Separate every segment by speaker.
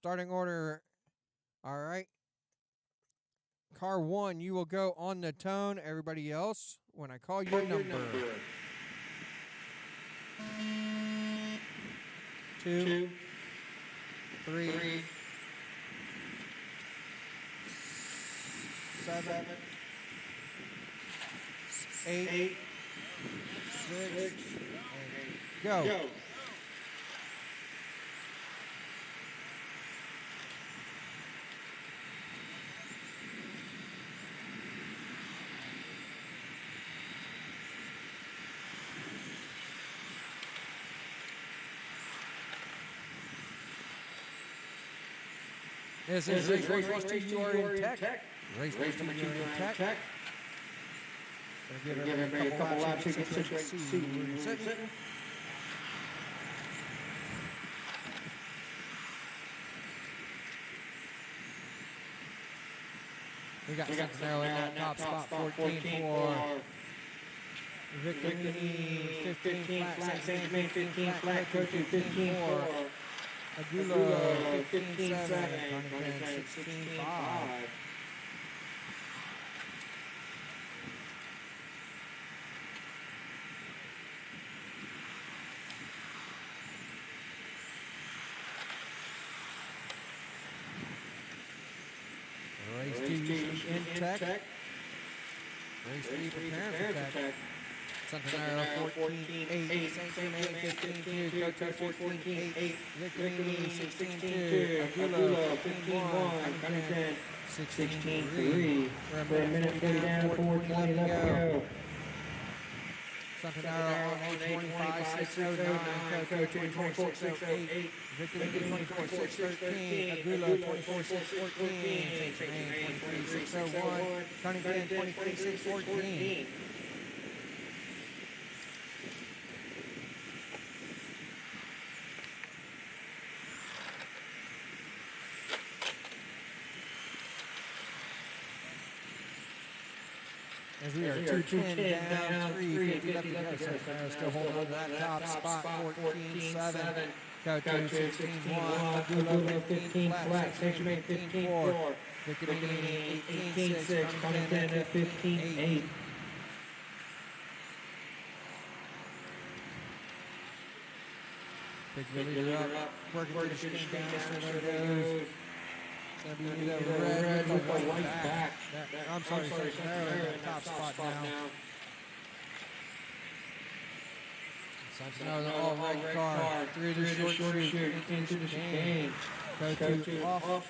Speaker 1: Starting order. All right. Car 1, you will go on the tone. Everybody else, when I call your number. 2, 3, 7, 8, 6, go. This is race 2, you are in tech. Race 2, you are in tech. Gonna give everybody a couple laps so you can see where you're sitting. We got something there in that top spot, 14 for Victor, 15 flat, Saint 15 flat, Coach 15 for Aguila, 15-7, Cunningham, 16-5. Race 2 in tech. Race 3 preparing for tech. Something there, 14-8, Saint Germain 15-2, Coach 14-8, Victory 16-2, Aguila 15-1, Cunningham 16-3. We're a minute 40 down, 4:20 left to go. Something there on 8:25, 6:09, Coach 24-6:08, Victory 24-6:13, Aguila 24-6:14, Saint Germain 23-6:01, Cunningham 23-6:14. As we are 2:10 down, 3:50 left to go. So still holding on to that top spot, 14-7. Go to 16-1. Aguila 15 flat, Saint Germain 15-4. Victor 18-6, Cunningham 15-8. Big Billy up, working to the skin down, so there goes. It's going to be the red with the white back. I'm sorry, they're in the top spot now. Another all-red car through the short shoot into the chicane. Go to off.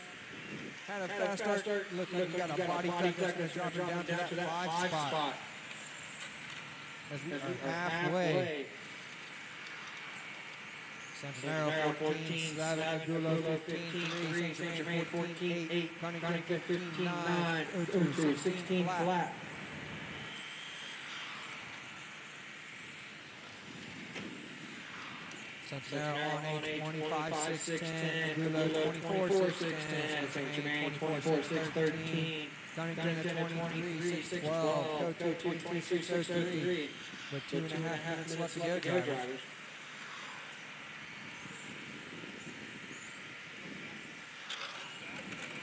Speaker 1: Had a fast start. Look like you got a body cut that's going to drop it down to that 5 spot. As we are halfway. Santanero 14-7, Aguila 15-3, Saint Germain 14-8, Cunningham 15-9, Otu 16 flat. Santanero on 8:25-6:10, Aguila 24-6:10, Saint Germain 24-6:13, Cunningham 23-6:12, Otu 23-6:03, with 2.5 minutes left to go, drivers.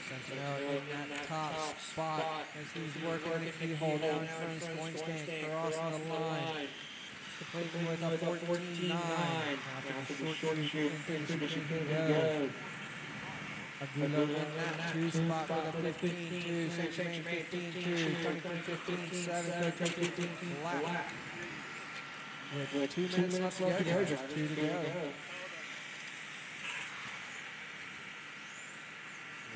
Speaker 1: Sentinel in that top spot as he's working on a keyhole down in front of his going stance, crossing the line. Completing with a 14-9. After the short shoot, into the chicane goes. Agulo in that 2 spot with a 15-2, St. Germain 15-2, Huntington 15-7, Coach 15 flat. With 2 minutes left to go, just 2 to go.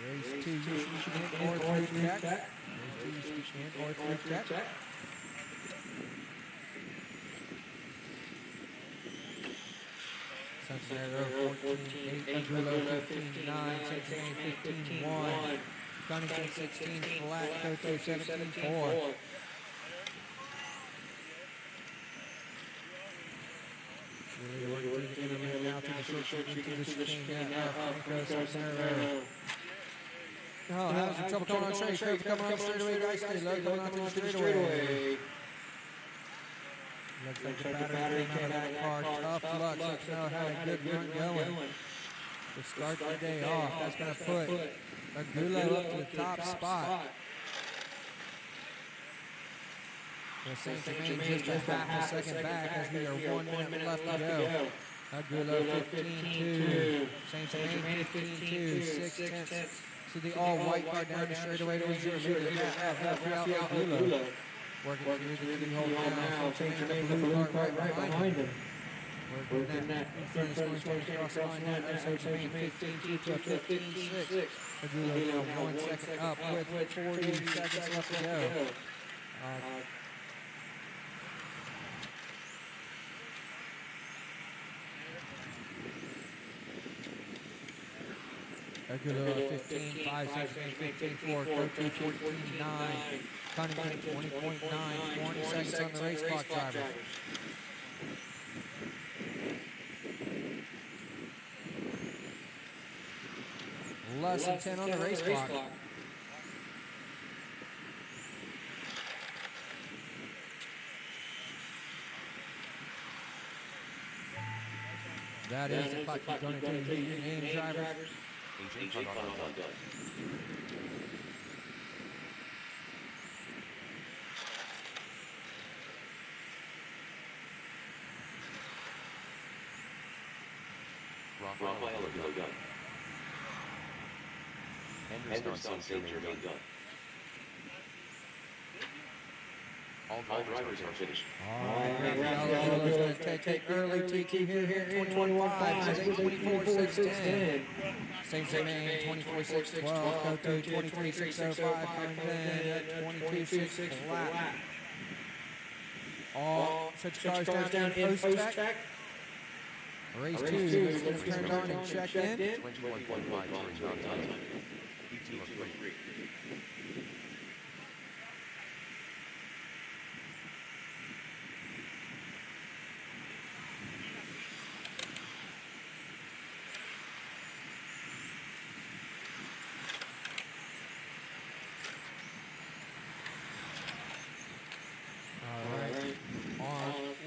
Speaker 1: Race 2, you should hit or 3 check. Race 2, you should hit or 3 check. Cincinnati 14-8, Agulo 15-9, St. Germain 15-1, Huntington 16 flat, Coto 17-4. Really working through the internet now through the short into the chicane now, Franco Cincinnati. Oh, having some trouble coming on straight. Curve coming on straightaway. Nice stay low coming on through the straightaway. Looks like the battery came out of that car. Tough luck. Looks like had a good run going to start the day off. That's going to put Agulo up to the top spot. St. Germain just a half a second back as we are 1 minute left to go. Agulo 15-2. St. Germain 15-2. 6/10. So the all-white car down the straightaway to zero. Maybe Rafael Agulo. Working through the keyhole now. St. Germain the blue car right behind him. Working that in front of the scoring across the line now. St. Germain 15-2 to 15-6. Agulo 1 second up with 40 seconds left to go. Agulo 15-5, St. Germain 15-4, Coto 14-9, Cunningham 20.9, 20 seconds on the race clock, drivers. Less than 10 on the race clock. That is the clock you're going to take your name, drivers. AJ Conrad done.
Speaker 2: Rafael Agulo done. Henderson St. Germain done. All drivers are finished.
Speaker 1: Rafael is going to take early TQ here, 21.5, 24.610. St. Germain 24.612, Coto 23.605, Cunningham at 22.6 flat. All such cars down in post-check. Race 2 is going to be turned on and checked in.
Speaker 2: 21.5 turns on time. P2 of 23.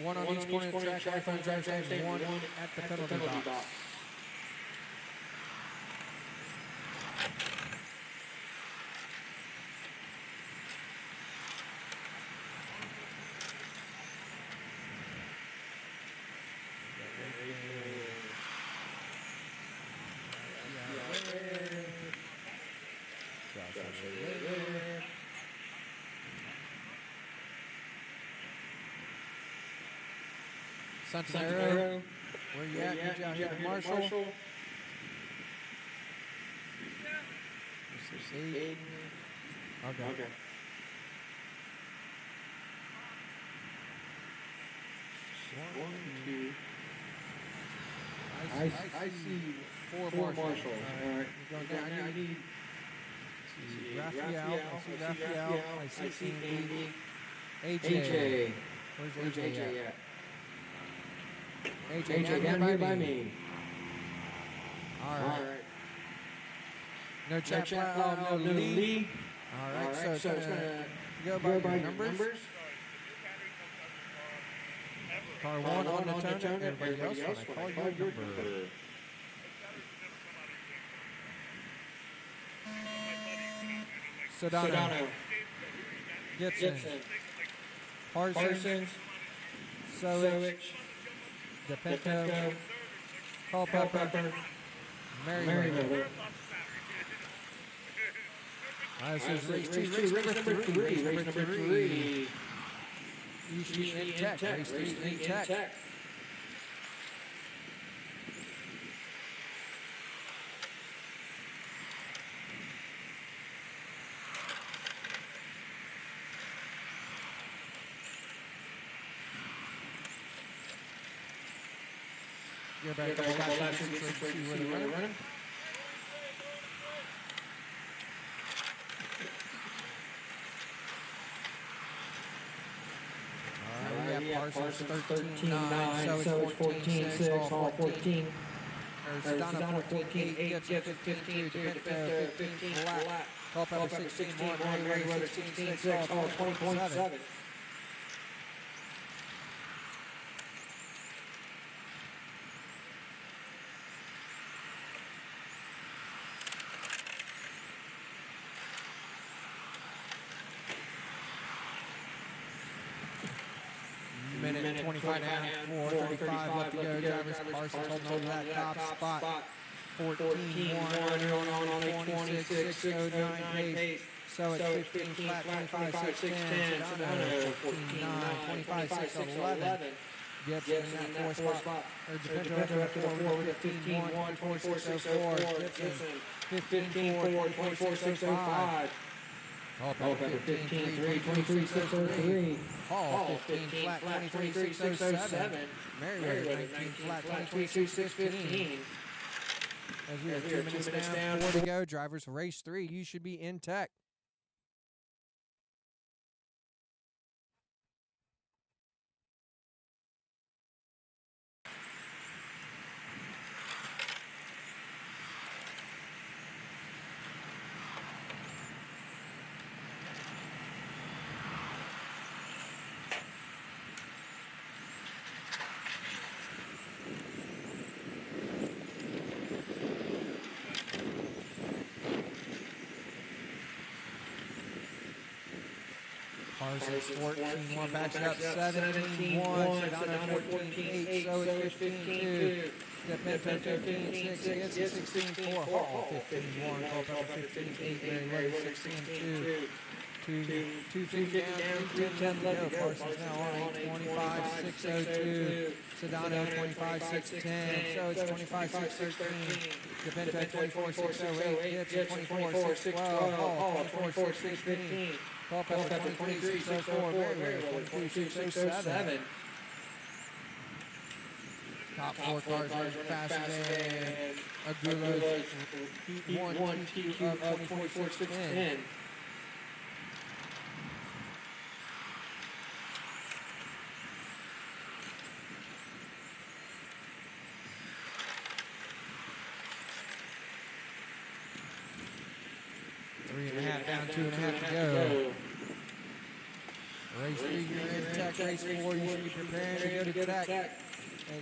Speaker 1: One on each corner of the track, iPhone drivers and one at the penalty box. Santanero, where you at? Good job here to Marshall. Okay. One, two. I see four marshals. All right. You're going down. I need Raphael. I see Raphael. I see Andy. AJ. Where's AJ at? AJ down here by me. All right. No chat, no lead. All right, so it's going to go by numbers. Car 1 on the turn. Everybody else, when I call your number. Sedano. Gibson. Parsons. Sowich. DePinto, Culpepper, Merriweather, This is race number three. You should be in tech. Race 3 in tech. You're back. Couple laps to see where they're running. Parsons 13.9, so it's 14.6, Hall 14. Sedona 14.8, gets it 15.2, DePinto 15 flat, Culpepper 16.1, Merriweather 16.6, Hall 20.7. Minute 25 down, 4:35 left to go. Drivers Parsons holding on to that top spot. 14.1 on 26.09 pace. So it's 15 flat, 25.610. Sedona 14.9, 25.611. Gets in that fourth spot. DePinto after the 4 with 15.1, 26.04. Gets in 15.4, 24.605. Hall 15.3, 23.603. Hall 15 flat, 23.607. Merriweather 19 flat, 23.615. As we are 2 minutes down, 4 to go. Drivers race 3. You should be in tech. Parsons 14.1, backs it up 17.1, Sedona 14.8, so it's 15.2. DePinto 15.6, gets it 16.4, Hall 15.1, Culpepper 15.8, Merriweather 16.2. 250 down, 310 left to go. Parsons now on 25.602. Sedona 25.610, so it's 25.613. DePinto 24.608, gets it 24.612. Hall 24.615. Culpepper 23.604. Merriweather 22.607. Top 4 cars are faster than Aguila's Heat 1 of 24.610. Three and a half down, 2.5 to go. Race 3, you're in tech. Race 4, you should be preparing to go to tech. As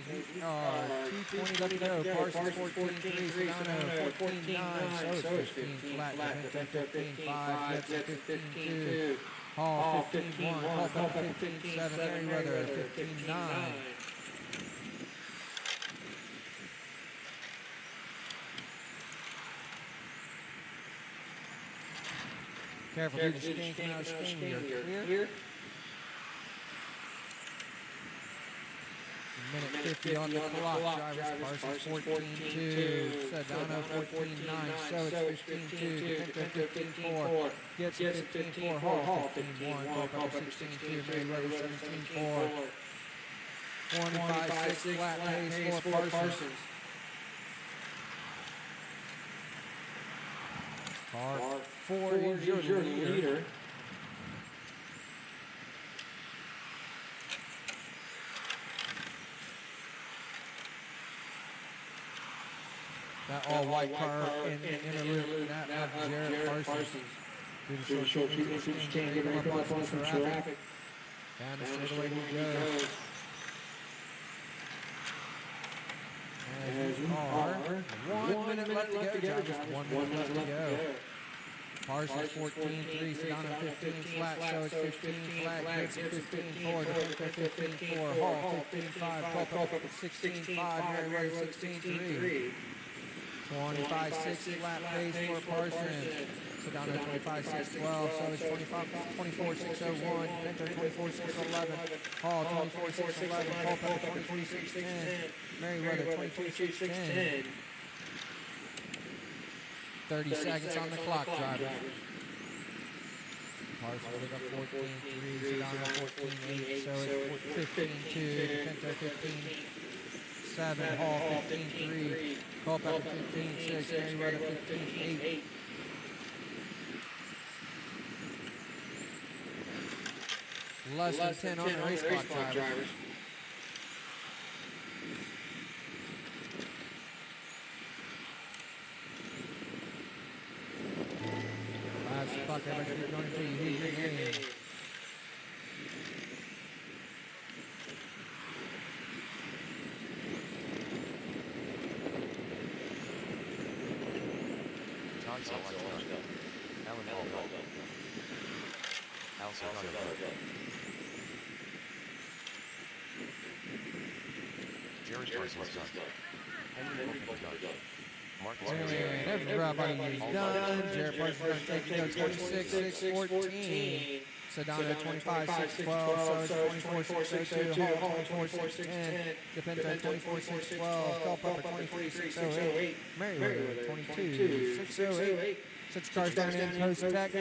Speaker 1: we are 2:20 left to go. Parsons 14.3, Sedona 14.9, so it's 15 flat. DePinto 15.5, gets it 15.2. Hall 15.1, Culpepper 15.7, Merriweather 15.9. Careful, do the skin coming out of the skin. You're clear. Minute 50 on the clock. Drivers Parsons 14.2. Sedona 14.9. So it's 15.2. DePinto 15.4. Gets it 15.4. Hall 15.1. Culpepper 16.2. Merriweather 17.4. 1.56 flat pace for Parsons. Car 4 is your leader. That all-white car in interlude, that Jared Parsons. Through the short change, getting up on some traffic. Down the straightaway he goes. As we are 1 minute left to go. Just 1 minute left to go. Parsons 14.3, Sedona 15 flat, so it's 15 flat, gets it 15.4, DePinto 15.4, Hall 15.5, Culpepper 16.5, Merriweather 16.3. 25-6 flat pace for Parsons. Sedano 25-6-12. So is 24-6-01. Pinto 24-6-11. Hall 24-6-11. Culpepper 23-6-10. Merriweather 22-6-10. 30 seconds on the clock, driver. Parsons with a 14-3. Sedano 14-8. So it's 15-2. Pinto 15-7. Hall 15-3. Culpepper 15-6. Merriweather 15-8. Less than 10 on the race clock, drivers. Last clock, everybody going until you hit your game.
Speaker 2: Tonsil Alan Hall. Also Jared Parsons done. Henry Wilkins done. Marcus
Speaker 1: And everybody's done. Jared Parsons going to take it 26-6-14. Sedano 25-6-12. So it's 24-6-02. Hall 24-6-10. Depinto 24-6-12. Culpepper 23-6-08. Merriweather 22-6-08. 6 cars down in post tech.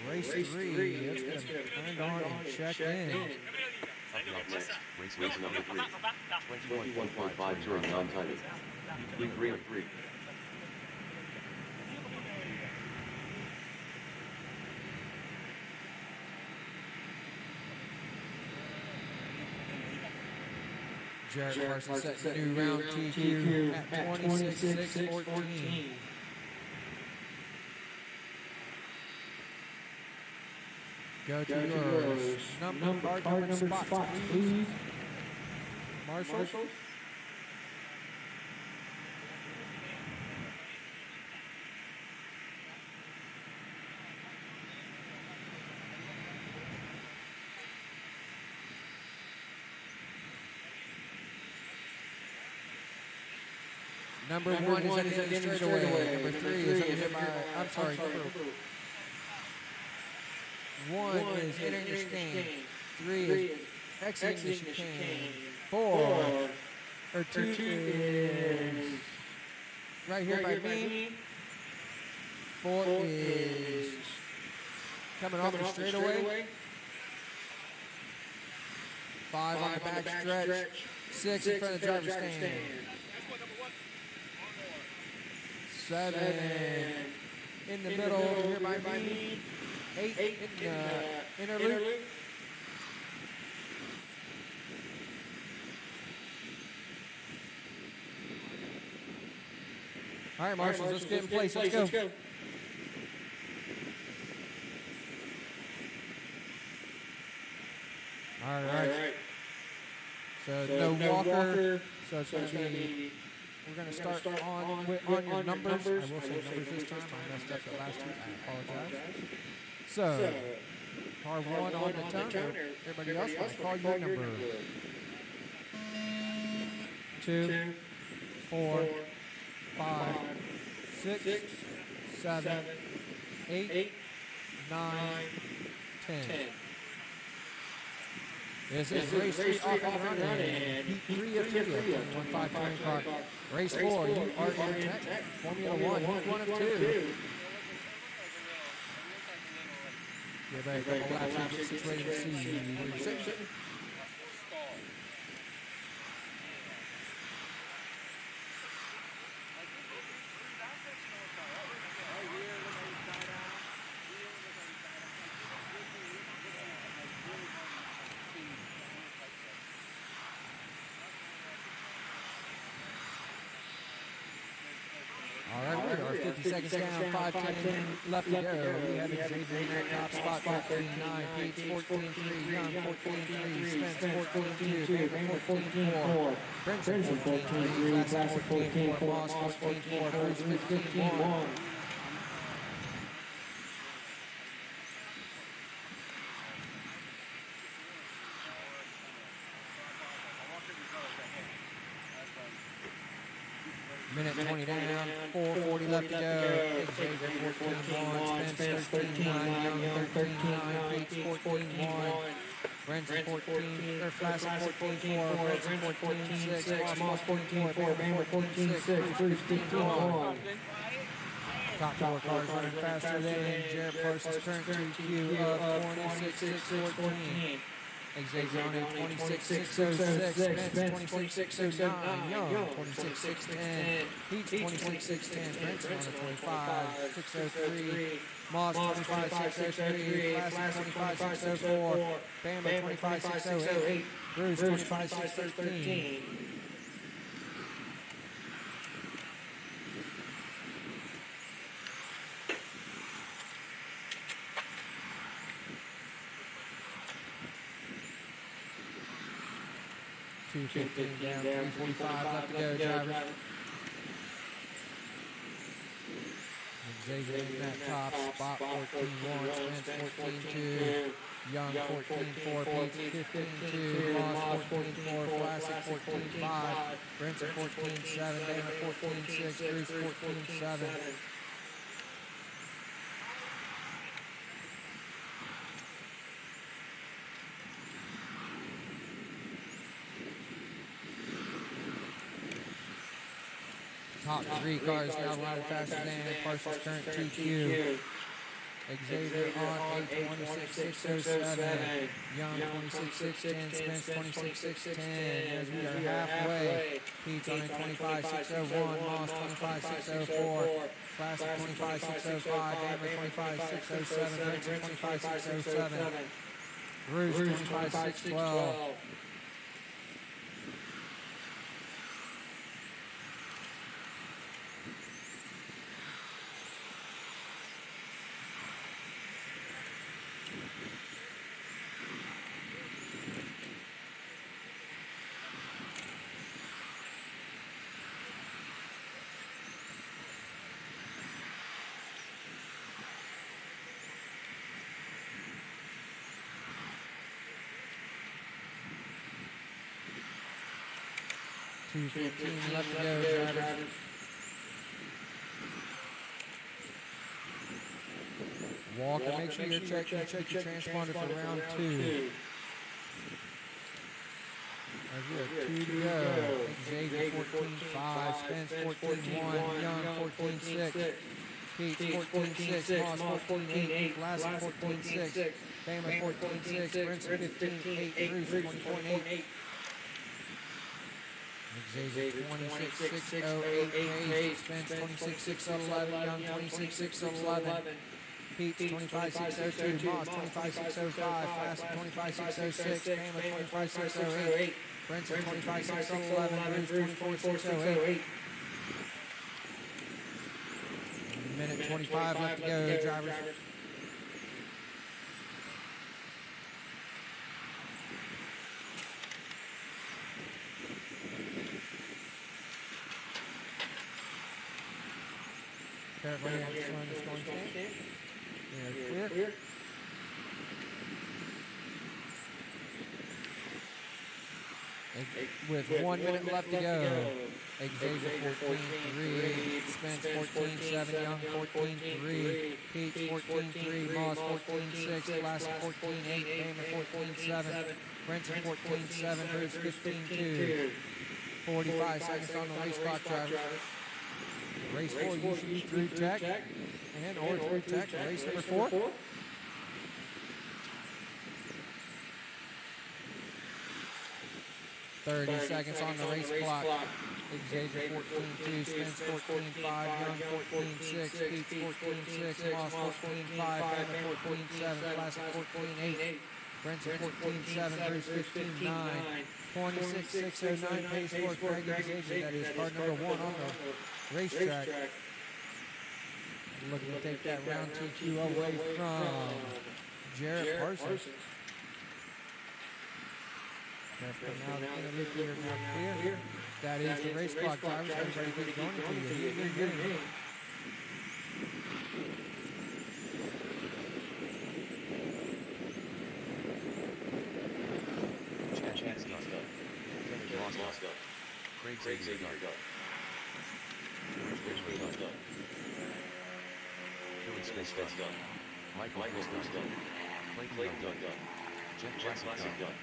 Speaker 1: Race 3. It's going to be turned on and checked in.
Speaker 2: Race number 3. 21.5 during non-titled. Green.
Speaker 1: Jared Parsons setting new round TQ at 26-6-14. Go to yours. Card number spots, please. Marshall. Number 1 is at the end of the straightaway. Number 3 is under by, I'm sorry, number 1 is entering the chicane. 3 is exiting the chicane. 2 is right here by me. 4 is coming off the straightaway. 5 on the back stretch. 6 in front of the driver's stand. 7 in the middle over here by me. 8 in the inner loop. All right, Marshals, let's get in place. Let's go. All right. So no walker. So it's going to be, we're going to start on your numbers. I will say numbers this time. I messed up the last two. I apologize. So, car 1 on the toner. Everybody else, when I call your number. 2, 4, 5, 6, 7, 8, 9, 10. This is race 3 off and running. Heat 3 of 3 of 1.5 touring car. Race 4, you are in tech. Formula 1, heat 1 of 2. Get back a couple laps and get situated to see where you're sitting. All right, we are 50 seconds down, 5:10 left to go. We have Xavier in that top spot, 14-9, Pete 14-3, Young 14-3, Spence 14-2, Baker 14-4, Brinson 14-3, Classic 14-4, Moss 14-4, Bruce 15-1. Minute 20 down, 4:40 left to go. Xavier 14-1, Spence 13-9, Young 13-9, Pates 14-1, Brenson 14, or Flassic 14-4, Brenson 14-6, Moss 14-4, Bama 14-6, Bruce 15-1. Top four cars running faster than Jared Parsons' current 2Q of 26.614. Xavier on a 26.606, Spence 26.609, Young 26.610, Pete's 26.610, Brenson on a 25.603, Moss 25.603, Flassic 25.604, Bama 25.608, Bruce 25.613. 2:15 down, 3:45 left to go, drivers. Xavier in that top spot, 14-1, Spence 14-2, Young 14-4, Pete 15-2, Moss 14-4, Flassic 14-5, Brenson 14-7, Bama 14-6, Bruce 14-7. Top three cars now running faster than Parsons' current 2Q. Xavier on a 26.607, Young 26.610, Spence 26.610. As we are halfway, Pete's on a 25.601, Moss 25.604, Flassic 25.605, Bama 25.607, Brenson 25.607, Bruce 25.612. 2:15 left to go, drivers. Walker, make sure you check your transponder for round 2. As we have 2 to go. Xavier 14-5, Spence 14-1, Young 14-6, Pete 14-6, Moss 14-8, Flassic 14-6, Bama 14-6, Brenson 15-8, Bruce 20.8. Xavier 26.608 pace, Spence 26.611, Young 26.611, Pete 25.602, Moss 25.605, Flassic 25.606, Bama 25.608, Brenson 25.611, Bruce 24.608. Minute 25 left to go, drivers. Careful here, it's going to clear. With 1 minute left to go, Xavier 14-3, Spence 14-7, Young 14-3, Pete 14-3, Moss 14-6, Flassic 14-8, Bama 14-7, Brenson 14-7, Bruce 15-2. 45 seconds on the race clock, drivers. Race 4 usually through tech and or through tech. Race number 4. 30 seconds on the race clock. Xavier 14-2, Spence 14-5, Young 14-6, Pete 14-6, Moss 14-5, Bama 14-7, Flassic 14-8, Brenson 14-7, Bruce 15-9. 26.609 pace for Craig Xavier. That is car number 1 on the racetrack. Looking to take that round 2Q away from Jared Parsons. Now the interlude clear, now clear. That is the race clock, drivers. Everybody keep going until you hear your name.
Speaker 2: Craig Xavier. Space done. Michael Crystal done. Clayton done. Jet Classic done.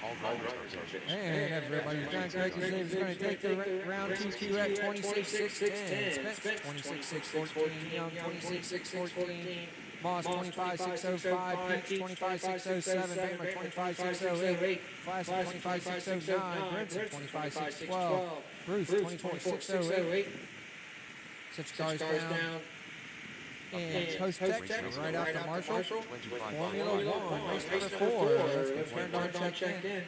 Speaker 2: All drivers are finished.
Speaker 1: And everybody's done. Greg is going to take the round 2Q at 26.610. Spence 26.614. Young 26.614. Moss 25.605. Peach 25.607. Bamer 25.608. Classic 25.609. Brinson 25.612. Bruce 24.608. Set your cars down. And Post Texas right after Marshall. Formula 1, race number 4. Let's get turned on, checked in.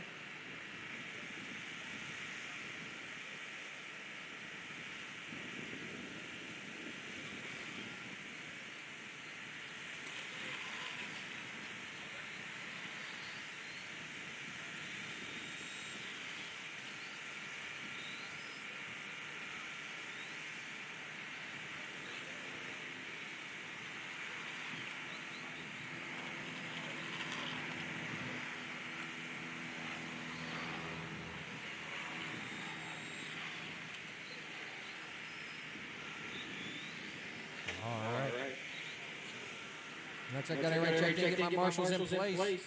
Speaker 1: Looks like I got everybody checked in, get my marshals in place.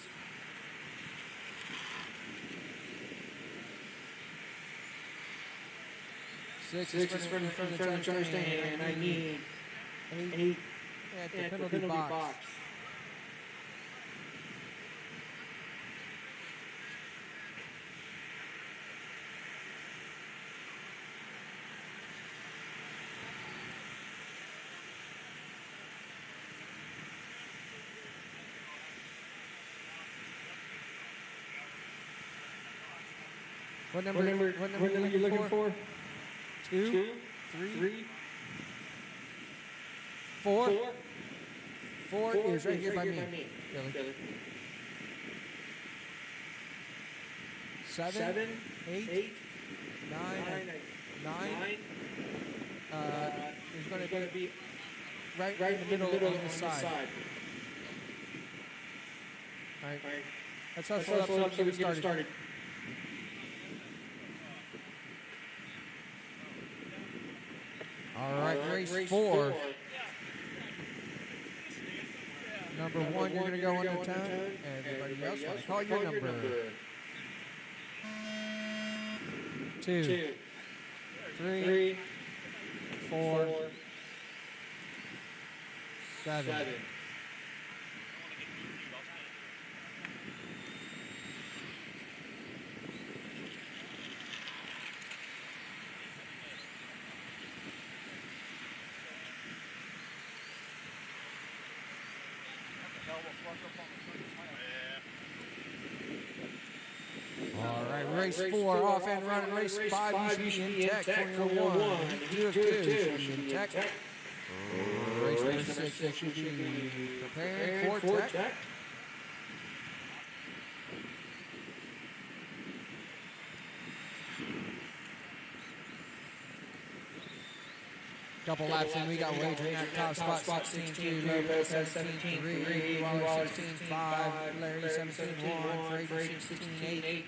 Speaker 1: Six is from the charge stand, and I need 8 at the penalty box. What number are you looking for? 2, 3, 4. 4 is right here by me. Billy. 7, 8, 9. Is going to be right in the middle on this side. All right. Let's hustle up so we get started. All right, race 4. Number 1, you're going to go on the town. Everybody else, want to call your number. 2, 3, 4, 7. All right, race 4 off and running. Race 5 you should be in tech. Formula 1. You have 2 should be in tech. Race number 6 you should be preparing for tech. Couple laps in, we got wagering at top spot 16-2, Lopez 17-3, Waller 16-5, Larry 17-1, Frazier 16-8.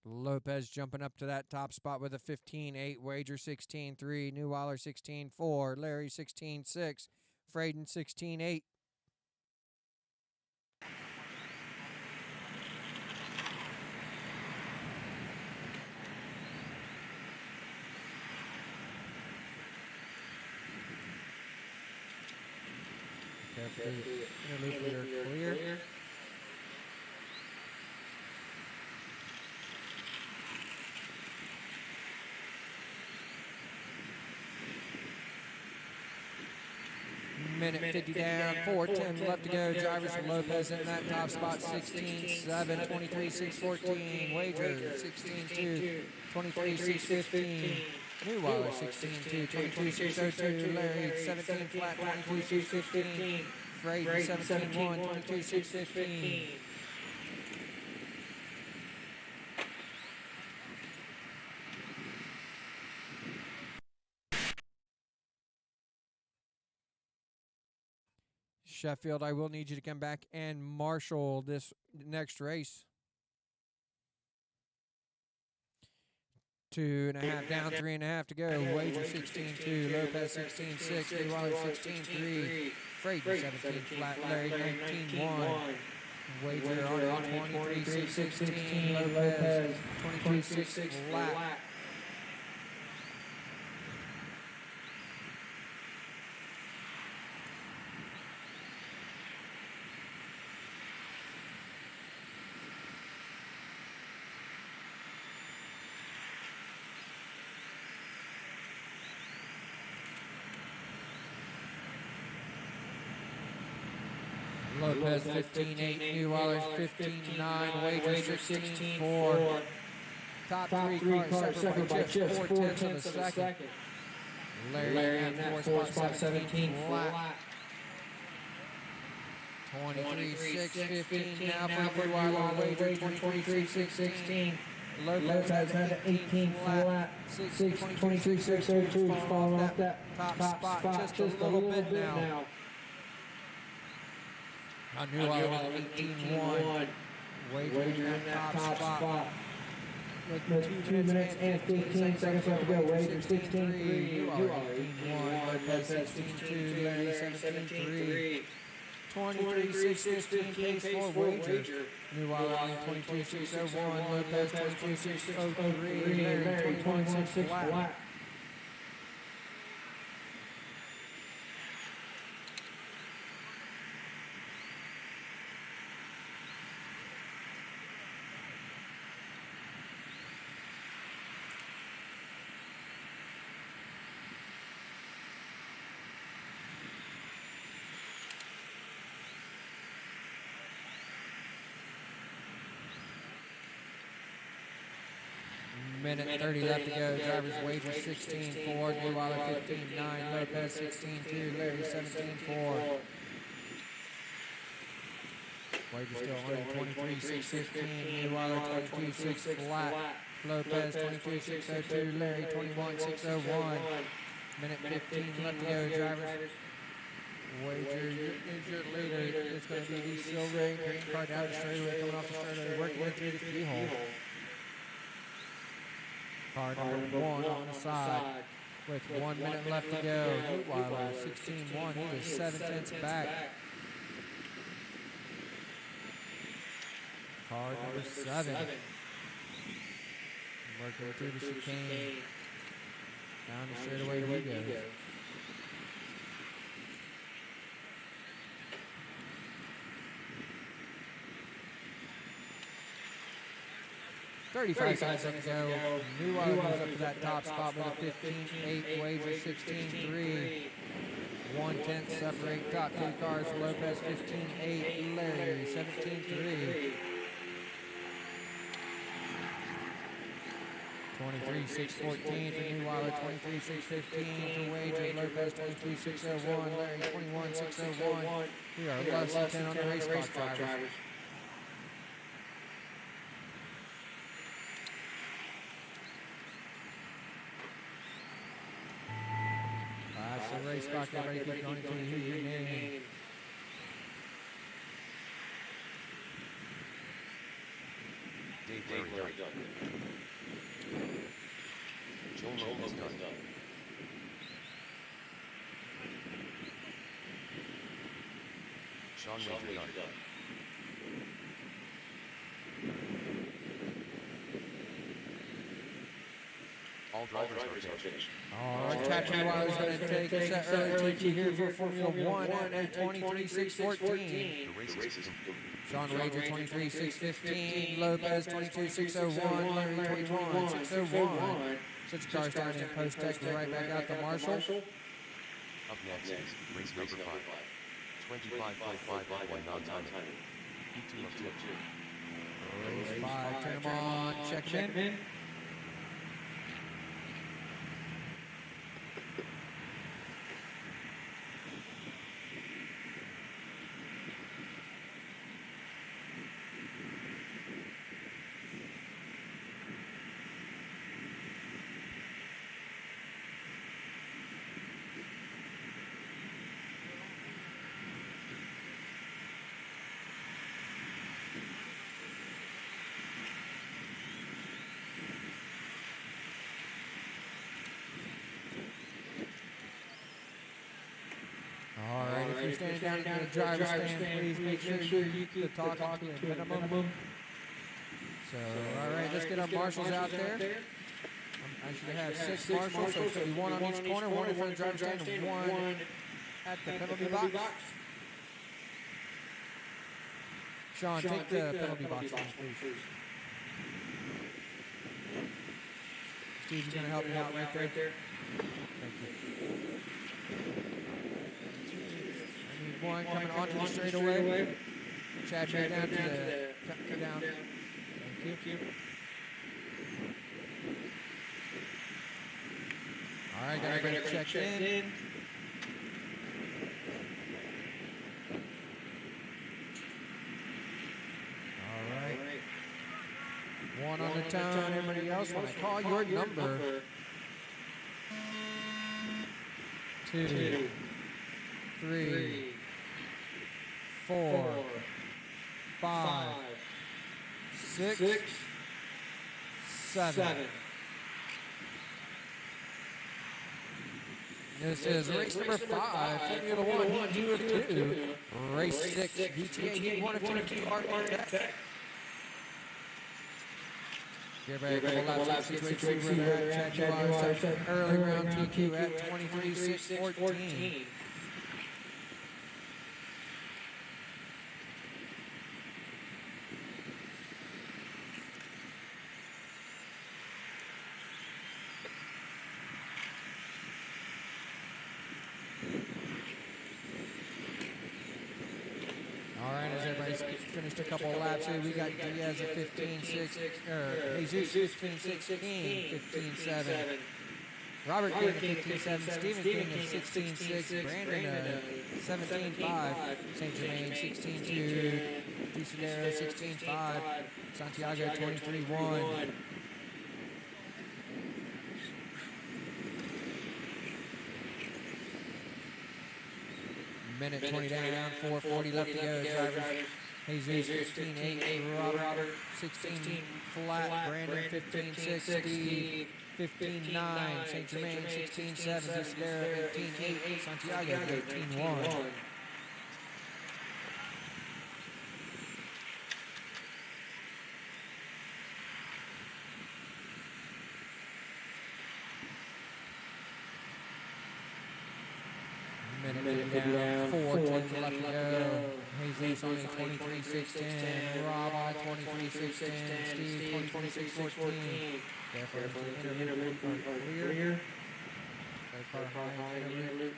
Speaker 1: Lopez jumping up to that top spot with a 15-8, Wager 16-3, Newwaller 16-4, Larry 16-6, Fraden 16-8. Clear. Minute 50 down, 4:10 left to go. Drivers from Lopez in that top spot, 16-7, 23-6-14. Wager 16-2, 23-6-15. Newwaller 16-2, 22-6-02. Larry 17 flat, 22-6-15. Fraden 17-1, 22-6-15. Sheffield, I will need you to come back and marshal this next race. 2.5 down, 3.5 to go. Wager 16-2, Lopez 16-6, Newwaller 16-3, Frayden 17 flat, Larry 19-1. Wager on it 23-16, Lopez 22-6 flat. Lopez 15-8, Newwaller 15-9, Wager 16-4. Top three cars separate by just 4/10 of a second. Larry in that 4 spot 17 flat. 23-6-15 now for Newwaller, Wager 23-6-16. Lopez has had an 18 flat, 23-6-02, falling off that top spot just a little bit now. Newwaller 18-1, Wager in that top spot. With 2 minutes and 15 seconds left to go. Wager 16-3, Newwaller 18-1, Lopez 16-2, Larry 17-3. 23-6-15 pace for Wager. Newwaller 22-6-01, Lopez 22-6-03, Larry 21-6 flat. Minute 30 left to go. Drivers Wager 16-4, Newwaller 15-9, Lopez 16-2, Larry 17-4. Wager still running 23-6-15, Newwaller 22-6 flat, Lopez 22-6-02, Larry 21-6-01. Minute 15 left to go. Drivers Wager is your leader. It's going to be the silver and green car down the straightaway, coming off the straightaway, working into the keyhole. Car number 1 on the side with 1 minute left to go. Newwaller 16-1, he is 7/10 back. Car number 7 working through the chicane. Down the straightaway he goes. 35 seconds to go. Newwaller goes up to that top spot with a 15-8, Wager 16-3. 1/10 separate top 2 cars. Lopez 15-8, Larry 17-3. 23-6-14 for Newwaller, 23-6-15 for Wager, Lopez 22-6-01, Larry 21-6-01. We are less than 10 on the race clock, drivers. The race clock, everybody keep going until you hear your name.
Speaker 2: Dave Larry done. Joel Lopez done. Sean Wager done. All drivers are finished.
Speaker 1: All right, Chapter Newwaller is going to take us at early TT here for Formula 1 at 23-6-14. Sean Wager 23-6-15, Lopez 22-6-01, Larry 21-6-01. Switch cars down in post-tech, right back out to Marshall.
Speaker 2: Up next is race number 5. 25.5 non-time. P2 of 2.
Speaker 1: Race 5, turn them on, check them in. you're standing down in the driver's stand, please make sure you keep the talking to a minimum. So, all right, let's get our marshals out there. I should have 6 marshals, so it's going to be 1 on each corner, 1 in front of the driver's stand, and 1 at the penalty box. Sean, take the penalty box, please. Steve's going to help me out right there. Thank you. I need 1 coming onto the straightaway. Chad, move down to the down. Thank you. All right, got everybody checked in. All right. 1 on the tone. Everybody else, when I call your number, 2, 3, 4, 5, 6, 7. This is race number 5, Formula 1, Heat 2 of 2. Race 6, VTA Heat 1 of 2, Art Tech. Give everybody a couple laps, see where they're at. Chad July, early round TQ at 23.614. Finished a couple of laps here. We got Diaz at 15.6, Jesus 15.16, 15.7. Robert King at 15.7, Stephen King at 16.6, Brandon at 17.5, St. Germain 16.2, Disadero 16.5, Santiago 23.1. Minute 20 down, 4:40 left to go, drivers. Jesus 15.8, Robert 16 flat, Brandon 15.6, Steve 15.9, St. Germain 16.7, Disadero 18.8, Santiago 18.1. Minute down, 4:10 left to go. Jesus only 23.610, Rob on 23.610, Steve 23.614. Therefore, interlude clear. Car high interlude.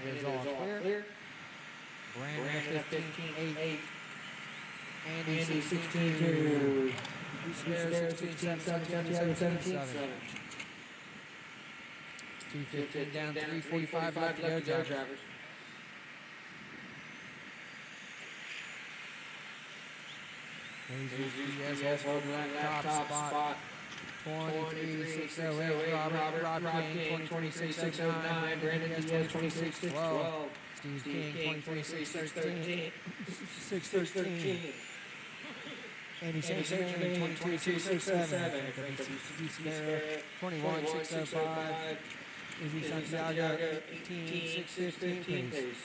Speaker 1: It is all clear. Brandon 15.8. Andy 16.2. Disadero 16.7. Santiago 17.7. 2:15 down, 3:45 left to go, drivers. Jesus holding that top spot. 23.608, Rod King 23.609, Brandon Diaz 26.12, Steve King 23.613, 613. Andy St. Germain 22.667, Disadero 21.605, Izzy Santiago 18.615, please.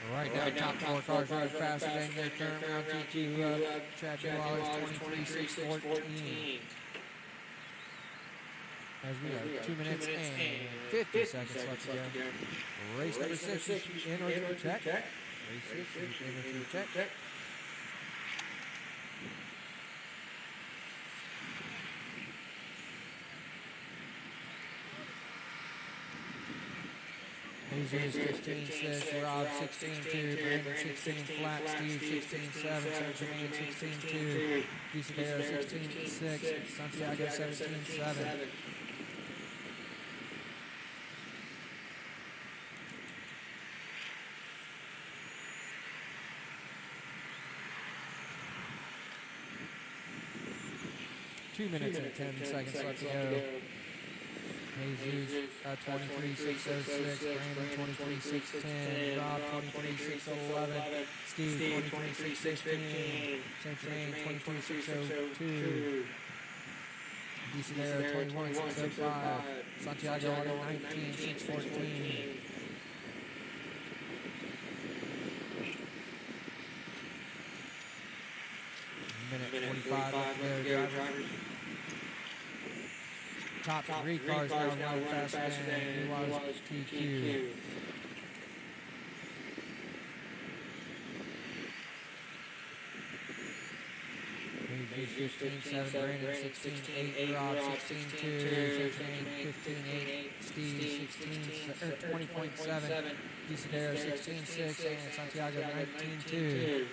Speaker 1: All right, now top 4 cars running faster than their current round TQ. Chad July 23.614. As we have 2 minutes and 50 seconds left to go. Race number 6, in or through check. Race 6, in or through check. Jesus 15.6, Rob 16.2, Brandon 16 flat, Steve 16.7, St. Germain 16.2, Disadero 16.6, Santiago 17.7. Two minutes and 10 seconds left to go. Jesus 23.606, Brandon 23.610, Rob 23.611, Steve 23.615, St. Germain 23.602, Isidero 21.605. Santiago 19.614. Minute 45 left to go, drivers. Top three cars now running faster than he was TQ. He's 15.7, Brandon 16.8, Rob 16.2, Central 15.8, Steve 20.7, Isidero 16.6, and Santiago 19.2.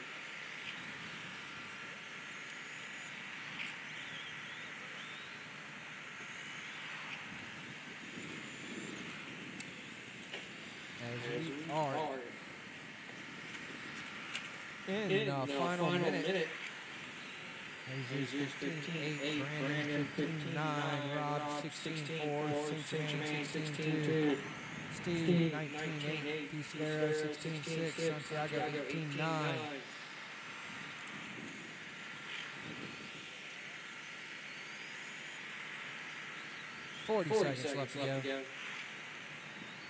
Speaker 1: 15.8, Brandon 15.9, Rob 16.4, Central 16.2, Steve 19.8, Isidero 16.6, Santiago 18.9. 40 seconds left to go.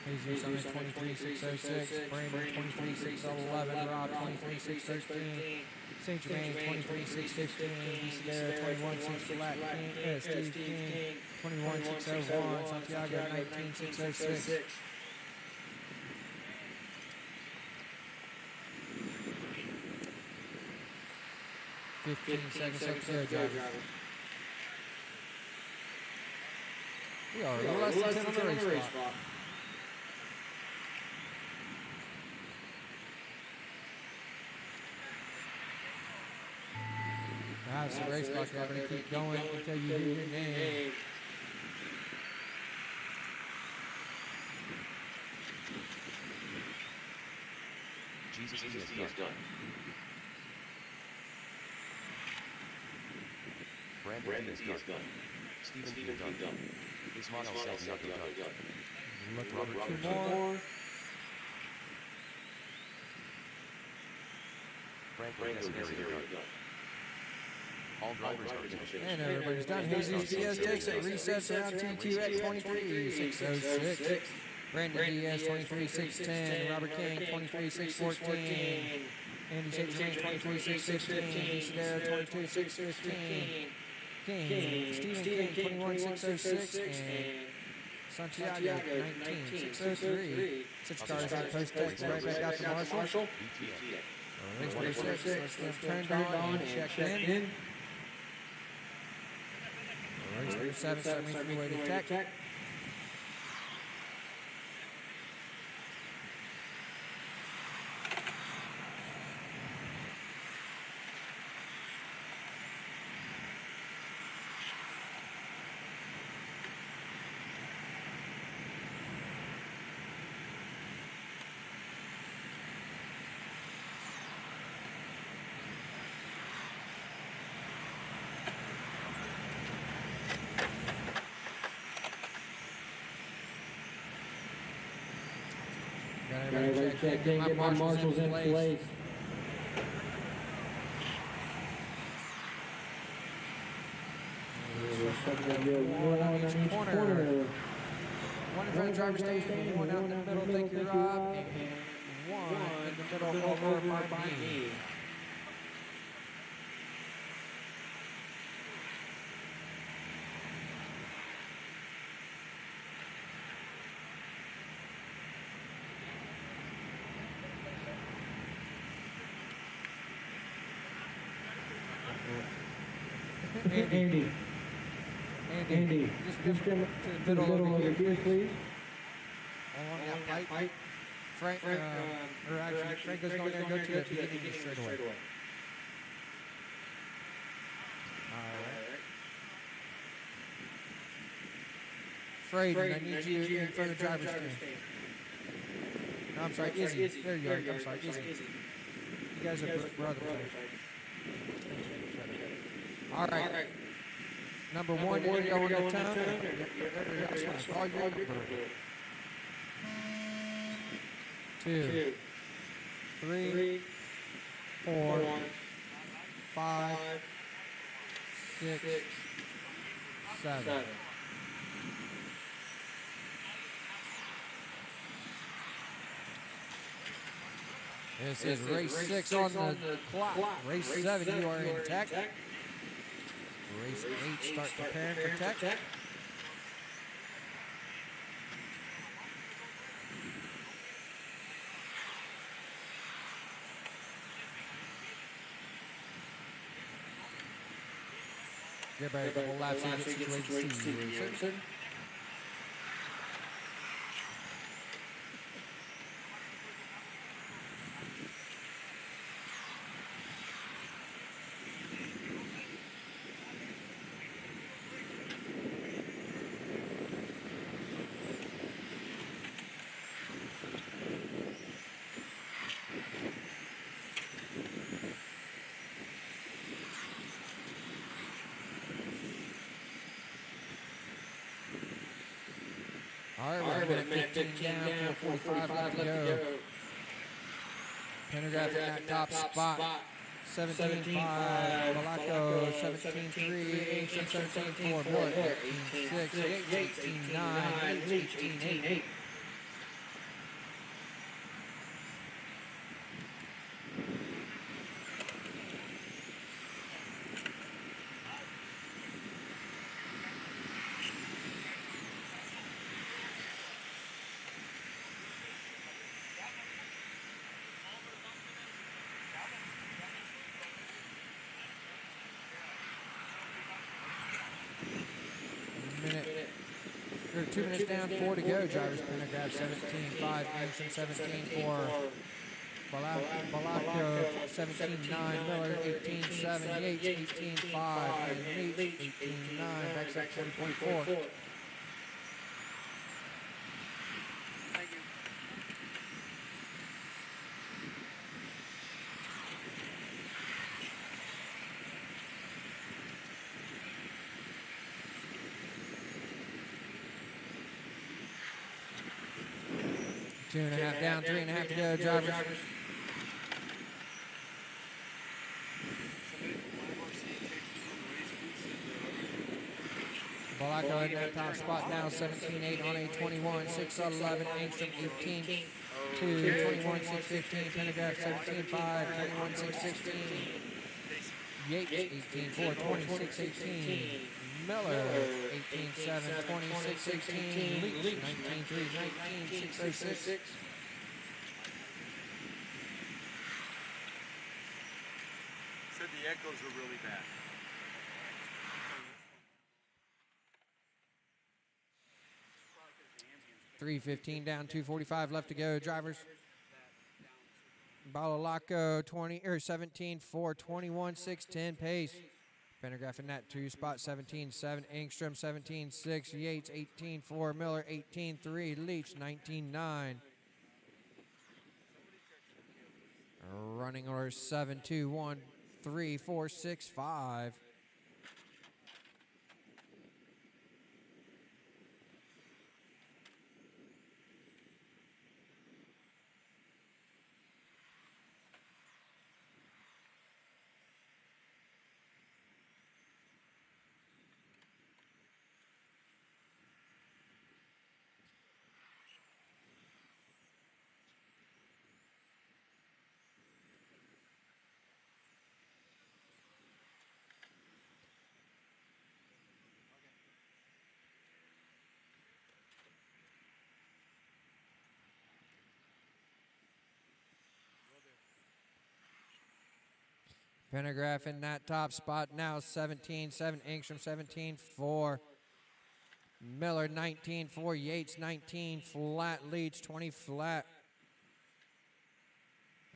Speaker 1: Jesus on 23.606, Brandon 23.611, Rob 23.613, St. Germain 23.615, Isidero 21.6 flat, Steve King 21.601, Santiago 19.606. 15 seconds left to go, drivers. We are less than 10 on the race clock. That's the race clock. I'm going to keep going until you hear your name.
Speaker 2: Jesus is done. Brandon is done. Stephen is done. Ismael Santiago done.
Speaker 1: Look, Robert, two more.
Speaker 2: Franklin is done. All drivers are finished.
Speaker 1: And everybody's done. Jesus Diaz takes it. Resets around TQX 23.606. Brandon Diaz 23.610. Robert King 23.614. Andy St. Germain 23.616. Isidero 22.615. King, Stephen King 21.606. And Santiago 19.603. 6 cars in post text right back out to Marshall. Race 26. Let's get turned on and checked in. Race number 7, start making your way to tech. Got everybody checked in, get my marshals in place. One on each corner. One in front of the driver's stand, one out in the middle, thank you, Rob, and one in the middle over by me. Andy, just come to the middle over here, please. Along that pipe. Frank, Frank is going to go to the beginning of the straightaway. Alright. Fraden, I need you in front of the driver's stand. No, I'm sorry, Izzy. There you are. I'm sorry, Izzy. You guys are brothers. Alright. Number 1, you're going to go on the tongue. Call your number. 2, 3, 4, 5, 6, 7. This is race 6 on the clock. Race 7, you are in tech. Race 8, start preparing for tech. Get back a couple laps and get situated to see you racing. All right, we're at minute 15 down, 4:45 left to go. Pendergraft in that top spot. 17.5, Malaco 17.3, Ancient 17.4, Miller 18.6, Yates 18.9, Leach 18.8. We're 2 minutes down, 4 to go. Drivers Pendergraft 17.5, Ancient 17.4, Balacco 17.9, Miller 18.7, Yates 18.5, and Leach 18.9, backs up 20.4. 2.5 down, 3.5 to go, drivers. Balacco in that top spot now, 17.8 on a 21, 6.11, Angstrom 18.2, 21.6.15, Pendergraft 17.5, 21.6.16, Yates 18.4, 26.18, Miller 18.7, 26.18, Leach 19.3, 19.606.
Speaker 3: Said the echoes were really bad.
Speaker 1: .315 down, 2:45 left to go, drivers. Balalaco 17.4, 21.6.10 pace. Pendergraft in that 2 spot, 17.7, Angstrom 17.6, Yates 18.4, Miller 18.3, Leach 19.9. Running order 7, 2, 1, 3, 4, 6, 5. Pendergraft in that top spot now, 17.7, Angstrom 17.4, Miller 19.4, Yates 19 flat, Leach 20 flat.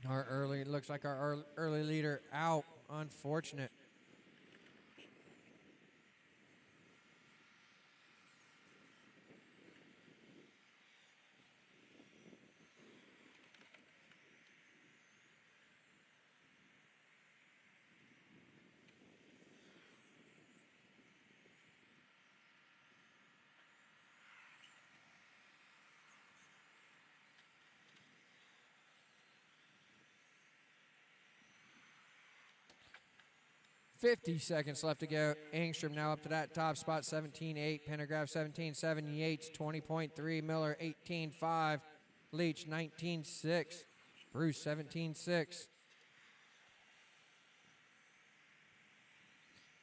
Speaker 1: Our early, looks like our early leader out, unfortunate. 50 seconds left to go. Angstrom now up to that top spot, 17.8. Pendergraph 17.7. Yates 20.3. Miller 18.5. Leach 19.6. Bruce 17.6.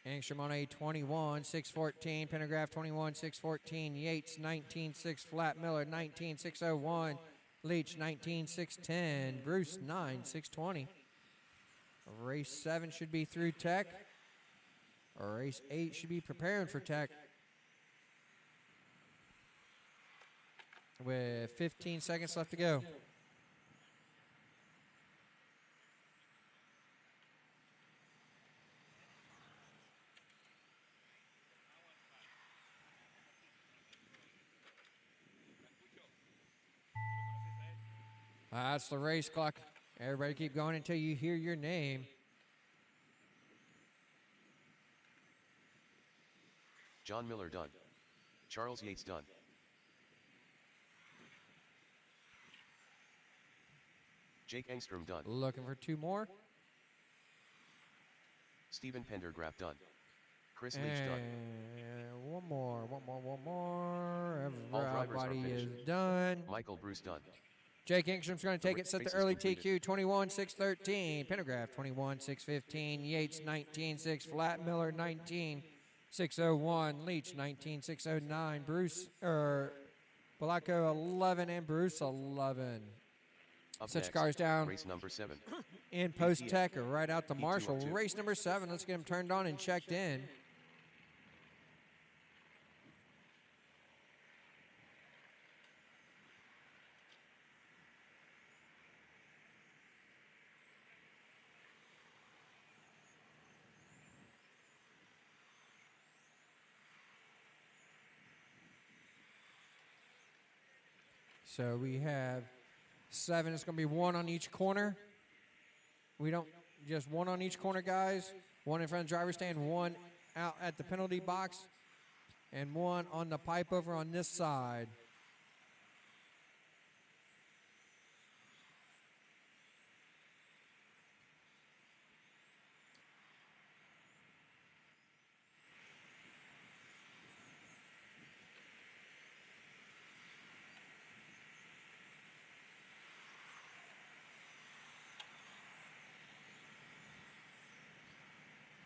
Speaker 1: Angstrom on a 21, 6.14. Pendergraph 21, 6.14. Yates 19.6. Flat. Miller 19.601. Leach 19.610. Bruce 9.620. Race 7 should be through Tech. Race 8 should be preparing for Tech. With 15 seconds left to go. That's the race clock. Everybody keep going until you hear your name.
Speaker 2: John Miller done. Charles Yates done. Jake Engstrom done.
Speaker 1: Looking for 2 more.
Speaker 2: Stephen Pendergraph done. Chris Leach done.
Speaker 1: One more.
Speaker 2: All drivers are
Speaker 1: Everybody is
Speaker 2: finished.
Speaker 1: done.
Speaker 2: Michael Bruce done.
Speaker 1: Jake Engstrom's going to take it, set the
Speaker 2: Race is
Speaker 1: early
Speaker 2: completed.
Speaker 1: TQ, 21, 6.13. Pendergraph, 21, 6.15. Yates, 19, 6. Flat. Miller, 19, 6.01. Leach, 19, 6.09. Bruce, Blanco, 11, and Bruce, 11.
Speaker 2: Up
Speaker 1: Set your
Speaker 2: next,
Speaker 1: cars down.
Speaker 2: race number 7.
Speaker 1: In post
Speaker 2: ETA.
Speaker 1: tech or right out to Marshall.
Speaker 2: E202.
Speaker 1: Race number 7. Let's get them turned on and checked in. So we have 7. It's going to be 1 on each corner. We don't, just 1 on each corner, guys. 1 in front of the driver's stand, 1 out at the penalty box, and 1 on the pipe over on this side.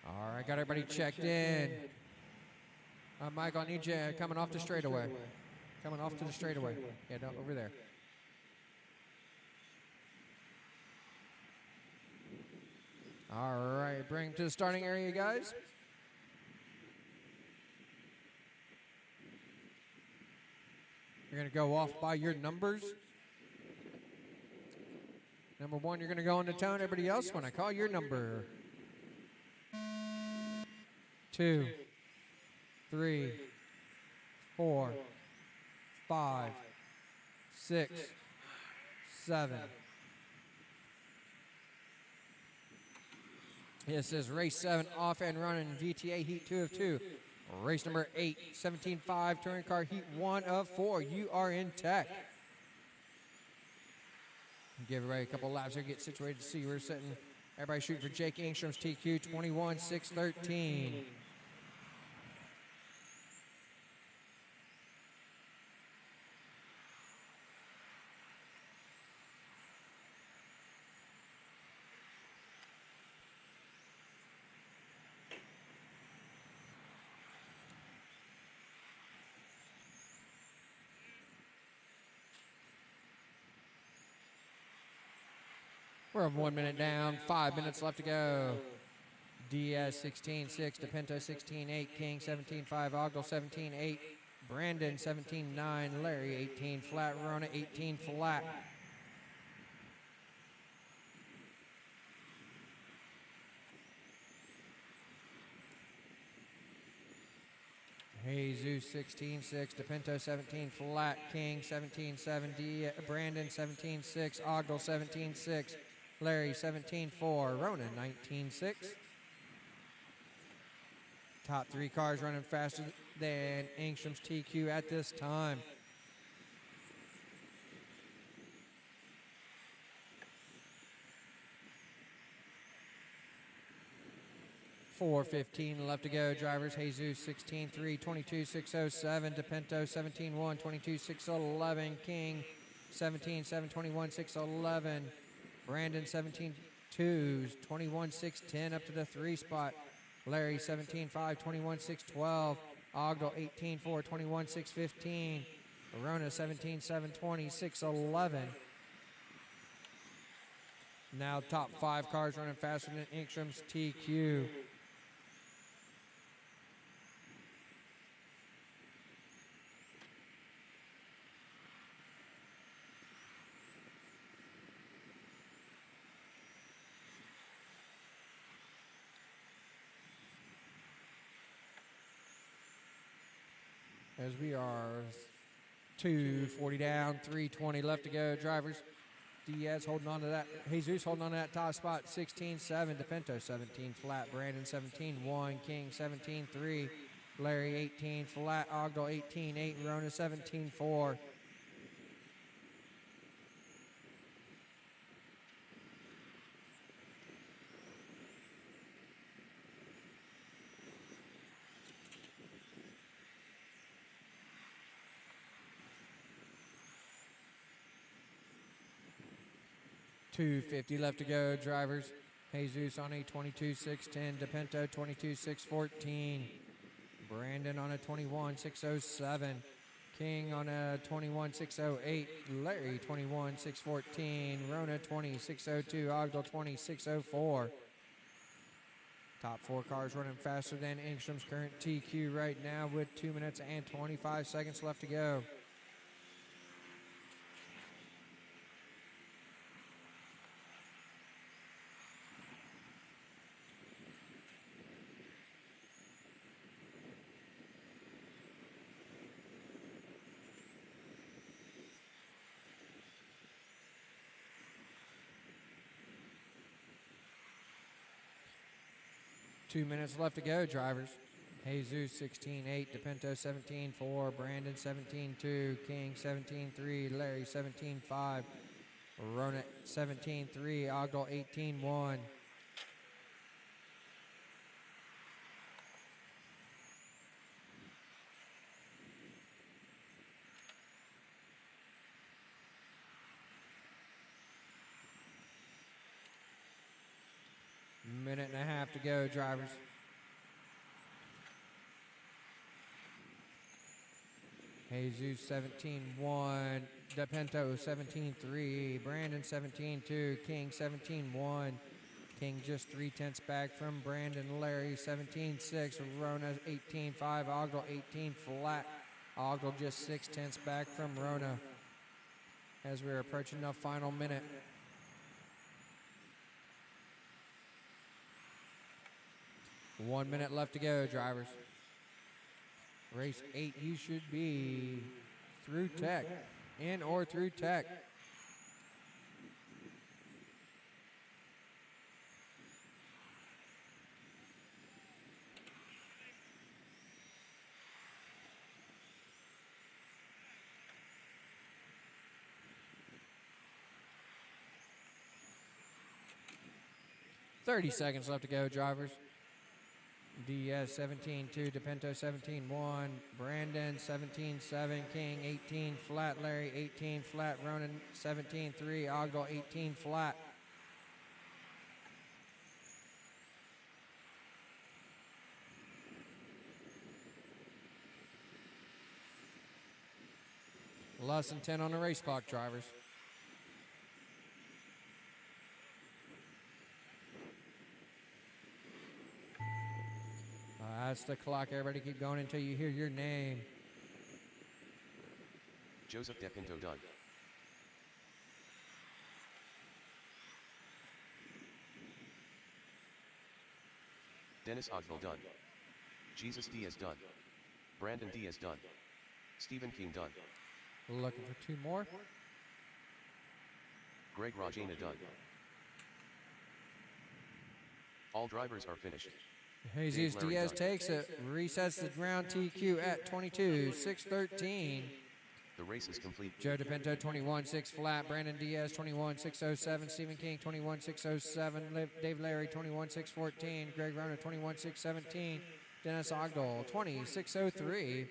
Speaker 1: All right, got everybody checked in. Mike, I need you coming off the straightaway. Coming off to the straightaway. Yeah, no, over there. All right, bring him to the starting area, guys. You're going to go off by your numbers. Number 1, you're going to go into town. Everybody else, when I call your number. 2, 3, 4, 5, 6, 7. This is race 7, off and running, VTA Heat 2 of 2. Race number 8, 17.5, touring car Heat 1 of 4. You are in Tech. Give everybody a couple laps here, get situated to see where we're sitting. Everybody shoot for Jake Engstrom's TQ, 21, 6.13. We're 1 minute down, 5 minutes left to go. Diaz 16.6, DePinto 16.8, King 17.5, Ogdell 17.8, Brandon 17.9, Larry 18 flat, Rona 18 flat. Jesus 16.6, DePinto 17 flat, King 17.7, Brandon 17.6, Ogdell 17.6, Larry 17.4, Ronan 19.6. Top 3 cars running faster than Engstrom's TQ at this time. 4:15 left to go. Drivers Jesus 16-3, 22-607. DePinto 17-1, 22-611. King 17-7, 21-611. Brandon 17-2, 21-610 up to the 3 spot. Larry 17-5, 21-612. Ogdal 18-4, 21-615. Verona 17-7, 26-11. Now top 5 cars running faster than Inkstrom's TQ. As we are 2:40 down, 3:20 left to go. Drivers, Diaz holding on to that. Jesus holding on to that top spot. 16-7. DePinto 17 flat. Brandon 17-1. King 17-3. Larry 18 flat. Ogdal 18-8. Verona 17-4. $2.50 left to go. Drivers, Jesus on a 22-610. DePinto 22-614. Brandon on a 21-607. King on a 21-608. Larry 21-614. Rona 20-602. Ogdal 20-604. Top 4 cars running faster than Inkstrom's current TQ right now with 2 minutes and 25 seconds left to go. Two minutes left to go, drivers. Jesus 16-8, DePinto 17-4, Brandon 17-2, King 17-3, Larry 17-5, Rona 17-3, Ogdal 18-1. Minute and a half to go, drivers. Jesus 17-1, DePinto 17-3, Brandon 17-2, King 17-1. King just 3/10 back from Brandon. Larry 17-6, Rona 18-5, Ogdal 18 flat. Ogdal just 6/10 back from Rona as we're approaching the final minute. One minute left to go, drivers. Race 8, you should be through tech, in or through tech. $30 left to go, drivers. Diaz 17-2, DePinto 17-1, Brandon 17-7, King 18 flat, Larry 18 flat, Ronan 17-3, Ogdal 18 flat. Less than 10 on the race clock, drivers. That's the clock. Everybody keep going until you hear your name.
Speaker 2: Joseph DePinto done. Dennis Ogdal done. Jesus Diaz done. Brandon Diaz done. Stephen King done.
Speaker 1: Looking for 2 more.
Speaker 2: Greg Rajana done. All drivers are finished.
Speaker 1: Jesus Diaz takes it, resets the ground TQ at 22-613.
Speaker 2: The race is complete.
Speaker 1: Joe DePinto, 21.6 flat. Brandon Diaz, 21.607. Stephen King, 21.607. Dave Larry, 21.614. Greg Rona, 21.617. Dennis Ogdall, 20.603.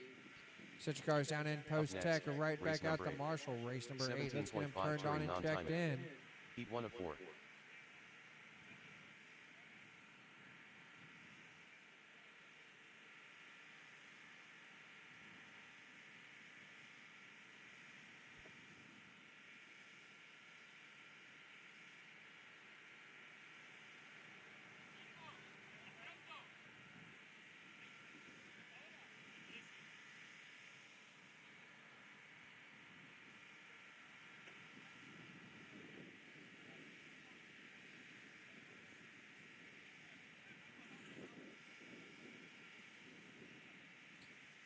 Speaker 1: Set your cars down in post
Speaker 2: next,
Speaker 1: tech or right
Speaker 2: race
Speaker 1: back out
Speaker 2: number
Speaker 1: to
Speaker 2: eight.
Speaker 1: Marshall. Race number 8. Let's get him
Speaker 2: 17.5
Speaker 1: turned on
Speaker 2: touring
Speaker 1: and checked
Speaker 2: non-timing.
Speaker 1: in.
Speaker 2: Heat 1 of 4.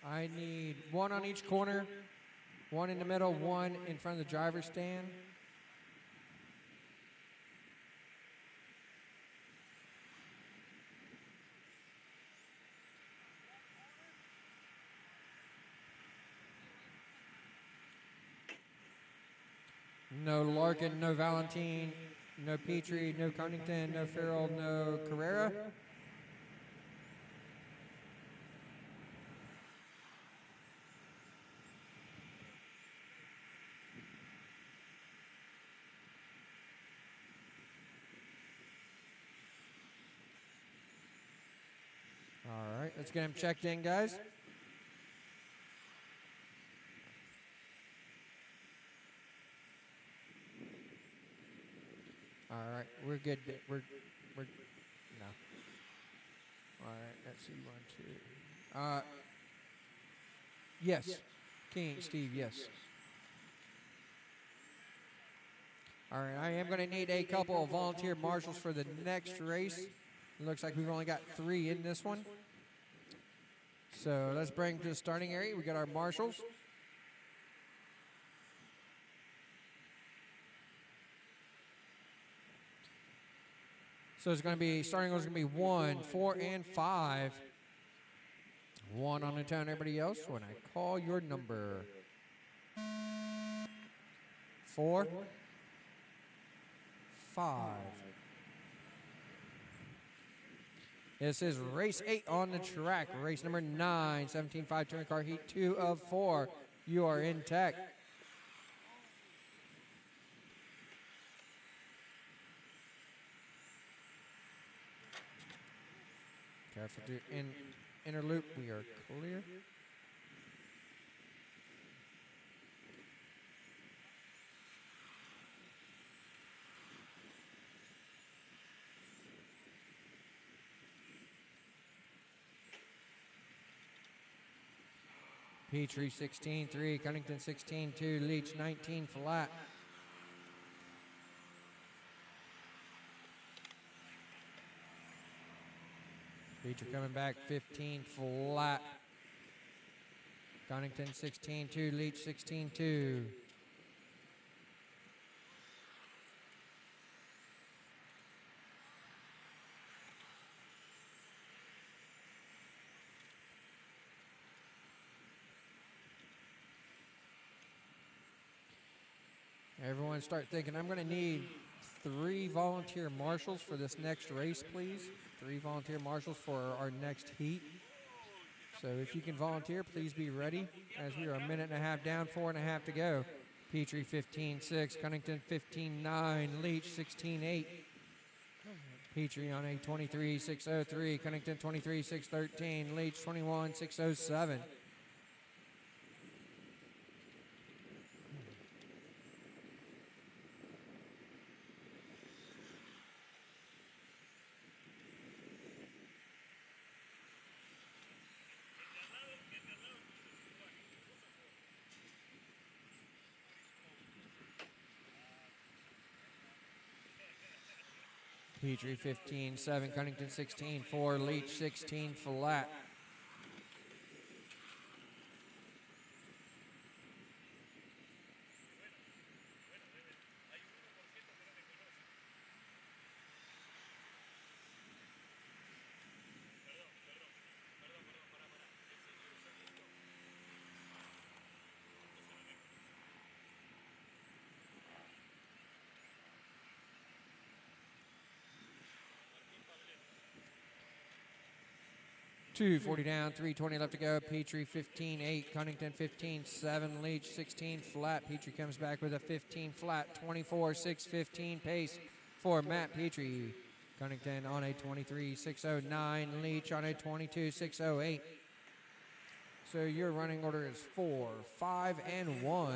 Speaker 1: I need one on each corner, one in the middle, one in front of the driver's stand. No Larkin, no Valentine, no Petrie, no Cunnington, no Farrell, no Carrera. All right, let's get him checked in, guys. All right, we're good. We're no. All right, let's see, 1, 2. Yes, King, Steve, yes. All right, I am going to need a couple of volunteer marshals for the next race. It looks like we've only got 3 in this one. So let's bring them to the starting area. We got our marshals. So it's going to be, starting order is going to be 1, 4, and 5. 1 on the turn, everybody else, when I call your number. 4, 5. This is race 8 on the track. Race number 9, 17.5 touring car heat 2 of 4. You are in tech. Careful to inner loop. We are clear. Petrie 16.3, Cunnington 16.2, Leach 19 flat. Petrie coming back 15 flat. Cunnington 16.2, Leach 16.2. Everyone start thinking, I'm going to need 3 volunteer marshals for this next race, please. 3 volunteer marshals for our next heat. So if you can volunteer, please be ready, as we are a minute and a half down, 4.5 to go. Petrie 15.6, Cunnington 15.9, Leach 16.8. Petrie on a 23.603, Cunnington 23.613, Leach 21.607. Petrie 15.7, Cunnington 16.4, Leach 16 flat. 240 down, 320 left to go. Petrie 15-8, Cunnington 15-7, Leach 16 flat. Petrie comes back with a 15 flat, 24-6-15 pace for Matt Petrie. Cunnington on a 23-609, Leach on a 22-608. So your running order is 4, 5, and 1.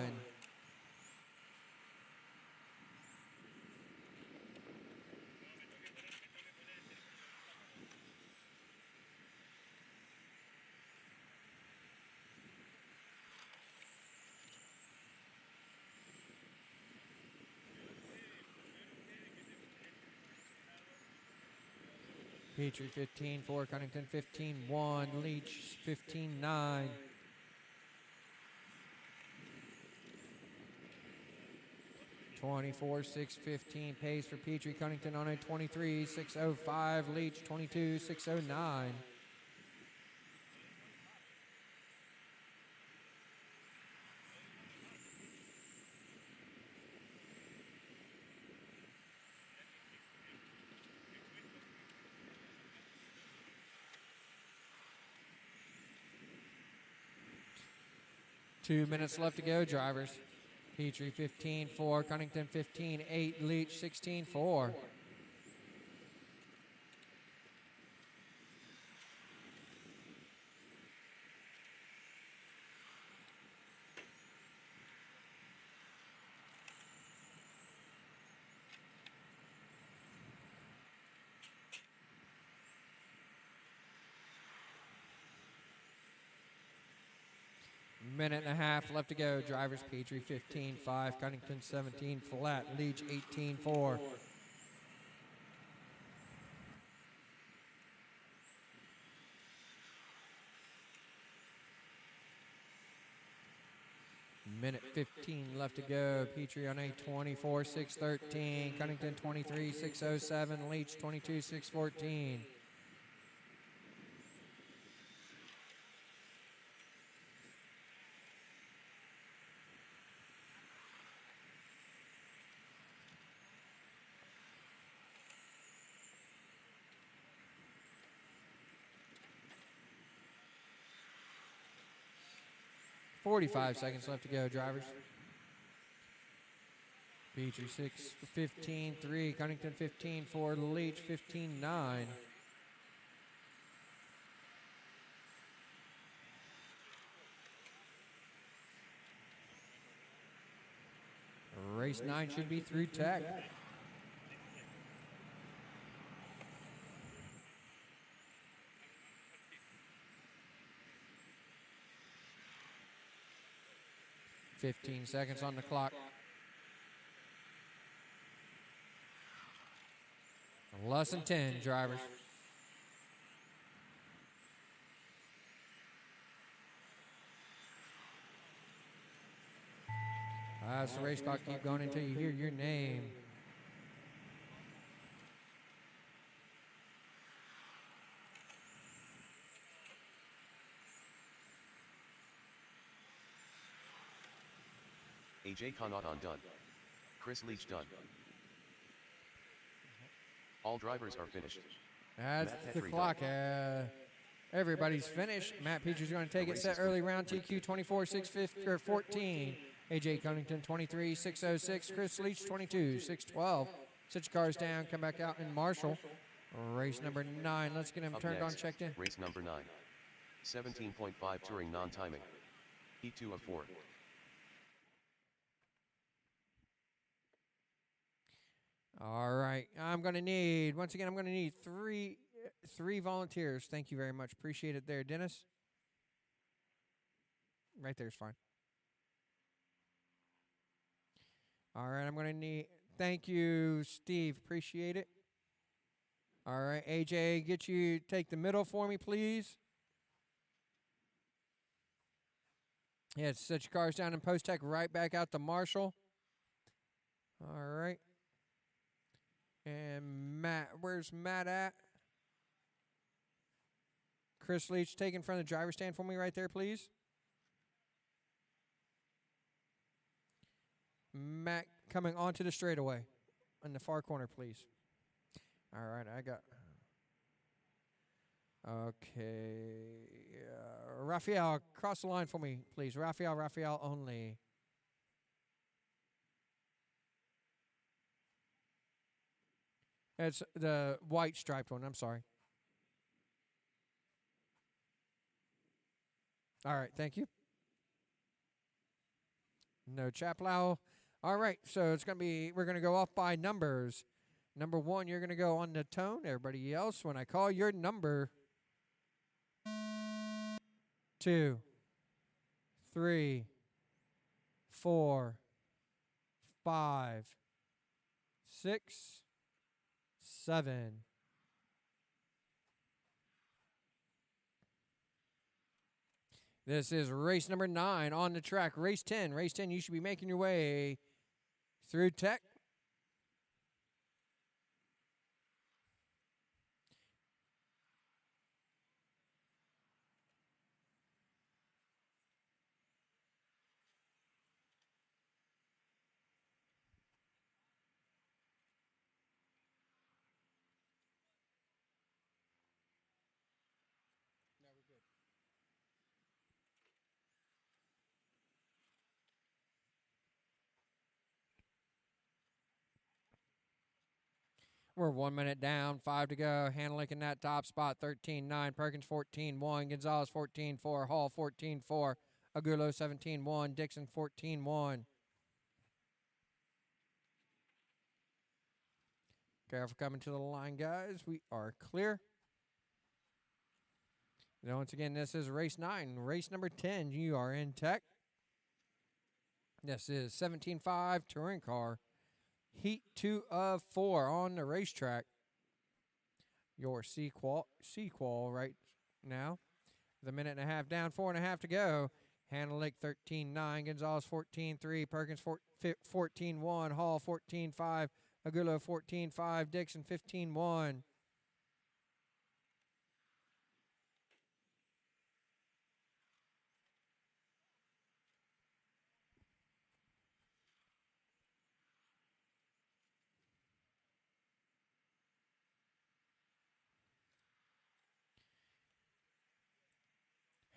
Speaker 1: Petrie 15-4, Cunnington 15-1, Leach 15-9. (24-6-15) pace for Petrie. Cunnington on a 23-605, Leach 22-609. Two minutes left to go, drivers. Petrie 15-4, Cunnington 15-8, Leach 16-4. Minute and a half left to go. Drivers Petrie 15-5, Cunnington 17 flat, Leach 18-4. Minute 15 left to go. Petrie on a 24-6-13, Cunnington 23-607, Leach 22-6-14. .45 seconds left to go, drivers. Petrie 15-3, Cunnington 15-4, Leach 15-9. Race 9 should be through tech. .15 seconds on the clock. Less than 10, drivers. As the race clock keep going until you hear your name.
Speaker 2: AJ Connaughton done. Chris Leach done. All drivers are finished.
Speaker 1: That's the clock. Everybody's finished. Matt Petrie's going to take it. Set early round. TQ 24-6-14. AJ Cunnington 23-606. Chris Leach 22-612. Set your cars down. Come back out in Marshall. Race number 9. Let's get him
Speaker 2: Up
Speaker 1: turned
Speaker 2: next,
Speaker 1: on, checked in.
Speaker 2: Race number 9. 17.5 touring non-timing. P2 of 4.
Speaker 1: All right. I'm going to need, once again, I'm going to need three volunteers. Thank you very much. Appreciate it there, Dennis. Right there is fine. All right. I'm going to need, thank you, Steve. Appreciate it. All right. AJ, take the middle for me, please. Yeah, set your cars down in post-tech, right back out to Marshall. All right. And Matt, where's Matt at? Chris Leach, take in front of the driver's stand for me right there, please. Matt coming onto the straightaway in the far corner, please. All right, I got Okay. Raphael, cross the line for me, please. Raphael only. It's the white striped one. I'm sorry. All right. Thank you. No Chaplow. All right. So it's going to be, we're going to go off by numbers. Number 1, you're going to go on the tone. Everybody else, when I call your number, 2, 3, 4, 5, 6, 7. This is race number 9 on the track. Race 10. Race 10, you should be making your way through Tech. We're 1 minute down, 5 to go. Hanlick in that top spot, 13-9. Perkins 14-1. Gonzalez 14-4. Hall 14-4. Agulo 17-1. Dixon 14-1. Careful coming to the line, guys. We are clear. Now, once again, this is race 9. Race number 10, you are in Tech. This is 17.5 touring car. Heat 2 of 4 on the racetrack. Your sequel right now. The minute and a half down, 4.5 to go. Hannah Lake 13-9, Gonzalez 14-3, Perkins 14-1, Hall 14-5, Agulo 14-5, Dixon 15-1.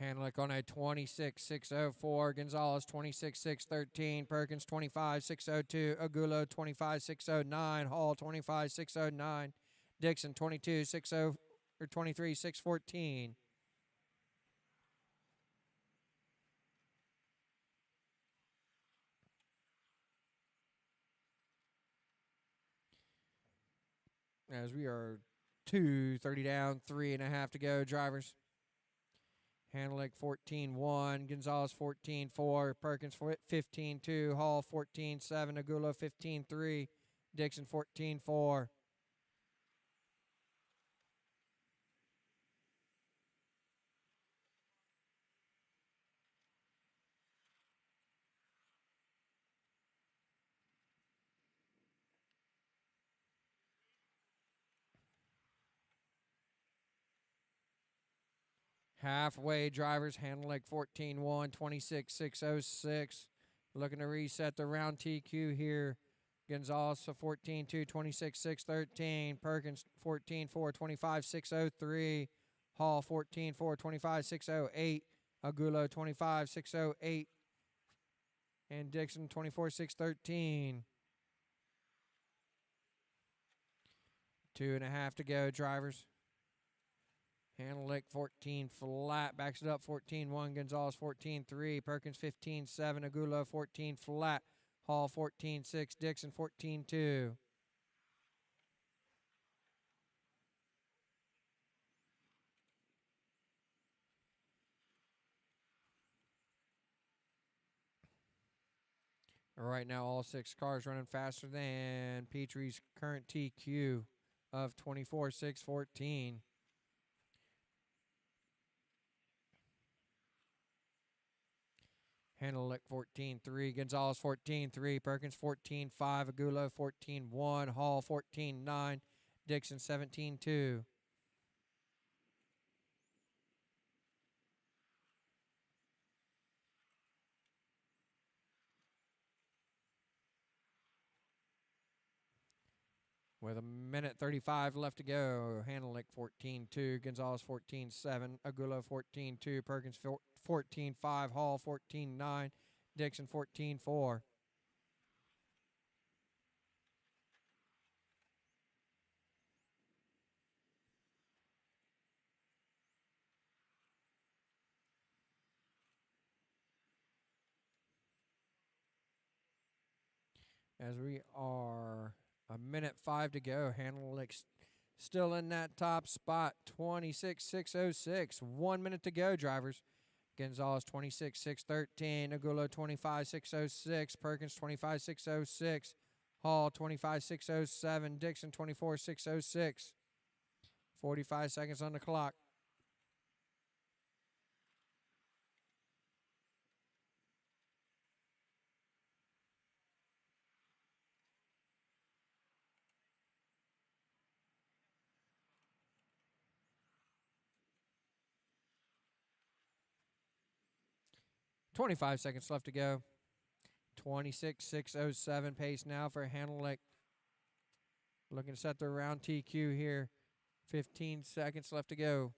Speaker 1: Hanlick on a 26.604. Gonzalez 26.613. Perkins 25.602. Agulo 25.609. Hall 25.609. Dixon 22.60 or 23.614. As we are 2:30 down, 3.5 to go, drivers. Hanlick 14-1, Gonzalez 14-4, Perkins 15-2, Hall 14-7, Agulo 15-3, Dixon 14-4. Halfway, drivers, Hanlick 14-1, 26.606. Looking to reset the round TQ here. Gonzalez 14-2, 26.613. Perkins 14-4, 25.603. Hall 14-4, 25.608. Agulo 25.608. And Dixon 24.613. 2.5 to go, drivers. Hanlick 14 flat, backs it up 14-1, Gonzalez 14-3, Perkins 15-7, Agulo 14 flat, Hall 14-6, Dixon 14-2. Right now, all 6 cars running faster than Petrie's current TQ of 24.614. Hanlick 14-3, Gonzalez 14-3, Perkins 14-5, Agulo 14-1, Hall 14-9, Dixon 17-2. With a minute 35 left to go, Hanelick 14-2, Gonzalez 14-7, Aguila 14-2, Perkins 14-5, Hall 14-9, Dixon 14-4. As we are a minute 5 to go, Hanelick still in that top spot, 26-606. 1 minute to go, drivers. Gonzalez 26-613, Aguila 25-606, Perkins 25-606, Hall 25-607, Dixon 24-606. 45 seconds on the clock. $25 seconds left to go. 26-607 pace now for Hanelick. Looking to set the round TQ here. 15 seconds left to go.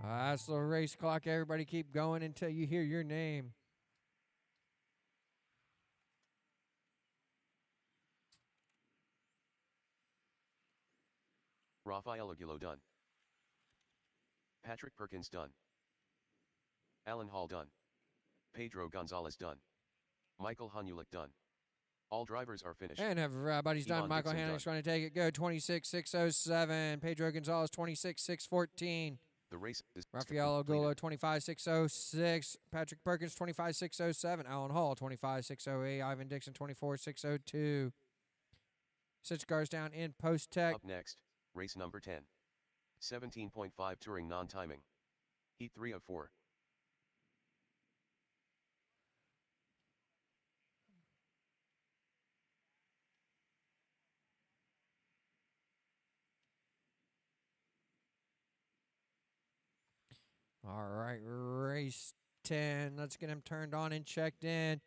Speaker 1: That's the race clock. Everybody keep going until you hear your name.
Speaker 2: Rafael Aguilo done. Patrick Perkins done. Alan Hall done. Pedro Gonzalez done. Michael Hanulik done. All drivers are finished.
Speaker 1: And everybody's done.
Speaker 2: Ivan
Speaker 1: Michael
Speaker 2: Dixon
Speaker 1: Hanelick's
Speaker 2: done.
Speaker 1: trying to take it. Go 26-607. Pedro Gonzalez 26-614.
Speaker 2: The race is
Speaker 1: Rafael Aguilo
Speaker 2: completed.
Speaker 1: 25-606. Patrick Perkins 25-607. Alan Hall 25-608. Ivan Dixon 24-602. 6 cars down in post-tech.
Speaker 2: Up next, race number 10. 17.5 touring non-timing. Heat 3 of 4.
Speaker 1: All right, race 10. Let's get him turned on and checked in.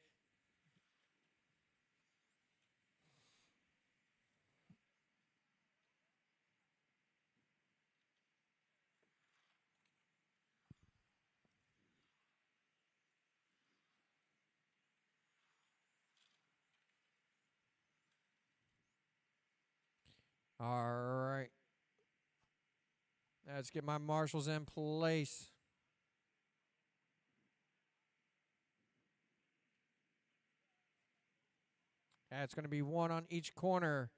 Speaker 1: All right. Let's get my marshals in place. That's going to be one on each corner.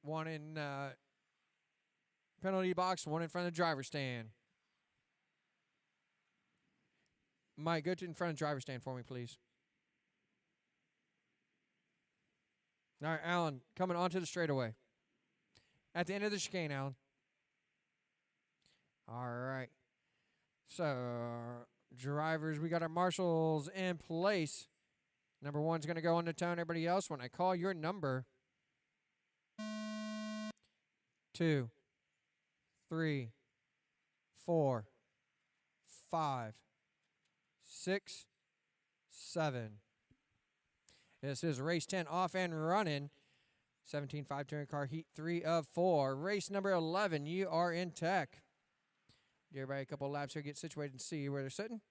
Speaker 1: One in penalty box, one in front of the driver's stand. Mike, go to in front of the driver's stand for me, please. All right, Alan, coming onto the straightaway. At the end of the chicane, Alan. All right. So, drivers, we got our marshals in place. Number 1's going to go on the tone. Everybody else, when I call your number, 2, 3, 4, 5, 6, 7. This is race 10 off and running. 17.5 touring car, heat 3 of 4. Race number 11, you are in tech. Give everybody a couple of laps here, get situated and see where they're sitting.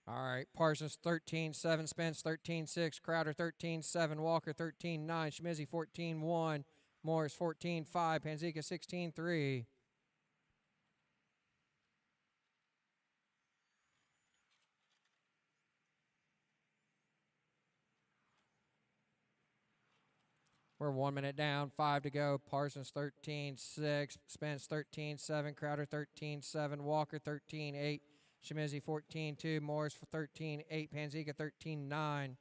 Speaker 1: All right, Parsons 13-7, Spence 13-6, Crowder 13-7, Walker 13-9, Schmizzy 14-1, Morris 14-5, Panzica 16-3. We're 1 minute down, 5 to go. Parsons 13-6, Spence 13-7, Crowder 13-7, Walker 13-8, Schmizzy 14-2, Morris 13-8, Panzica 13-9.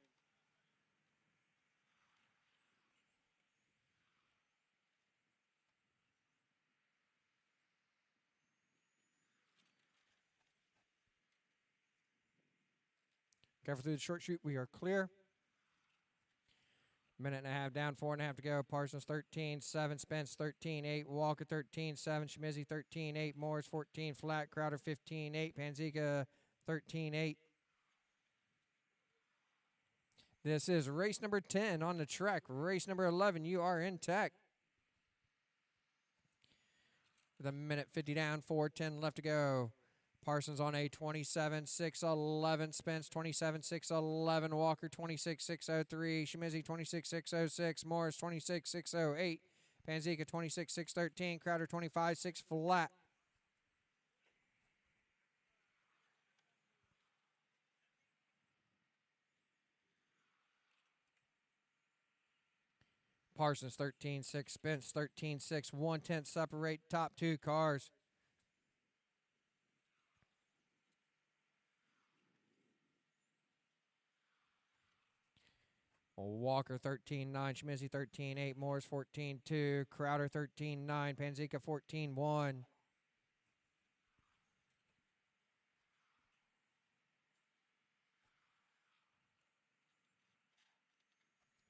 Speaker 1: Careful through the short chute. We are clear. Minute and a half down, 4.5 to go. Parsons 13-7, Spence 13-8, Walker 13-7, Schmizzy 13-8, Morris 14 flat, Crowder 15-8, Panzica 13-8. This is race number 10 on the track. Race number 11, you are in tech. With a minute 50 down, 4:10 left to go. Parsons on a 27-6-11, Spence 27-6-11, Walker 26-6-03, Schmizzy 26-6-06, Morris 26-6-08, Panzica 26-6-13, Crowder 25-6 flat. Parsons 13-6, Spence 13-6, 1/10 separate top two cars. Walker 13-9, Schmizzy 13-8, Morris 14-2, Crowder 13-9, Panzica 14-1.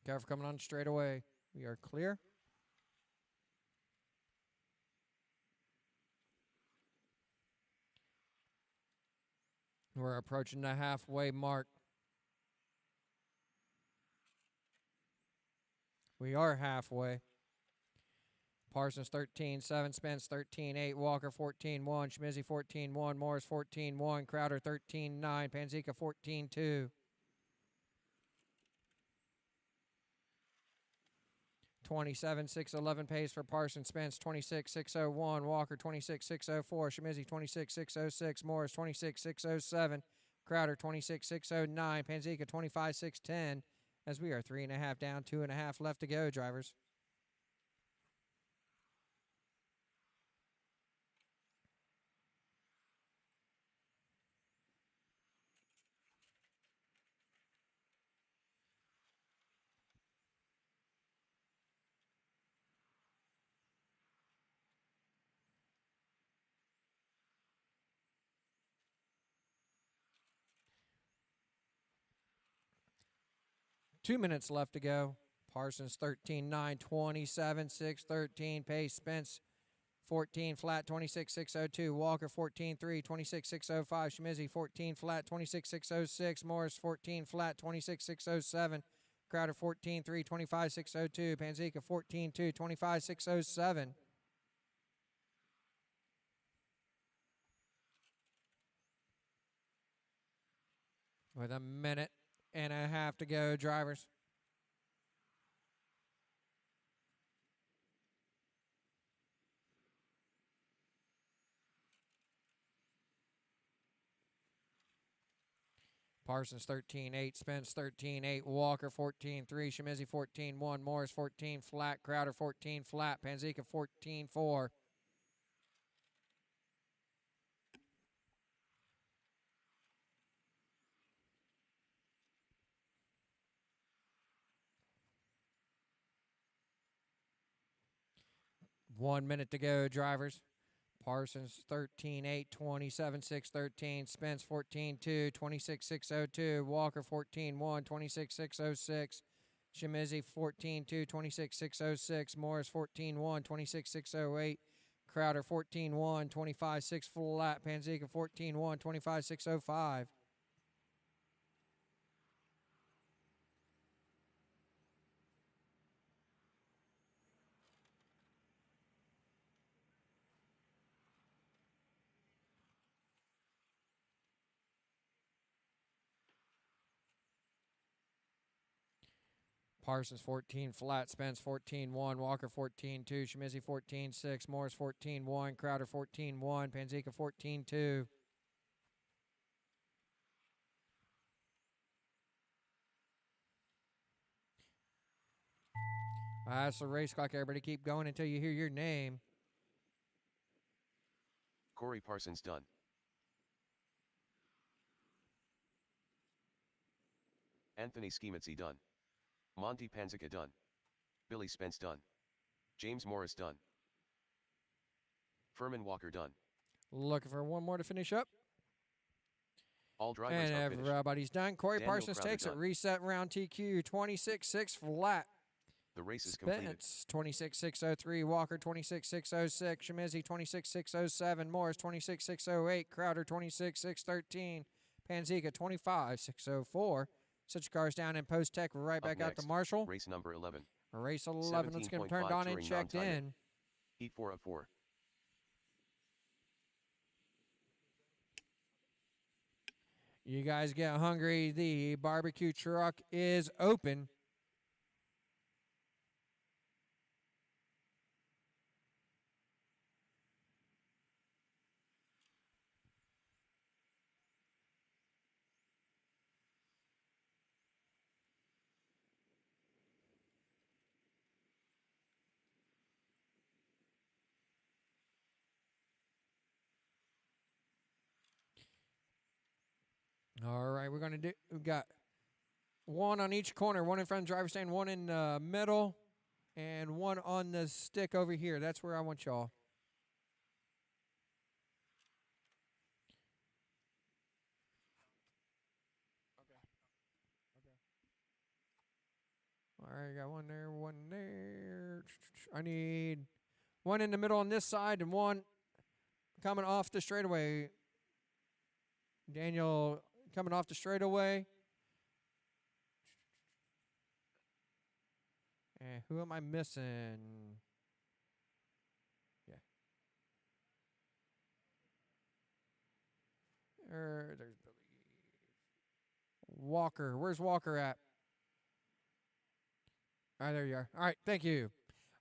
Speaker 1: Careful coming on straight away. We are clear. We're approaching the halfway mark. We are halfway. Parsons 13-7, Spence 13-8, Walker 14-1, Schmizzy 14-1, Morris 14-1, Crowder 13-9, Panzica 14-2. 27-6-11 pace for Parsons, Spence 26-6-01, Walker 26-6-04, Schmizzy 26-6-06, Morris 26-6-07, Crowder 26-6-09, Panzica 25-6-10. As we are 3.5 down, 2.5 left to go, drivers. Two minutes left to go. Parsons 13-9, 27-6-13 pace. Spence 14 flat, 26-6-02. Walker 14-3, 26-6-05. Schmizzy 14 flat, 26-6-06. Morris 14 flat, 26-6-07. Crowder 14-3, 25-6-02. Panzica 14-2, 25-6-07. With a minute and a half to go, drivers. Parsons 13-8, Spence 13-8, Walker 14-3, Schmizzy 14-1, Morris 14 flat, Crowder 14 flat, Panzica 14-4. One minute to go, drivers. Parsons 13-8, 27-6-13. Spence 14-2, 26-6-02. Walker 14-1, 26-6-06. Schmizzy 14-2, 26-6-06. Morris 14-1, 26-6-08. Crowder 14-1, 25-6 flat. Panzica 14-1, 25-6-05. Parsons 14 flat, Spence 14-1, Walker 14-2, Schmizzy 14-6, Morris 14-1, Crowder 14-1, Panzica 14-2. That's the race clock. Everybody keep going until you hear your name.
Speaker 2: Corey Parsons done. Anthony Schemitsy done. Monty Panzica done. Billy Spence done. James Morris done. Furman Walker done.
Speaker 1: Looking for one more to finish up.
Speaker 2: All drivers
Speaker 1: And
Speaker 2: are finished.
Speaker 1: everybody's done. Corey
Speaker 2: Daniel
Speaker 1: Parsons
Speaker 2: Crowder
Speaker 1: takes it.
Speaker 2: done.
Speaker 1: Reset round TQ 26.6 flat.
Speaker 2: The race is completed.
Speaker 1: Spence 26.603. Walker 26.606. Shimizi 26.607. Morris 26.608. Crowder 26.613. Panzica 25.604. Such cars down in post tech. Right
Speaker 2: Up
Speaker 1: back out to
Speaker 2: next,
Speaker 1: Marshall.
Speaker 2: race number 11.
Speaker 1: Race 11. Let's get them turned
Speaker 2: 17.5
Speaker 1: on and
Speaker 2: touring
Speaker 1: checked
Speaker 2: non-timed.
Speaker 1: in.
Speaker 2: Heat 4 of 4.
Speaker 1: You guys get hungry. The barbecue truck is open. All right, we're going to do, we've got one on each corner, one in front of the driver's stand, one in the middle, and one on the stick over here. That's where I want y'all. All right, got one there, one there. I need one in the middle on this side and one coming off the straightaway. Daniel coming off the straightaway. And who am I missing? Yeah. There's Billy. Walker. Where's Walker at? All right, there you are. All right, thank you.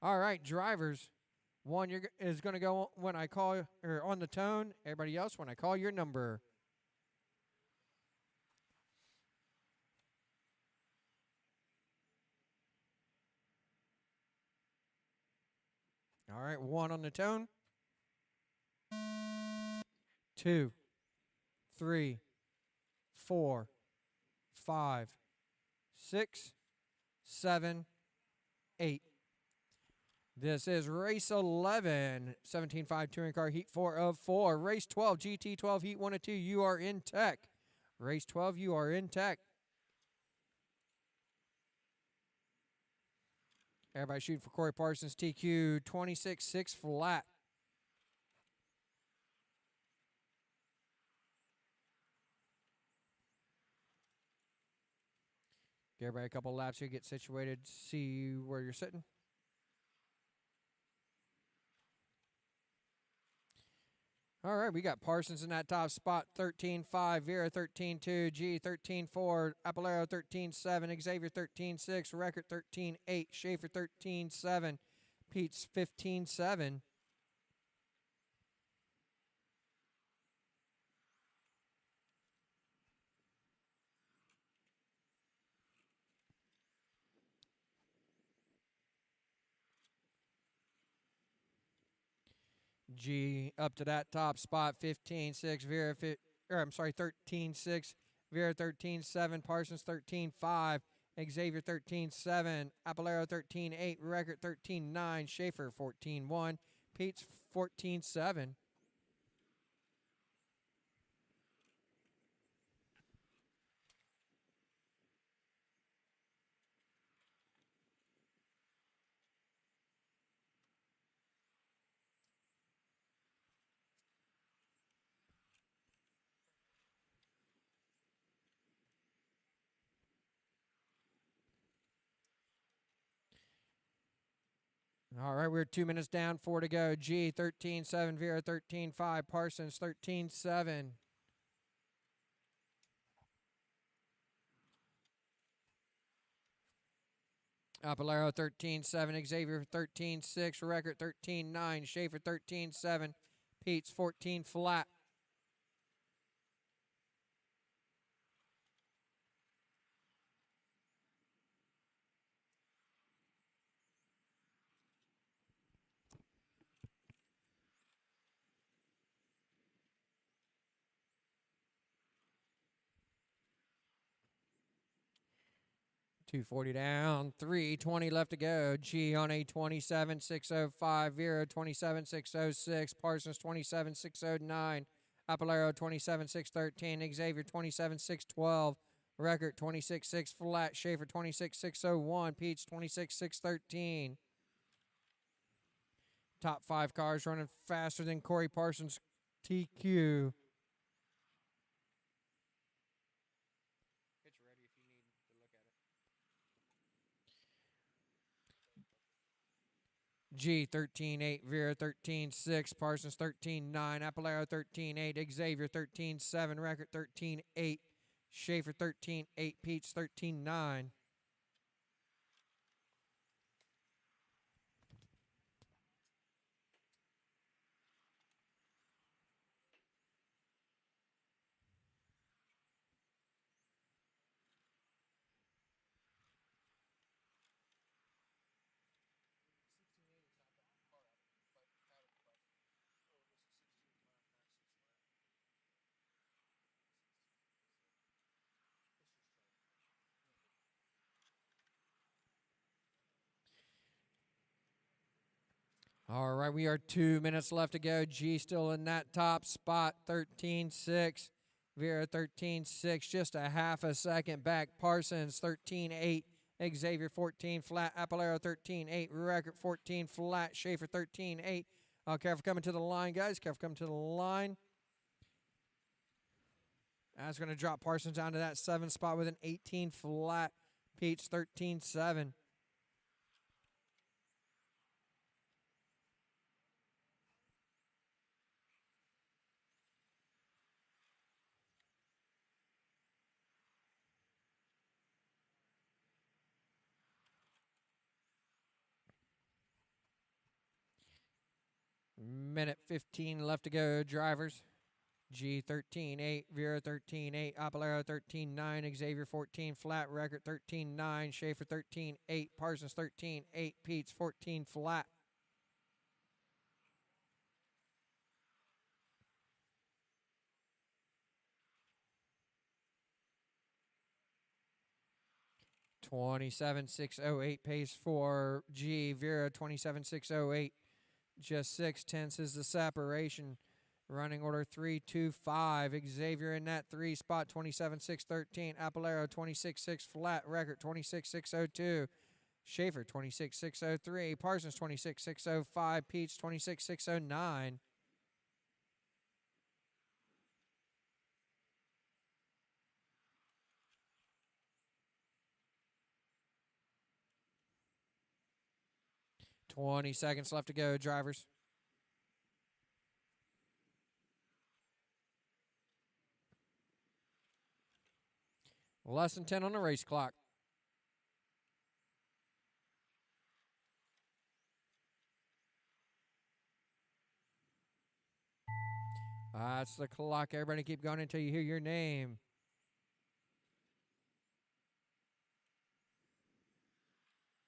Speaker 1: All right, drivers. One is going to go when I call, or on the tone. Everybody else, when I call your number. All right, one on the tone. 2, 3, 4, 5, 6, 7, 8. This is race 11, 17.5 touring car, heat 4 of 4. Race 12, GT12, heat 1 of 2. You are in tech. Race 12, you are in tech. Everybody shooting for Corey Parsons, TQ 26.6 flat. Give everybody a couple laps here, get situated, see where you're sitting. All right, we got Parsons in that top spot, 13.5, Vera 13.2, G 13.4, Apolero 13.7, Xavier 13.6, Record 13.8, Schaefer 13.7, Pete's 15.7. G up to that top spot, 15.6, Vera, I'm sorry, 13.6, Vera 13.7, Parsons 13.5, Xavier 13.7, Apolero 13.8, Record 13.9, Schaefer 14.1, Pete's 14.7. All right, we're 2 minutes down, 4 to go. G 13.7, Vera 13.5, Parsons 13.7. Apolero 13.7, Xavier 13.6, Record 13.9, Schaefer 13.7, Pete's 14 flat. .240 down, 3:20 left to go. G on a 27.605, Vera 27.606, Parsons 27.609, Apolero 27.613, Xavier 27.612, Record 26.6 flat, Schaefer 26.601, Peach 26.613. Top 5 cars running faster than Corey Parsons' TQ. Picture ready if you need to look at it. G 13.8, Vera 13.6, Parsons 13.9, Apolero 13.8, Xavier 13.7, Record 13.8, Schaefer 13.8, Peach 13.9. All right, we are 2 minutes left to go. G still in that top spot, 13.6. Vera 13.6, just a half a second back. Parsons 13.8. Xavier 14 flat. Apolero 13.8. Record 14 flat. Schaefer 13.8. Careful coming to the line, guys. Careful coming to the line. That's going to drop Parsons down to that 7th spot with an 18 flat. Peach 13.7. Minute 15 left to go, drivers. G 13.8, Vera 13.8, Apolero 13.9, Xavier 14 flat, Record 13.9, Schaefer 13.8, Parsons 13.8, Pete's 14 flat. $27,608 pace for G. Vera 27,608. Just 6/10 is the separation. Running order 3-2-5. Xavier in that 3 spot, 27.613. Apolero 26.6 flat. Record 26.602. Schaefer 26.603. Parsons 26.605. Peach 26.609. $20 seconds left to go, drivers. Less than 10 on the race clock. That's the clock. Everybody keep going until you hear your name.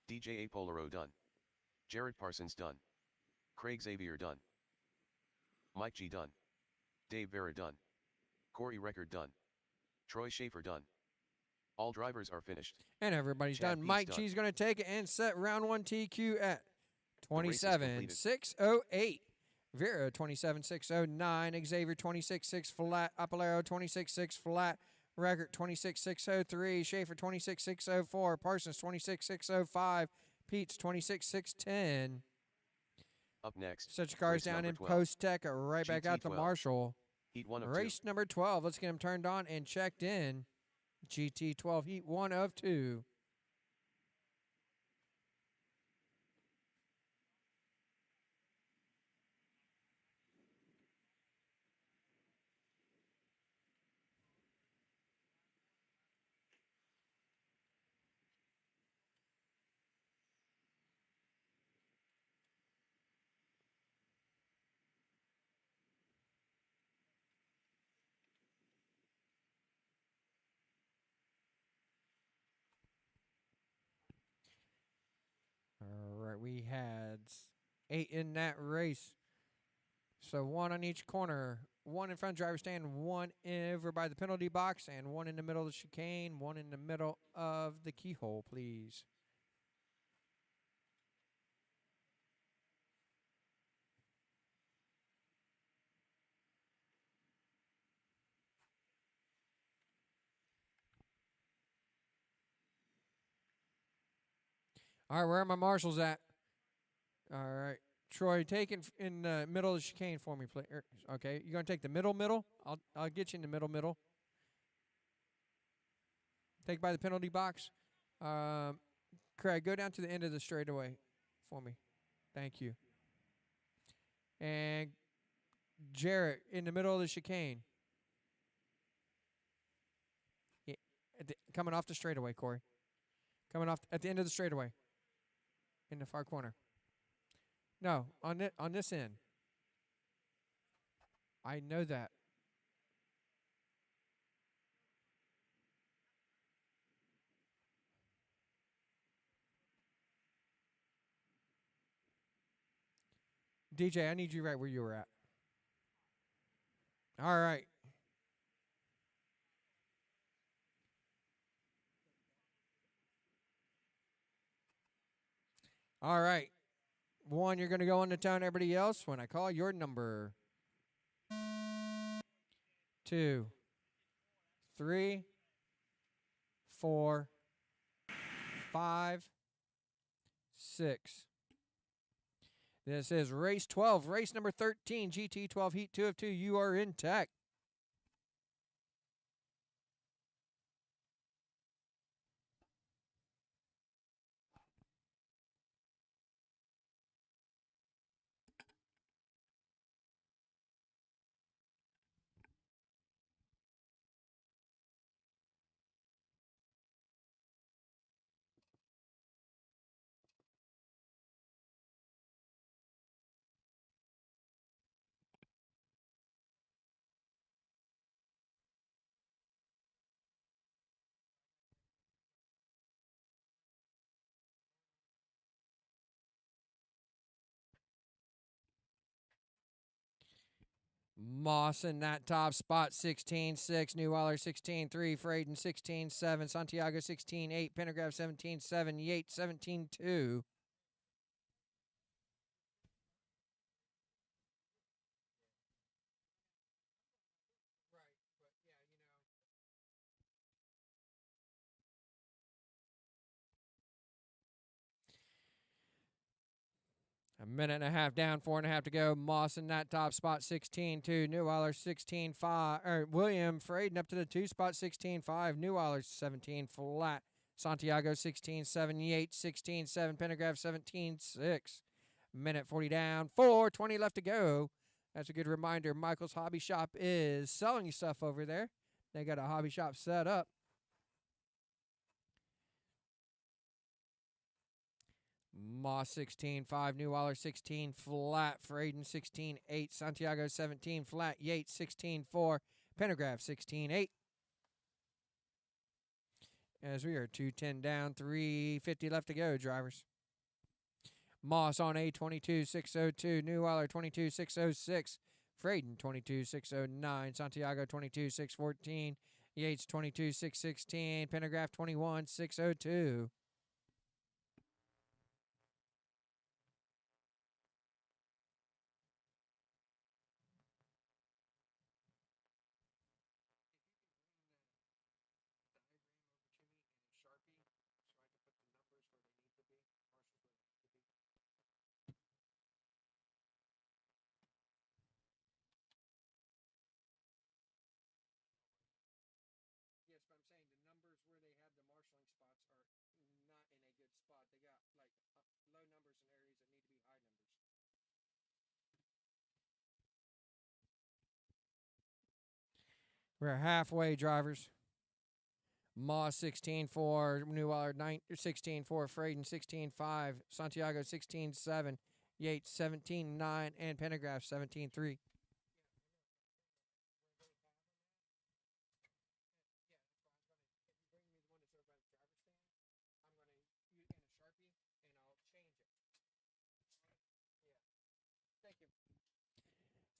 Speaker 2: DJ A. Polaro done. Jared Parsons done. Craig Xavier done. Mike G done. Dave Vera done. Corey Record done. Troy Schaefer done. All drivers are finished.
Speaker 1: And everybody's
Speaker 2: Chad
Speaker 1: done.
Speaker 2: Pete's
Speaker 1: Mike
Speaker 2: done.
Speaker 1: G's going to take it and set round 1 TQ at
Speaker 2: The race is completed.
Speaker 1: 27.608. Vera 27.609. Xavier 26.6 flat. Apolero 26.6 flat. Record 26.603. Schaefer 26.604. Parsons 26.605. Pete's 26.610.
Speaker 2: Up next,
Speaker 1: Set your cars
Speaker 2: race
Speaker 1: down
Speaker 2: number
Speaker 1: in
Speaker 2: 12.
Speaker 1: post-tech. Right back out to
Speaker 2: GT12.
Speaker 1: Marshall.
Speaker 2: Heat 1 of
Speaker 1: Race
Speaker 2: 2.
Speaker 1: number 12. Let's get them turned on and checked in. GT12 Heat 1 of 2. All right, we had 8 in that race. So 1 on each corner. 1 in front driver's stand, 1 over by the penalty box, and 1 in the middle of the chicane, 1 in the middle of the keyhole, please. All right, where are my marshals at? All right. Troy, take in the middle of the chicane for me, please. Okay, you're going to take the middle? I'll get you in the middle. Take by the penalty box. Craig, go down to the end of the straightaway for me. Thank you. And Jarrett, in the middle of the chicane. Yeah, coming off the straightaway, Corey. Coming off at the end of the straightaway. In the far corner. No, on this end. I know that. DJ, I need you right where you were at. All right. All right. One, you're going to go on to town everybody else when I call your number. 2, 3, 4, 5, 6. This is race 12, race number 13, GT12 Heat 2 of 2. You are in tech. Moss in that top spot, 16-6. Newweiler 16-3. Fraden 16-7. Santiago 16-8. Pendergraph 17-7. Yates 17-2. A minute and a half down, 4.5 to go. Moss in that top spot, 16-2. Newweiler 16-5. William Fraden up to the 2 spot, 16-5. Newweiler 17 flat. Santiago 16-7. Yates 16-7. Pendergraph 17-6. Minute 40 down, 4:20 left to go. That's a good reminder. Michael's Hobby Shop is selling stuff over there. They got a hobby shop set up. Moss 16-5, Newweiler 16 flat, Fraden 16-8, Santiago 17 flat, Yates 16-4, Pendergraph 16-8. As we are 2:10 down, 3:50 left to go, drivers. Moss on A 22-602, Newweiler 22-606, Fraden 22-609, Santiago 22-614, Yates 22-616, Pendergraph 21-602. We're halfway, drivers. Moss 16-4, Newweiler 16-4, Fraden 16-5, Santiago 16-7, Yates 17-9, and Pendergraph 17-3.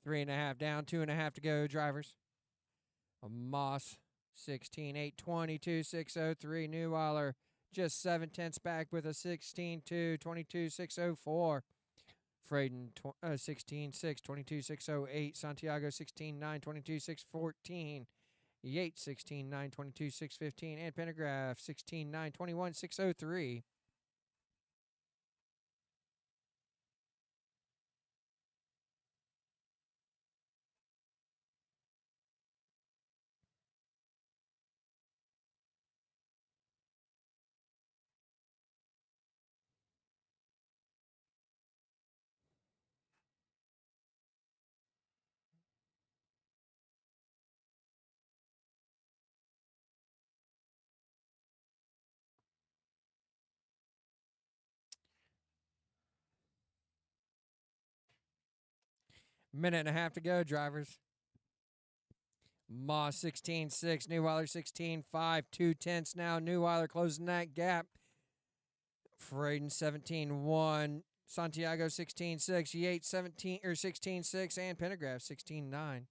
Speaker 1: Three and a half down, 2.5 to go, drivers. Moss 16-8, 22-603. Newweiler just 7/10 back with a 16-2, 22-604. Fraden 16-6, 22-608. Santiago 16-9, 22-614. Yates 16-9, 22-615. And Pendergraph 16-9, 21-603. Minute and a half to go, drivers. Moss 16.6, Neuweiler 16.5, 2/10 now. Neuweiler closing that gap. Freyden 17.1, Santiago 16.6, Yates 16.6, and Pendergraft 16.9.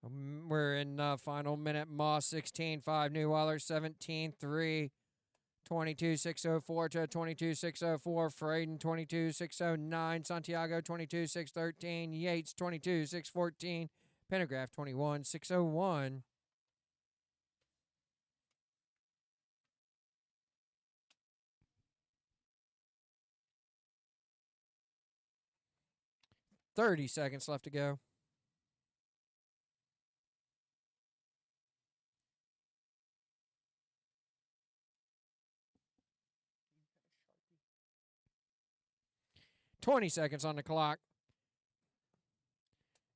Speaker 1: 'We're in the final minute. Moss 16.5, Neuweiler 17.3, 22.604 to 22.604. Freyden 22.609, Santiago 22.613, Yates 22.614, Pendergraft 21.601. $30 seconds left to go. $20 seconds on the clock.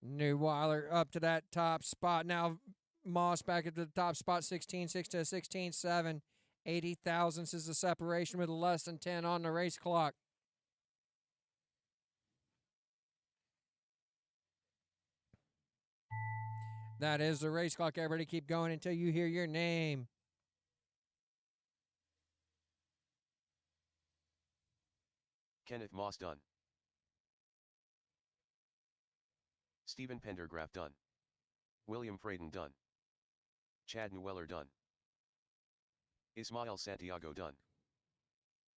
Speaker 1: Neuweiler up to that top spot. Now Moss back at the top spot, 16.6 to 16.7. 80 thousandths is the separation with less than 10 on the race clock. That is the race clock. Everybody keep going until you hear your name.
Speaker 2: Kenneth Moss done. Stephen Pendergraft done. William Freyden done. Chad Neuweiler done. Ismael Santiago done.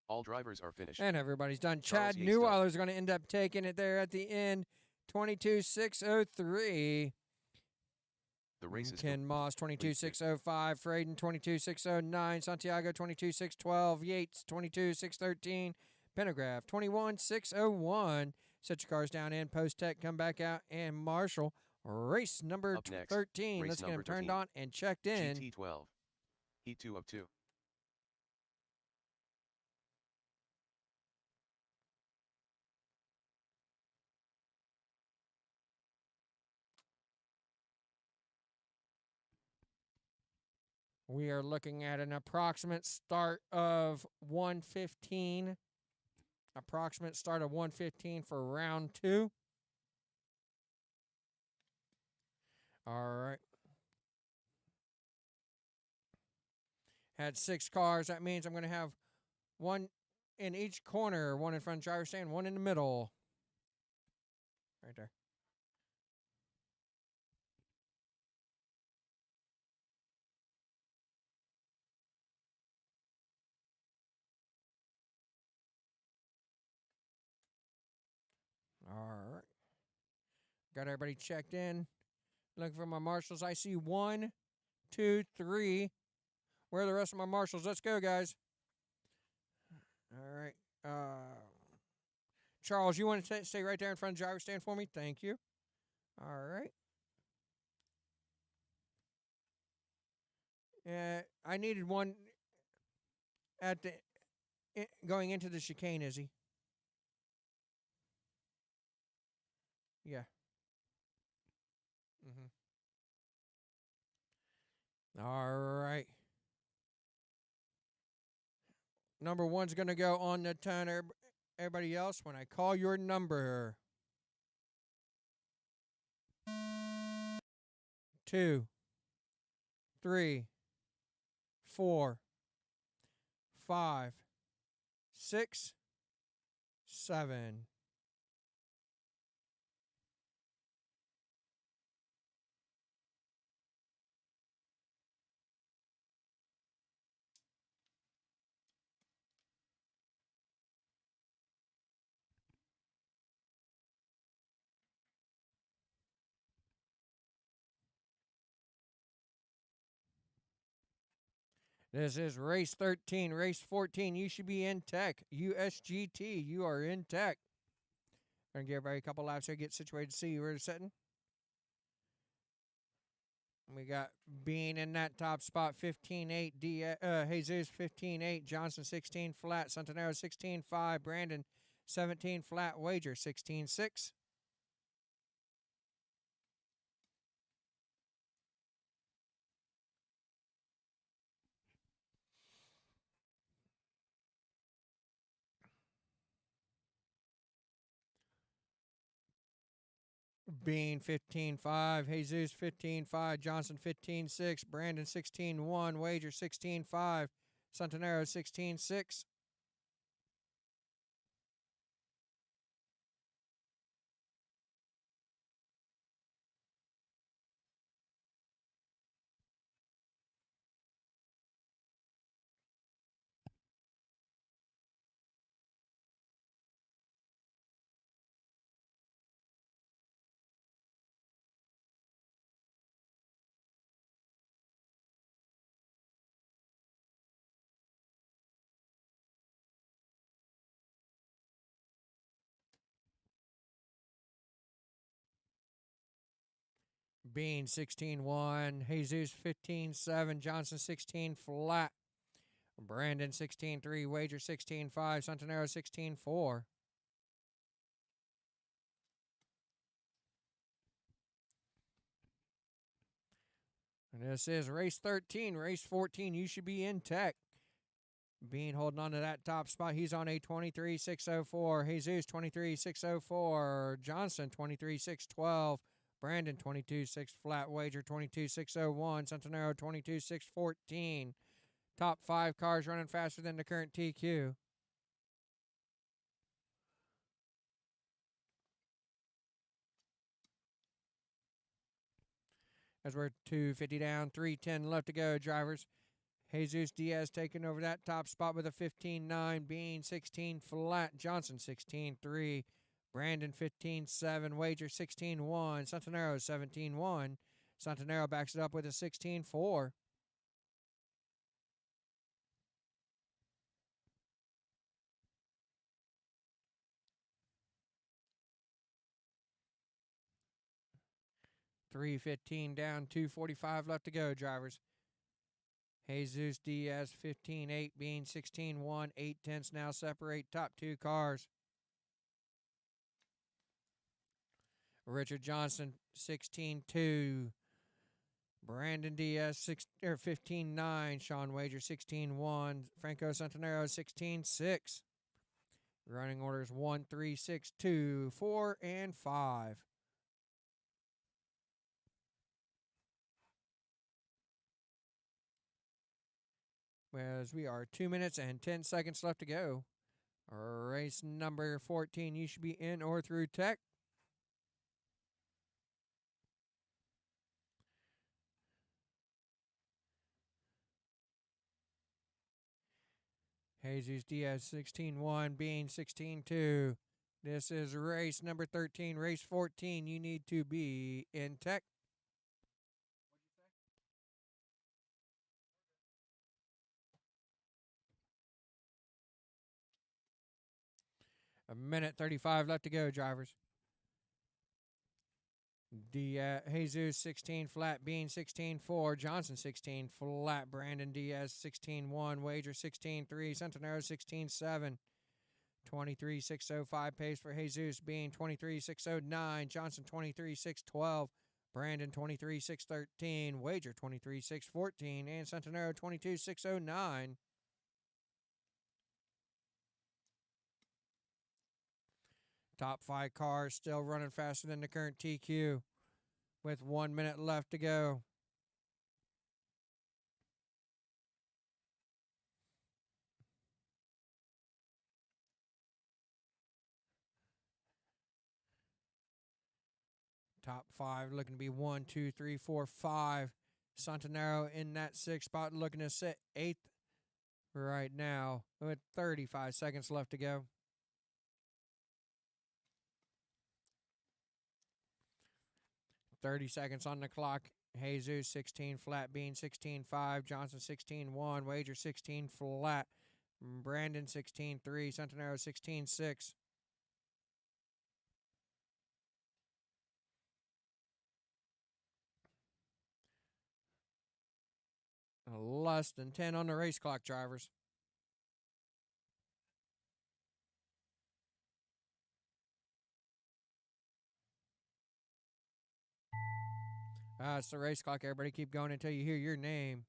Speaker 2: All drivers are finished.
Speaker 1: And everybody's done.
Speaker 2: Charles
Speaker 1: Chad
Speaker 2: Yates done.
Speaker 1: Neuweiler is going to end up taking it there at the end. 22.603.
Speaker 2: The race is
Speaker 1: Ken Moss 22.605, Freyden 22.609, Santiago 22.612, Yates 22.613, Pendergraft 21.601. Set your cars down in, post tech, come back out, and Marshall, race number
Speaker 2: Up next,
Speaker 1: 13.
Speaker 2: race
Speaker 1: Let's get him
Speaker 2: number
Speaker 1: turned
Speaker 2: 13.
Speaker 1: on and checked in.
Speaker 2: GT12. Heat 2 of 2.
Speaker 1: We are looking at an approximate start of 1:15. Approximate start of 1:15 for round 2. All right. Had 6 cars. That means I'm going to have one in each corner, one in front of the driver's stand, one in the middle. Right there. All right. Got everybody checked in. Looking for my marshals. I see 1, 2, 3. Where are the rest of my marshals? Let's go, guys. All right. Charles, you want to stay right there in front of the driver's stand for me? Thank you. All right. I needed one at the going into the chicane, Izzy. Yeah. All right. Number 1's going to go on the ton. Everybody else, when I call your number. 2, 3, 4, 5, 6, 7. This is race 13. Race 14, you should be in tech. USGT, you are in tech. Gonna give everybody a couple laps here, get situated to see where it's sitting. We got Bean in that top spot, 15.8. Jesus 15.8. Johnson 16 flat. Santanero 16.5. Brandon 17 flat. Wager 16.6. Bean 15-5, Jesus 15-5, Johnson 15-6, Brandon 16-1, Wager 16-5, Centenaro 16-6. Bean 16-1, Jesus 15-7, Johnson 16 flat, Brandon 16-3, Wager 16-5, Centenaro 16-4. And this is race 13, race 14. You should be in tech. Bean holding on to that top spot. He's on a 23.604. Jesus 23.604. Johnson 23.612. Brandon 22.6 flat. Wager 22.601. Centenaro 22.614. Top 5 cars running faster than the current TQ. As we're 250 down, 310 left to go, drivers. Jesus Diaz taking over that top spot with a 15.9. Bean 16 flat. Johnson 16.3. Brandon 15.7. Wager 16.1. Centenaro 17.1. Centenaro backs it up with a 16.4. .315 down, 245 left to go, drivers. Jesus Diaz 15.8, Bean 16.1, 8/10 now separate top 2 cars. Richard Johnson 16.2, Brandon Diaz 15.9, Sean Wager 16.1, Franco Centenaro 16.6. Running orders 1, 3, 6, 2, 4, and 5. As we are 2 minutes and 10 seconds left to go. Race number 14, you should be in or through tech. Jesus Diaz 16.1, Bean 16.2. This is race number 13. Race 14, you need to be in tech. A minute 35 left to go, drivers. Jesus 16 flat, Bean 16.4, Johnson 16 flat, Brandon Diaz 16.1, Wager 16.3, Centenaro 16.7, 23.605 pace for Jesus, Bean 23.609, Johnson 23.612, Brandon 23.613, Wager 23.614, and Centenaro 22.609. Top 5 cars still running faster than the current TQ with 1 minute left to go. Top 5 looking to be 1, 2, 3, 4, 5. Centenaro in that 6th spot looking to sit 8th right now with 35 seconds left to go. 30 seconds on the clock. Jesus 16 flat, Bean 16.5, Johnson 16.1, Wager 16 flat, Brandon 16.3, Centenaro 16.6. Less than 10 on the race clock, drivers. It's the race clock. Everybody keep going until you hear your name.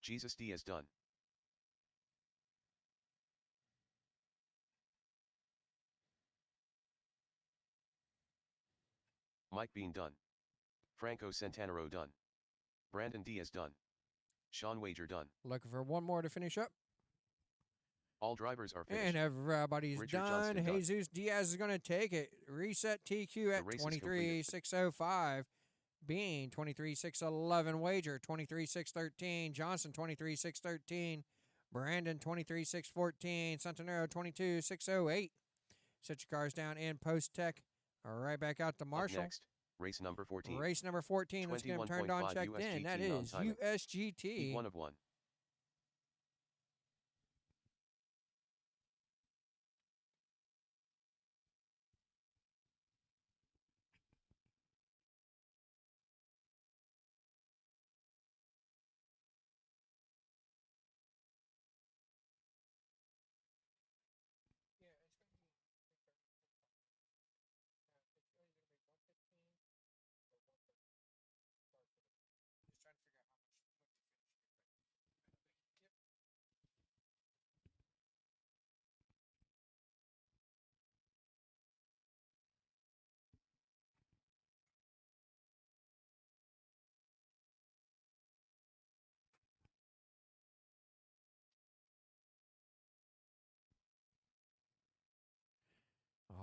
Speaker 2: Jesus Diaz done. Mike Bean done. Franco Centanaro done. Brandon Diaz done. Sean Wager done.
Speaker 1: Looking for one more to finish up.
Speaker 2: All drivers are finished.
Speaker 1: And everybody's
Speaker 2: Richard
Speaker 1: done.
Speaker 2: Johnston done.
Speaker 1: Jesus Diaz is going to take it. Reset TQ at
Speaker 2: The race is completed.
Speaker 1: 23.605. Bean 23.611. Wager 23.613. Johnson 23.613. Brandon 23.614. Centenaro 22.608. Set your cars down in post tech. All right, back out to Marshall.
Speaker 2: Up next, race number 14.
Speaker 1: Race number 14. Let's get them turned on, checked in. That is USGT.
Speaker 2: Heat 1 of 1.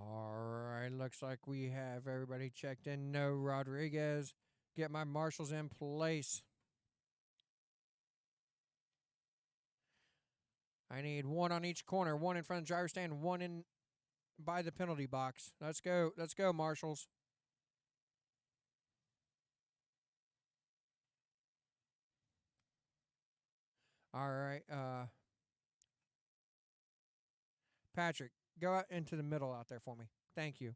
Speaker 1: All right, looks like we have everybody checked in. No Rodriguez. Get my marshals in place. I need one on each corner, one in front of the driver's stand, one in by the penalty box. Let's go, marshals. All right, Patrick, go out into the middle out there for me. Thank you.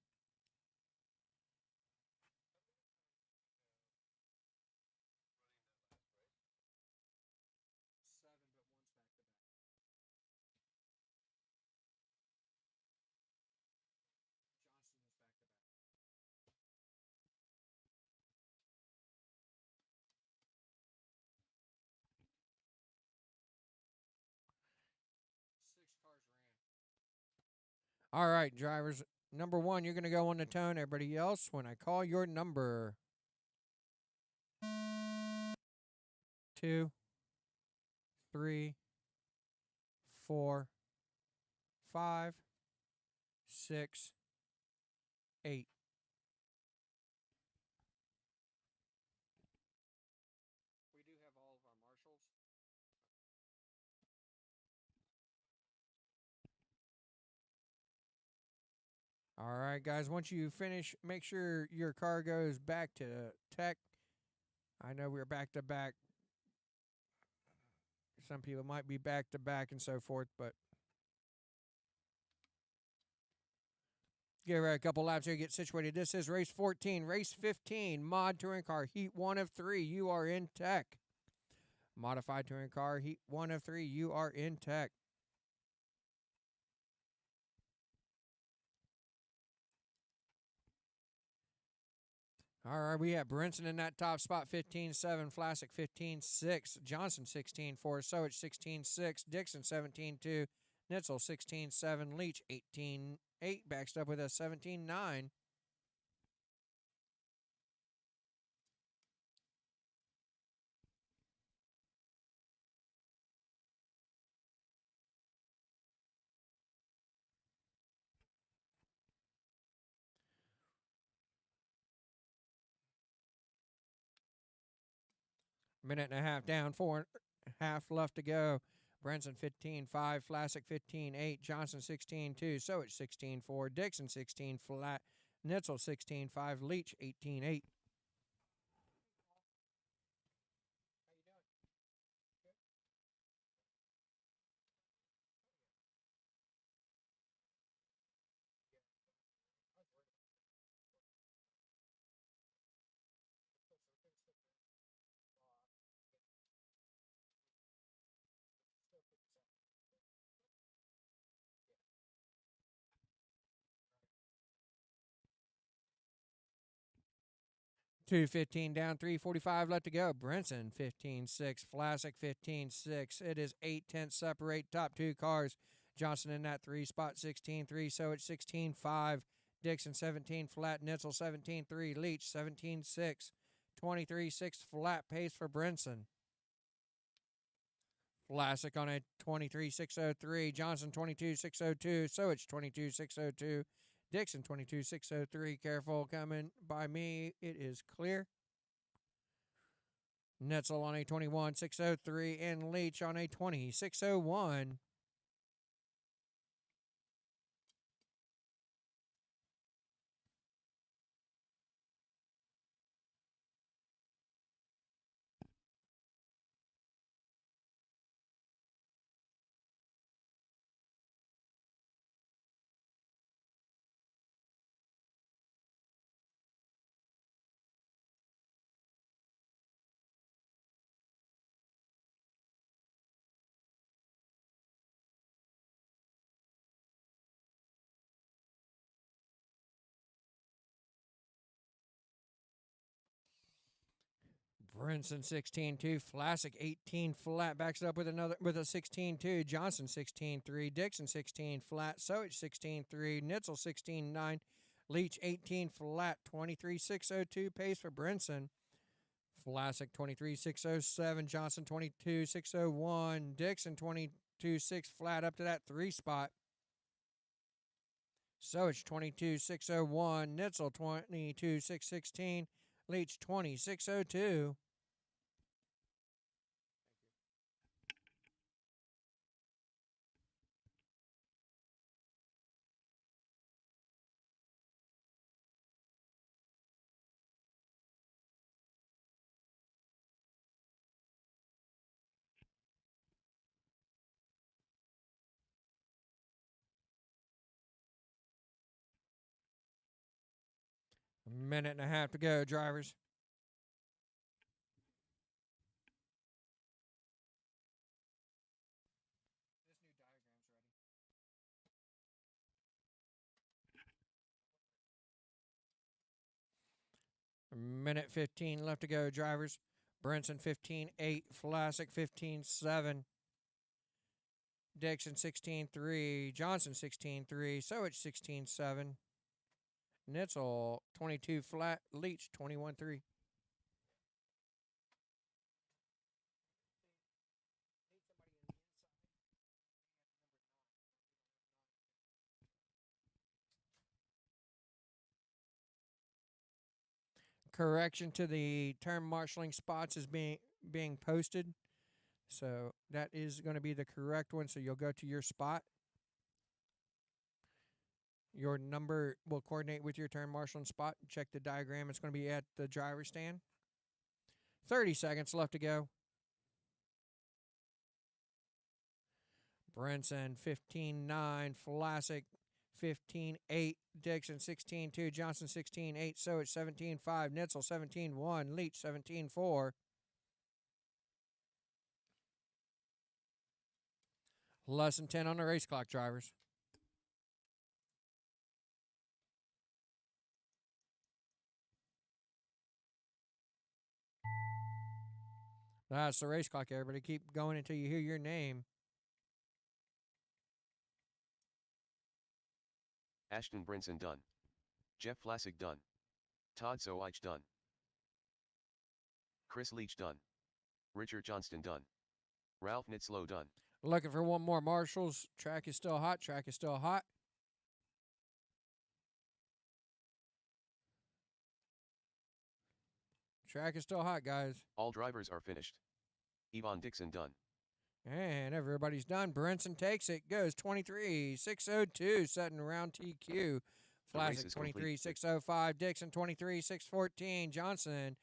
Speaker 1: All right, drivers. Number one, you're going to go on the tone. Everybody else, when I call your number. 2, 3, 4, 5, 6, 8. We do have all of our marshals. All right, guys, once you finish, make sure your car goes back to tech. I know we're back to back. Some people might be back to back and so forth, but give it a couple laps here, get situated. This is race 14. Race 15, Mod Touring Car, Heat 1 of 3. You are in tech. Modified Touring Car, Heat 1 of 3. You are in tech. All right, we have Brinson in that top spot, 15.7. Flassic, 15.6. Johnson, 16.4. Sowich, 16.6. Dixon, 17.2. Nitzel, 16.7. Leach, 18.8. Backed up with a 17.9. Minute and a half down, 4.5 left to go. Brinson 15.5, Flassic 15.8, Johnson 16.2, Sowich 16.4, Dixon 16 flat, Nitzel 16.5, Leach 18.8. Two 15 down, 3:45 left to go. Brinson 15.6, Flassic 15.6. It is 8/10 separate top two cars. Johnson in that 3 spot 16.3, Sowich 16.5. Dixon 17 flat, Nitzel 17-3, Leach 17-6, 23-6 flat pace for Brinson. Vlasic on a 23-603, Johnson 22-602, Sowich 22-602, Dixon 22-603. Careful coming by me. It is clear. Netzel on a 21-603 and Leach on a 20-601. Brinson 16-2, Vlasic 18 flat, backs it up with a 16-2, Johnson 16-3, Dixon 16 flat, Sowich 16-3, Nitzel 16-9, Leach 18 flat, 23-602 pace for Brinson. Vlasic 23-607, Johnson 22-601, Dixon 22-6 flat up to that 3 spot. Sowich 22-601, Nitzel 22-616, Leach 20-602. A minute and a half to go, drivers. A minute 15 left to go, drivers. Brinson 15-8, Vlasic 15-7, Dixon 16-3, Johnson 16-3, Sowich 16-7, Nitzel 22 flat, Leach 21-3. Correction to the term marshaling spots is being posted. So that is going to be the correct one. So you'll go to your spot. Your number will coordinate with your turn marshaling spot. Check the diagram. It's going to be at the driver's stand. 30 seconds left to go. Brinson 15-9, Vlasic 15-8, Dixon 16-2, Johnson 16-8, Sowich 17-5, Nitzel 17-1, Leach 17-4. Less than 10 on the race clock, drivers. That's the race clock, everybody. Keep going until you hear your name.
Speaker 2: Ashton Brinson done. Jeff Vlasic done. Todd Sowich done. Chris Leach done. Richard Johnston done. Ralph Nitzlow done.
Speaker 1: Looking for one more marshals. Track is still hot. Track is still hot. Track is still hot, guys.
Speaker 2: All drivers are finished. Yvonne Dixon done.
Speaker 1: And everybody's done. Brinson takes it. Goes 23-602, setting round TQ. Vlasic 23-605. Dixon 23-614. Johnson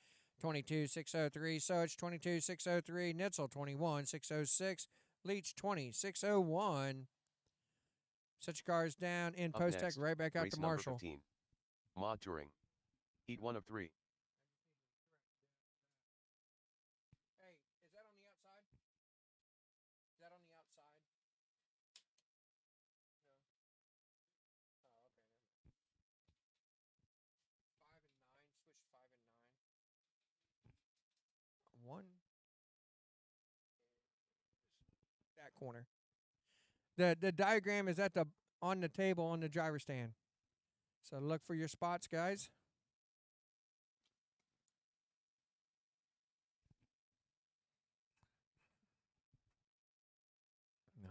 Speaker 1: 22-603. Sowich 22-603. Nitzel 21-606. Leach 20-601. Set your cars down in post tech. Right back out
Speaker 2: race
Speaker 1: to Marshall.
Speaker 2: 15. Mod Touring. Heat 1 of 3.
Speaker 1: Hey, is that on the outside? Is that on the outside? No. Oh, okay. Never mind. 5 and 9. Switch 5 and 9. 1. That corner. The diagram is on the table on the driver stand. So look for your spots, guys.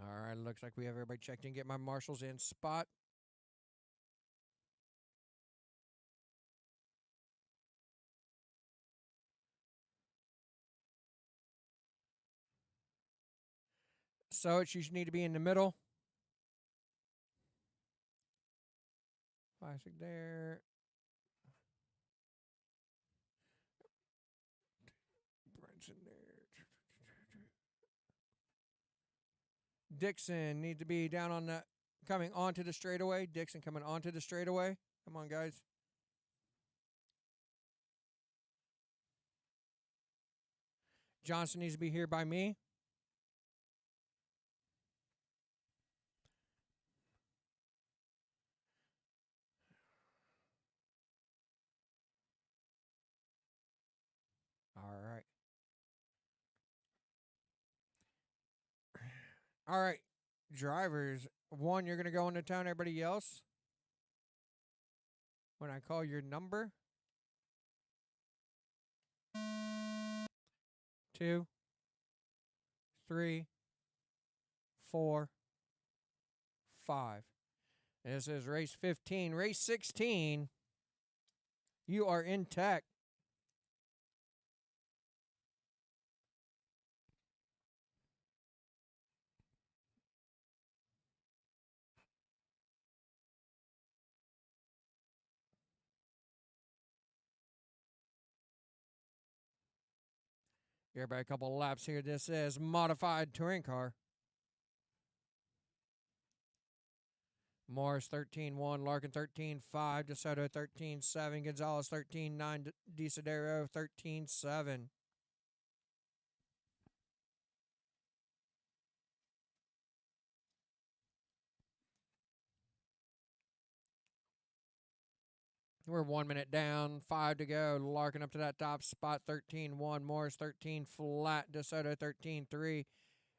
Speaker 1: All right, looks like we have everybody checked in. Get my marshals in spot. So you need to be in the middle. Classic there. Brent's in there. Dixon needs to be down on the coming onto the straightaway. Dixon coming onto the straightaway. Come on, guys. Johnson needs to be here by me. All right. All right. Drivers, one, you're going to go into town. Everybody else, when I call your number. 2, 3, 4, 5. This is race 15. Race 16, you are in tech. Everybody, a couple of laps here. This is modified touring car. Morris 13-1, Larkin 13-5, DeSoto 13-7, Gonzalez 13-9, DeSidero 13-7. We're 1 minute down, 5 to go. Larkin up to that top spot, 13-1, Morris 13 flat, DeSoto 13-3,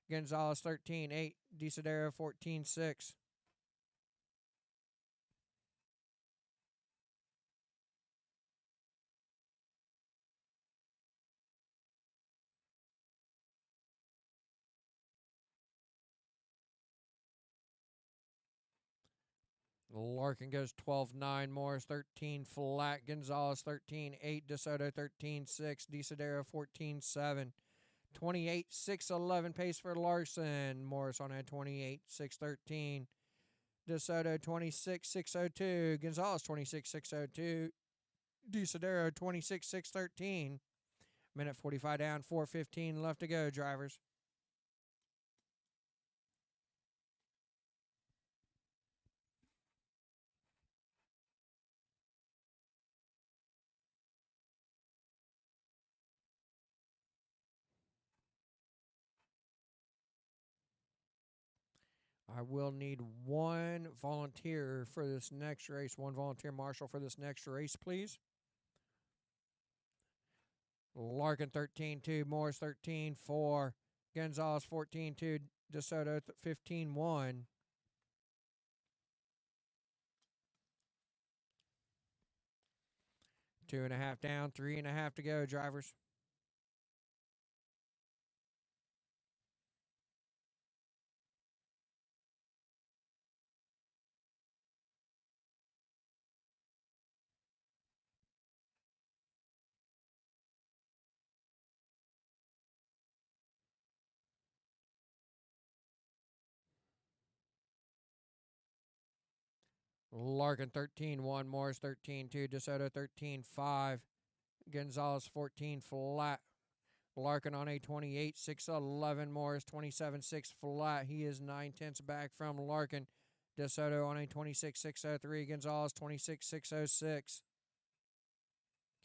Speaker 1: Gonzalez 13-8, DeSidero 14-6. Larkin goes 12-9, Morris 13 flat, Gonzalez 13-8, DeSoto 13-6, DeSidero 14-7. 28-6-11 pace for Larson. Morris on a 28-6-13. DeSoto 26-6-02. Gonzalez 26-6-02. DeSidero 26-6-13. Minute 45 down, 4:15 left to go, drivers. I will need one volunteer for this next race. One volunteer marshal for this next race, please. Larkin 13-2, Morris 13-4, Gonzalez 14-2, DeSoto 15-1. 2.5 down, 3.5 to go, drivers. Larkin 13-1, Morris 13-2, DeSoto 13-5, Gonzalez 14 flat. Larkin on a 28-6-11, Morris 27-6 flat. He is 9/10 back from Larkin. DeSoto on a 26-6-03, Gonzalez 26-6-06.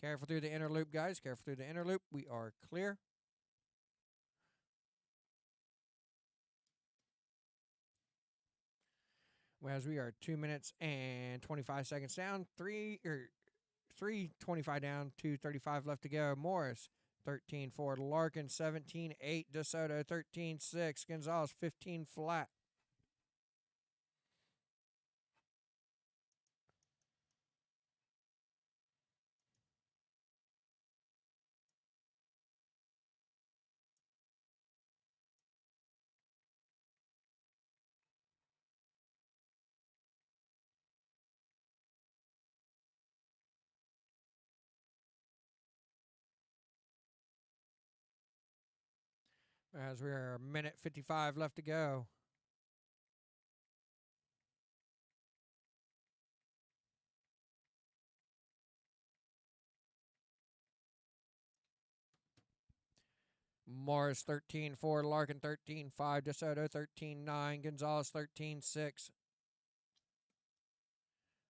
Speaker 1: Careful through the inner loop, guys. Careful through the inner loop. We are clear. As we are 2 minutes and 25 seconds down, 3:25 down, 2:35 left to go. Morris 13-4, Larkin 17-8, DeSoto 13-6, Gonzalez 15 flat. As we are a minute 55 left to go. Morris 13-4, Larkin 13-5, DeSoto 13-9, Gonzalez 13-6.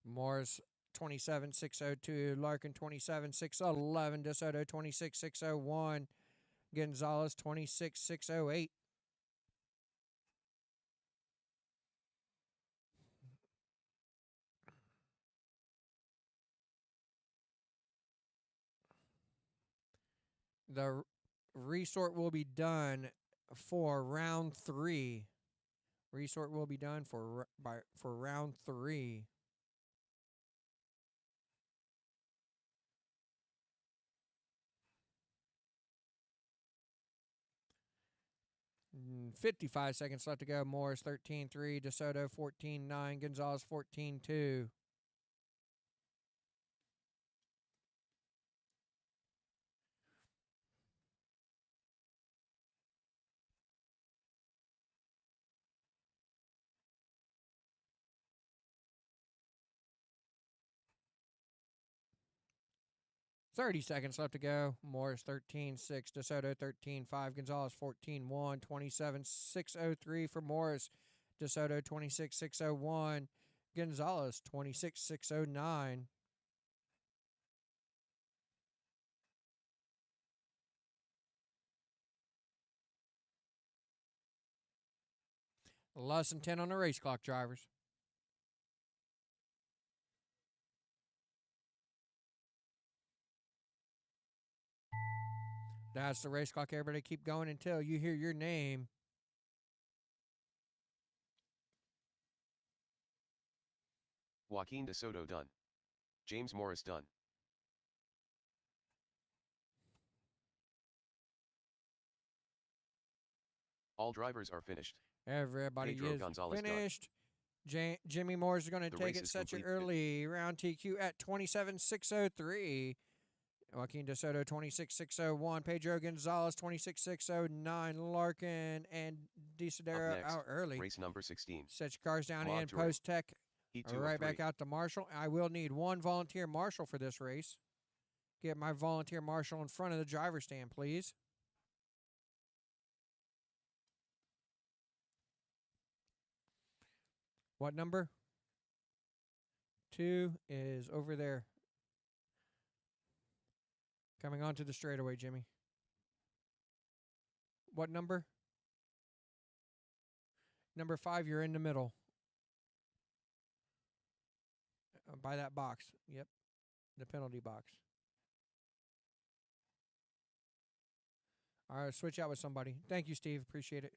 Speaker 1: Morris 27-602, Larkin 27-611, DeSoto 26-601, Gonzalez 26-608. The resort will be done for round 3. Resort will be done for round 3. 55 seconds left to go. Morris 13-3, DeSoto 14-9, Gonzalez 14-2. 30 seconds left to go. Morris 13-6, DeSoto 13-5, Gonzalez 14-1, 27-603 for Morris, DeSoto 26-601, Gonzalez 26-609. Less than 10 on the race clock, drivers. That's the race clock. Everybody keep going until you hear your name.
Speaker 2: Joaquin DeSoto done. James Morris done. All drivers are finished.
Speaker 1: Everybody
Speaker 2: Pedro
Speaker 1: is
Speaker 2: Gonzalez
Speaker 1: finished. Jimmy Moore's going to
Speaker 2: The
Speaker 1: take
Speaker 2: race
Speaker 1: it
Speaker 2: is
Speaker 1: such an
Speaker 2: complete.
Speaker 1: early round TQ at 27-603. Joaquin DeSoto 26-601. Pedro Gonzalez 26-609. Larkin and
Speaker 2: Up
Speaker 1: DeSodero
Speaker 2: next,
Speaker 1: out early.
Speaker 2: race number 16.
Speaker 1: Set your cars down
Speaker 2: Mod
Speaker 1: in.
Speaker 2: Terrain.
Speaker 1: Post tech.
Speaker 2: Heat 2
Speaker 1: Right
Speaker 2: of 3.
Speaker 1: back out to Marshall. I will need one volunteer marshal for this race. Get my volunteer marshal in front of the driver's stand, please. What number? 2 is over there. Coming onto the straightaway, Jimmy. What number? Number 5, you're in the middle. By that box. Yep. The penalty box. All right, switch out with somebody. Thank you, Steve. Appreciate it.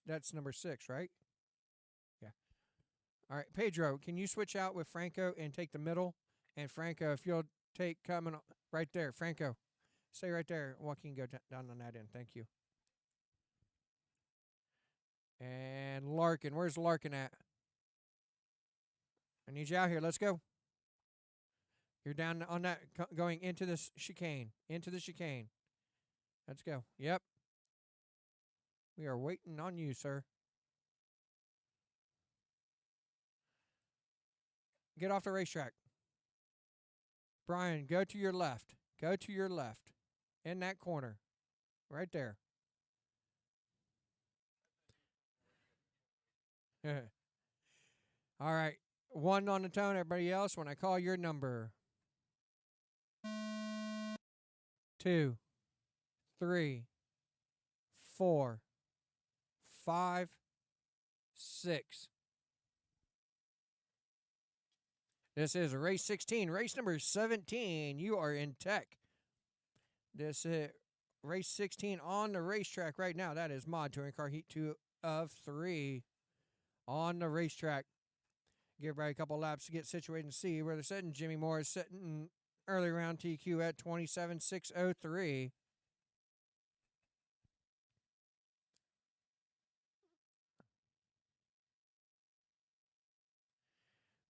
Speaker 1: That's number 6, right? Yeah. All right, Pedro, can you switch out with Franco and take the middle? And Franco, if you'll take coming right there, Franco, stay right there. Joaquin, go down on that end. Thank you. And Larkin, where's Larkin at? I need you out here. Let's go. You're down on that, going into this chicane. Into the chicane. Let's go. Yep. We are waiting on you, sir. Get off the racetrack. Brian, go to your left. Go to your left. In that corner. Right there. All right. 1 on the tone, everybody else, when I call your number. 2, 3, 4, 5, 6. This is race 16, race number 17. You are in tech. This is race 16 on the racetrack right now. That is Mod Touring Car Heat 2 of 3 on the racetrack. Give everybody a couple laps to get situated and see where they're sitting. Jimmy Moore is sitting early round TQ at 27-603.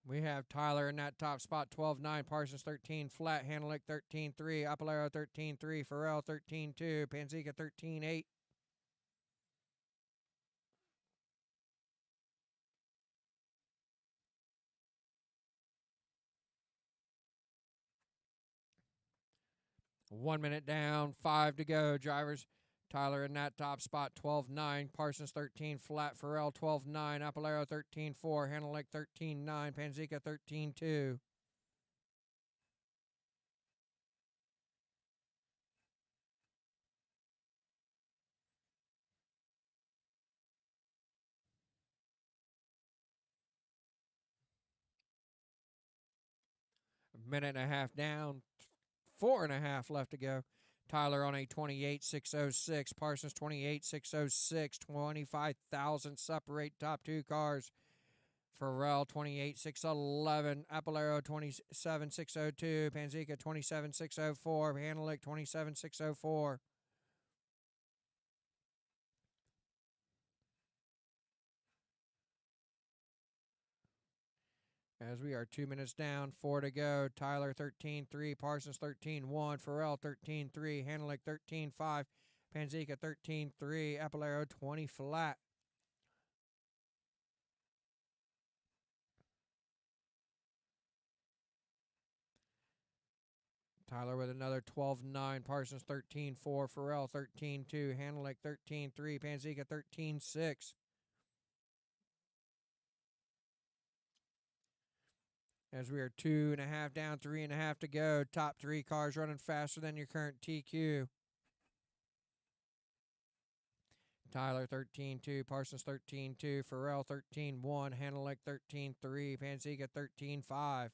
Speaker 1: We have Tyler in that top spot, 12-9, Parsons 13 flat, Hanelick 13-3, Apolero 13-3, Farrell 13-2, Panzica 13-8. One minute down, 5 to go, drivers. Tyler in that top spot, 12-9, Parsons 13 flat, Farrell 12-9, Apolero 13-4, Hanelick 13-9, Panzica 13-2. Minute and a half down, 4.5 left to go. Tyler on a 28.606, Parsons 28.606, 25,000 separate top two cars. Farrell 28.611, Apolero 27.602, Panzica 27.604, Hanelick 27.604. As we are 2 minutes down, 4 to go. Tyler 13.3, Parsons 13.1, Farrell 13.3, Hanelick 13.5, Panzica 13.3, Apolero 20 flat. Tyler with another 12.9, Parsons 13.4, Farrell 13.2, Hanelick 13.3, Panzica 13.6. As we are 2.5 down, 3.5 to go. Top three cars running faster than your current TQ. Tyler 13.2, Parsons 13.2, Farrell 13.1, Hanelick 13.3, Panzica 13.5.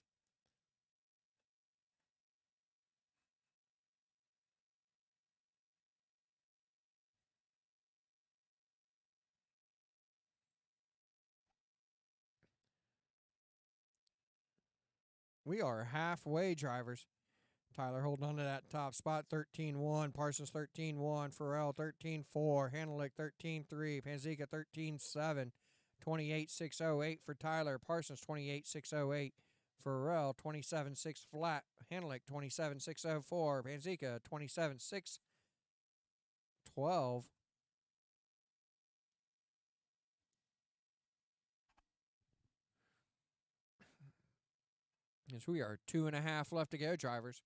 Speaker 1: We are halfway, drivers. Tyler holding on to that top spot, 13.1, Parsons 13.1, Farrell 13.4, Hanelick 13.3, Panzica 13.7, 28.608 for Tyler, Parsons 28.608, Farrell 27.6 flat, Hanelick 27.604, Panzica 27.612. As we are 2.5 left to go, drivers.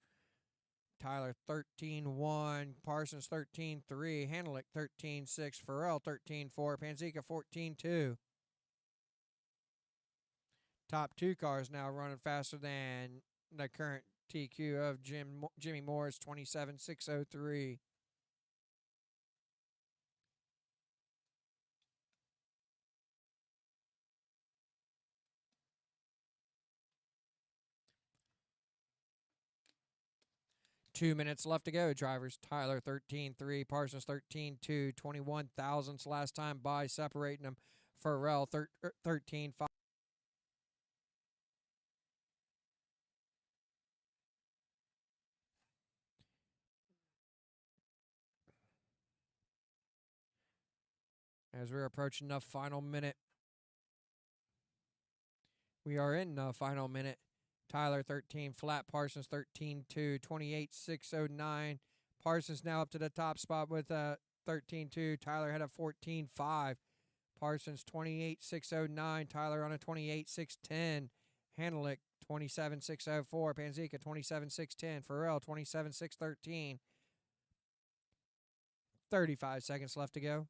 Speaker 1: Tyler 13.1, Parsons 13.3, Hanelick 13.6, Farrell 13.4, Panzica 14.2. Top two cars now running faster than the current TQ of Jimmy Moore's 27.603. Two minutes left to go, drivers. Tyler 13.3, Parsons 13.2, 21 thousandths last time by, separating them. Farrell 13.5. As we're approaching the final minute. We are in the final minute. Tyler 13 flat, Parsons 13.2, 28.609. Parsons now up to the top spot with 13.2. Tyler had a 14.5. Parsons 28.609. Tyler on a 28.610. Hanelick 27.604. Panzica 27.610. Farrell 27.613. 35 seconds left to go.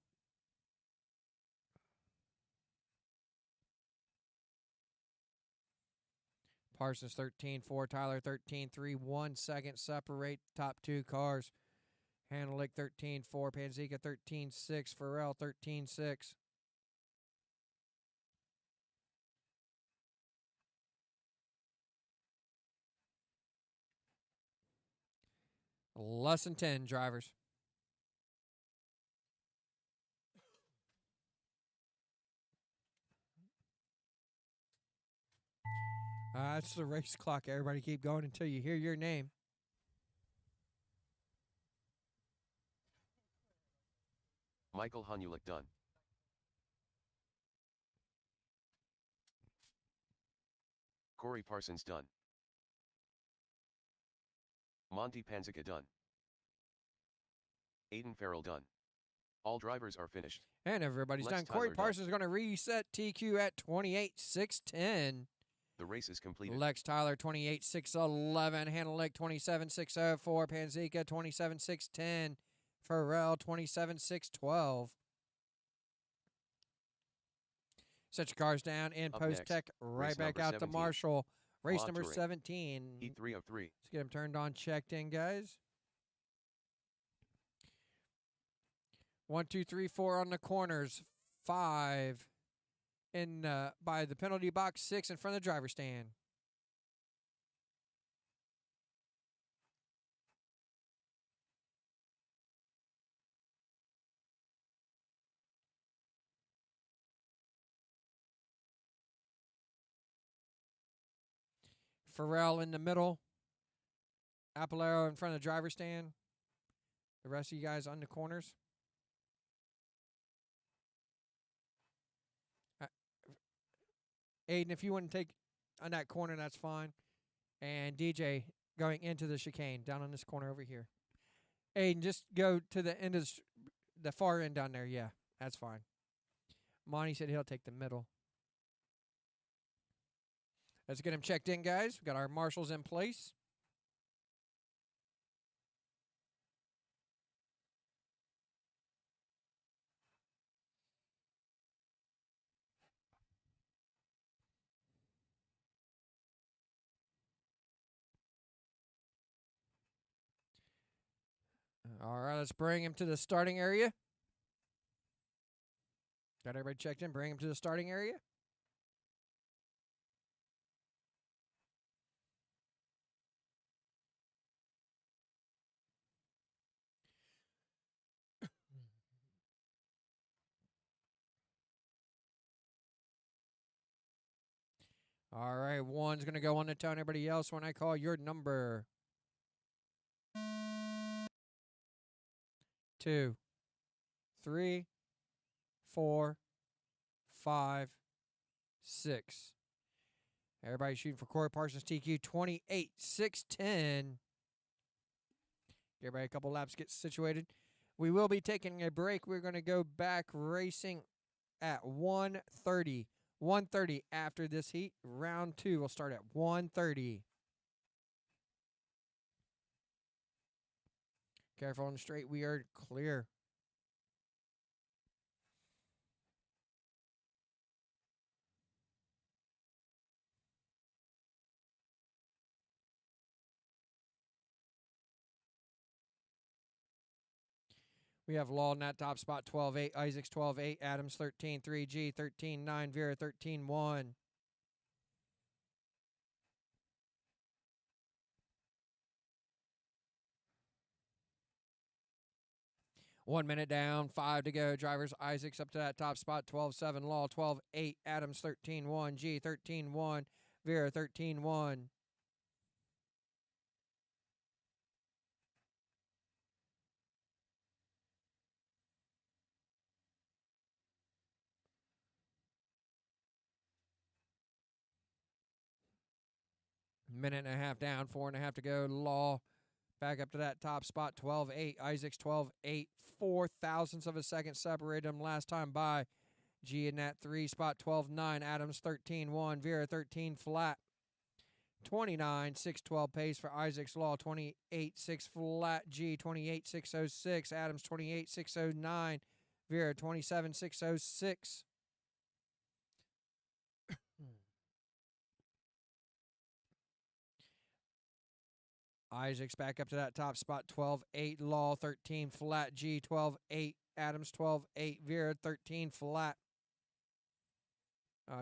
Speaker 1: Parsons 13.4, Tyler 13.3, 1 second separate top two cars. Hanelick 13.4, Panzica 13.6, Farrell 13.6. Less than 10, drivers. That's the race clock. Everybody keep going until you hear your name.
Speaker 2: Michael Hanulik done. Corey Parsons done. Monty Panzica done. Aiden Farrell done. All drivers are finished.
Speaker 1: And everybody's
Speaker 2: Lex
Speaker 1: done. Corey
Speaker 2: Tyler
Speaker 1: Parsons is going to reset TQ at 28.610.
Speaker 2: The race is completed.
Speaker 1: Lex Tyler 28.611. Hannah Lake 27.604. Panzica 27.610. Farrell 27.612. Set your cars down in
Speaker 2: Up
Speaker 1: post
Speaker 2: next,
Speaker 1: tech. Right
Speaker 2: race
Speaker 1: back
Speaker 2: number
Speaker 1: out to
Speaker 2: 17.
Speaker 1: Marshall. Race
Speaker 2: Quad
Speaker 1: number
Speaker 2: Touring.
Speaker 1: 17.
Speaker 2: Heat 3 of 3.
Speaker 1: Let's get them turned on, checked in, guys. 1, 2, 3, 4 on the corners. 5 in by the penalty box. 6 in front of the driver's stand. Farrell in the middle. Apolero in front of the driver's stand. The rest of you guys on the corners. Aiden, if you want to take on that corner, that's fine. And DJ going into the chicane down on this corner over here. Aiden, just go to the end of the far end down there. Yeah, that's fine. Monty said he'll take the middle. Let's get him checked in, guys. We've got our marshals in place. All right, let's bring him to the starting area. Got everybody checked in. Bring him to the starting area. All right, 1's going to go on to tell everybody else when I call your number. 2, 3, 4, 5, 6. Everybody shooting for Corey Parsons TQ 28.610. Give everybody a couple laps, get situated. We will be taking a break. We're going to go back racing at 1:30. 1:30 after this heat. Round 2 will start at 1:30. Careful on the straight. We are clear. We have Law in that top spot, 12.8. Isaacs, 12.8. Adams, 13.3. G, 13.9. Vera, 13.1. One minute down, 5 to go. Drivers, Isaacs up to that top spot, 12.7. Law, 12.8. Adams, 13.1. G, 13.1. Vera, 13.1. Minute and a half down, 4.5 to go. Law back up to that top spot, 12.8. Isaacs, 12.8. 4 thousandths of a second separated him last time by. G in that 3 spot, 12.9. Adams, 13.1. Vera, 13 flat. 29.612 pace for Isaacs. Law, 28.6 flat. G, 28.606. Adams, 28.609. Vera, 27.606. Isaacs back up to that top spot, 12.8. Law, 13 flat. G, 12.8. Adams, 12.8. Vera, 13 flat.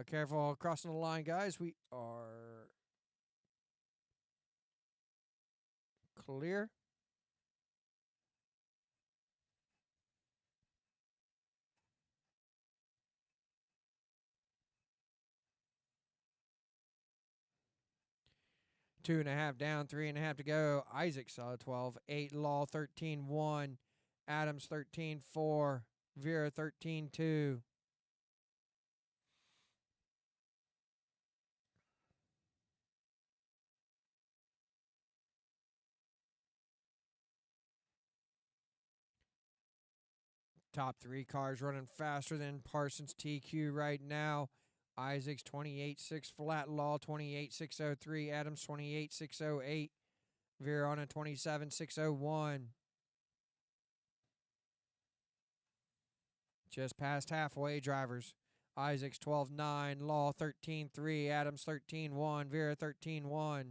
Speaker 1: Careful crossing the line, guys. We are clear. Two and a half down, 3.5 to go. Isaacs 12.8. Law, 13.1. Adams, 13.4. Vera, 13.2. Top three cars running faster than Parsons TQ right now. Isaac's 28.6, Flat Law 28.603, Adams 28.608, Vera on a 27.601. Just past halfway, drivers. Isaac's 12.9, Law 13.3, Adams 13.1, Vera 13.1.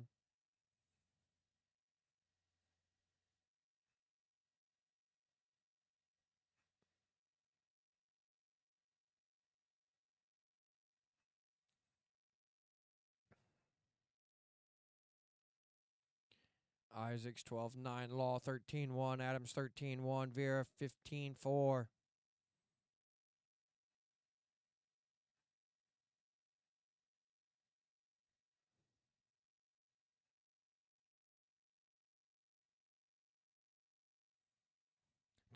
Speaker 1: Isaac's 12.9, Law 13.1, Adams 13.1, Vera 15.4.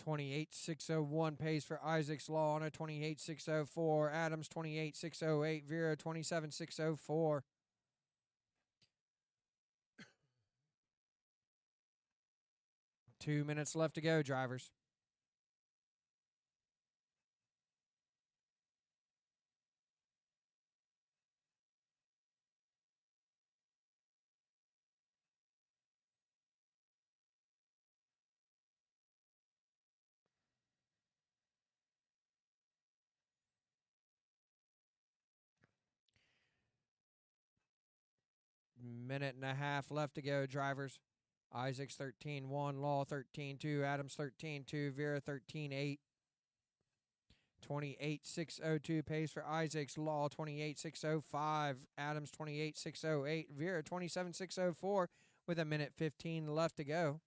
Speaker 1: $28,601 pays for Isaac's Law on a 28,604. Adams 28,608. Vera 27,604. Two minutes left to go, drivers. Minute and a half left to go, drivers. Isaac's 13.1, Law 13.2, Adams 13.2, Vera 13.8. 28,602 pays for Isaac's Law 28,605. Adams 28,608. Vera 27,604 with a minute 15 left to go.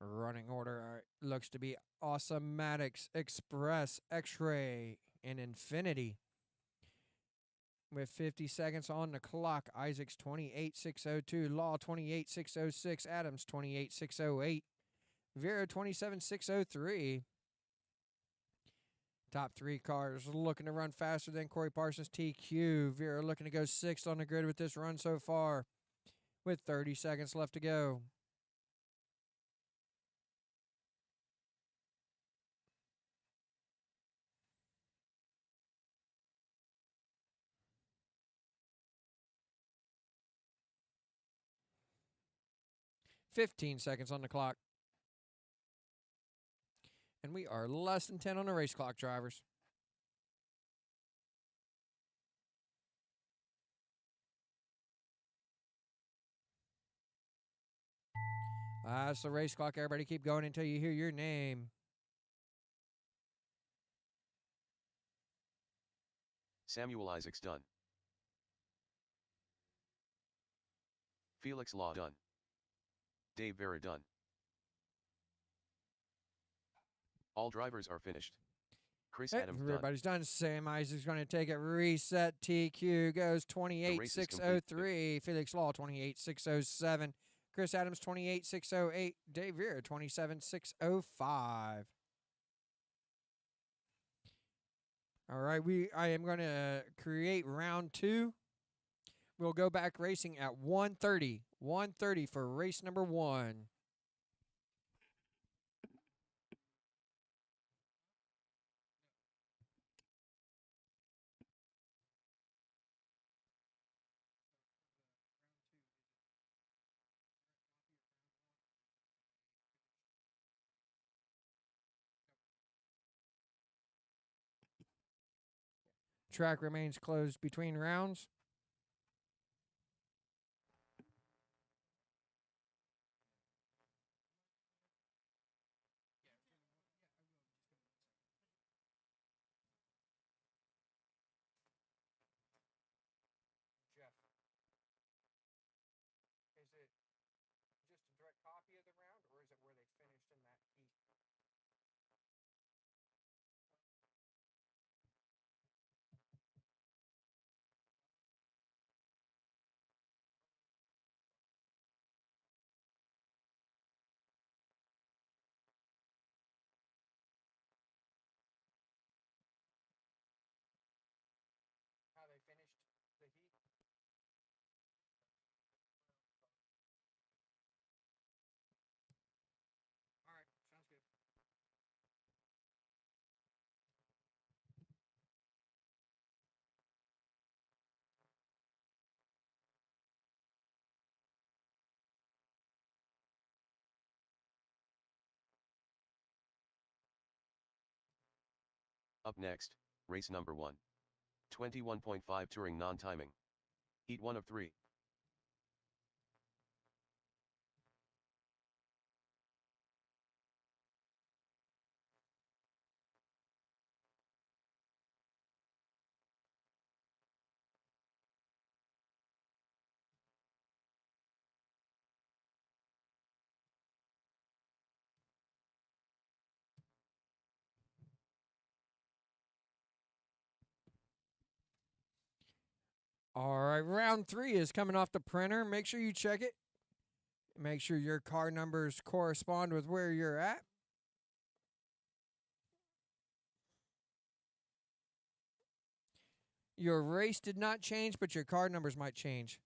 Speaker 1: Running order looks to be Awesomatics, Express, X-Ray, and Infinity. With 50 seconds on the clock, Isaac's 28,602, Law 28,606, Adams 28,608, Vera 27,603. Top three cars looking to run faster than Corey Parsons TQ. Vera looking to go sixth on the grid with this run so far, with 30 seconds left to go. 15 seconds on the clock. And we are less than 10 on the race clock, drivers. That's the race clock. Everybody keep going until you hear your name.
Speaker 2: Samuel Isaacs done. Felix Law done. Dave Vera done. All drivers are finished. Chris Adams done.
Speaker 1: Everybody's done. Sam Isaac's going to take it. Reset. TQ goes 28,603. Felix Law 28,607. Chris Adams 28,608. Dave Vera 27,605. All right, I am going to create round two. We'll go back racing at 1:30. 1:30 for race number one. Track remains closed between rounds. Jeff, is it just a direct copy of the round, or is it where they finished in that heat?
Speaker 2: Up next, race number 1. 21.5 touring non-timing. Heat 1 of 3.
Speaker 1: All right, round 3 is coming off the printer. Make sure you check it. Make sure your car numbers correspond with where you're at. Your race did not change, but your car numbers might change.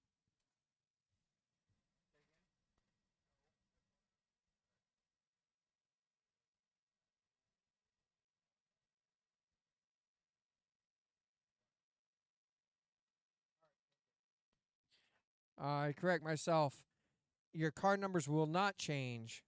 Speaker 1: I correct myself. Your car numbers will not change.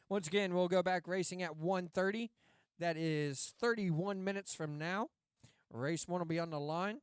Speaker 1: Once again, we'll go back racing at 1:30. That is 31 minutes from now. Race 1 will be on the line.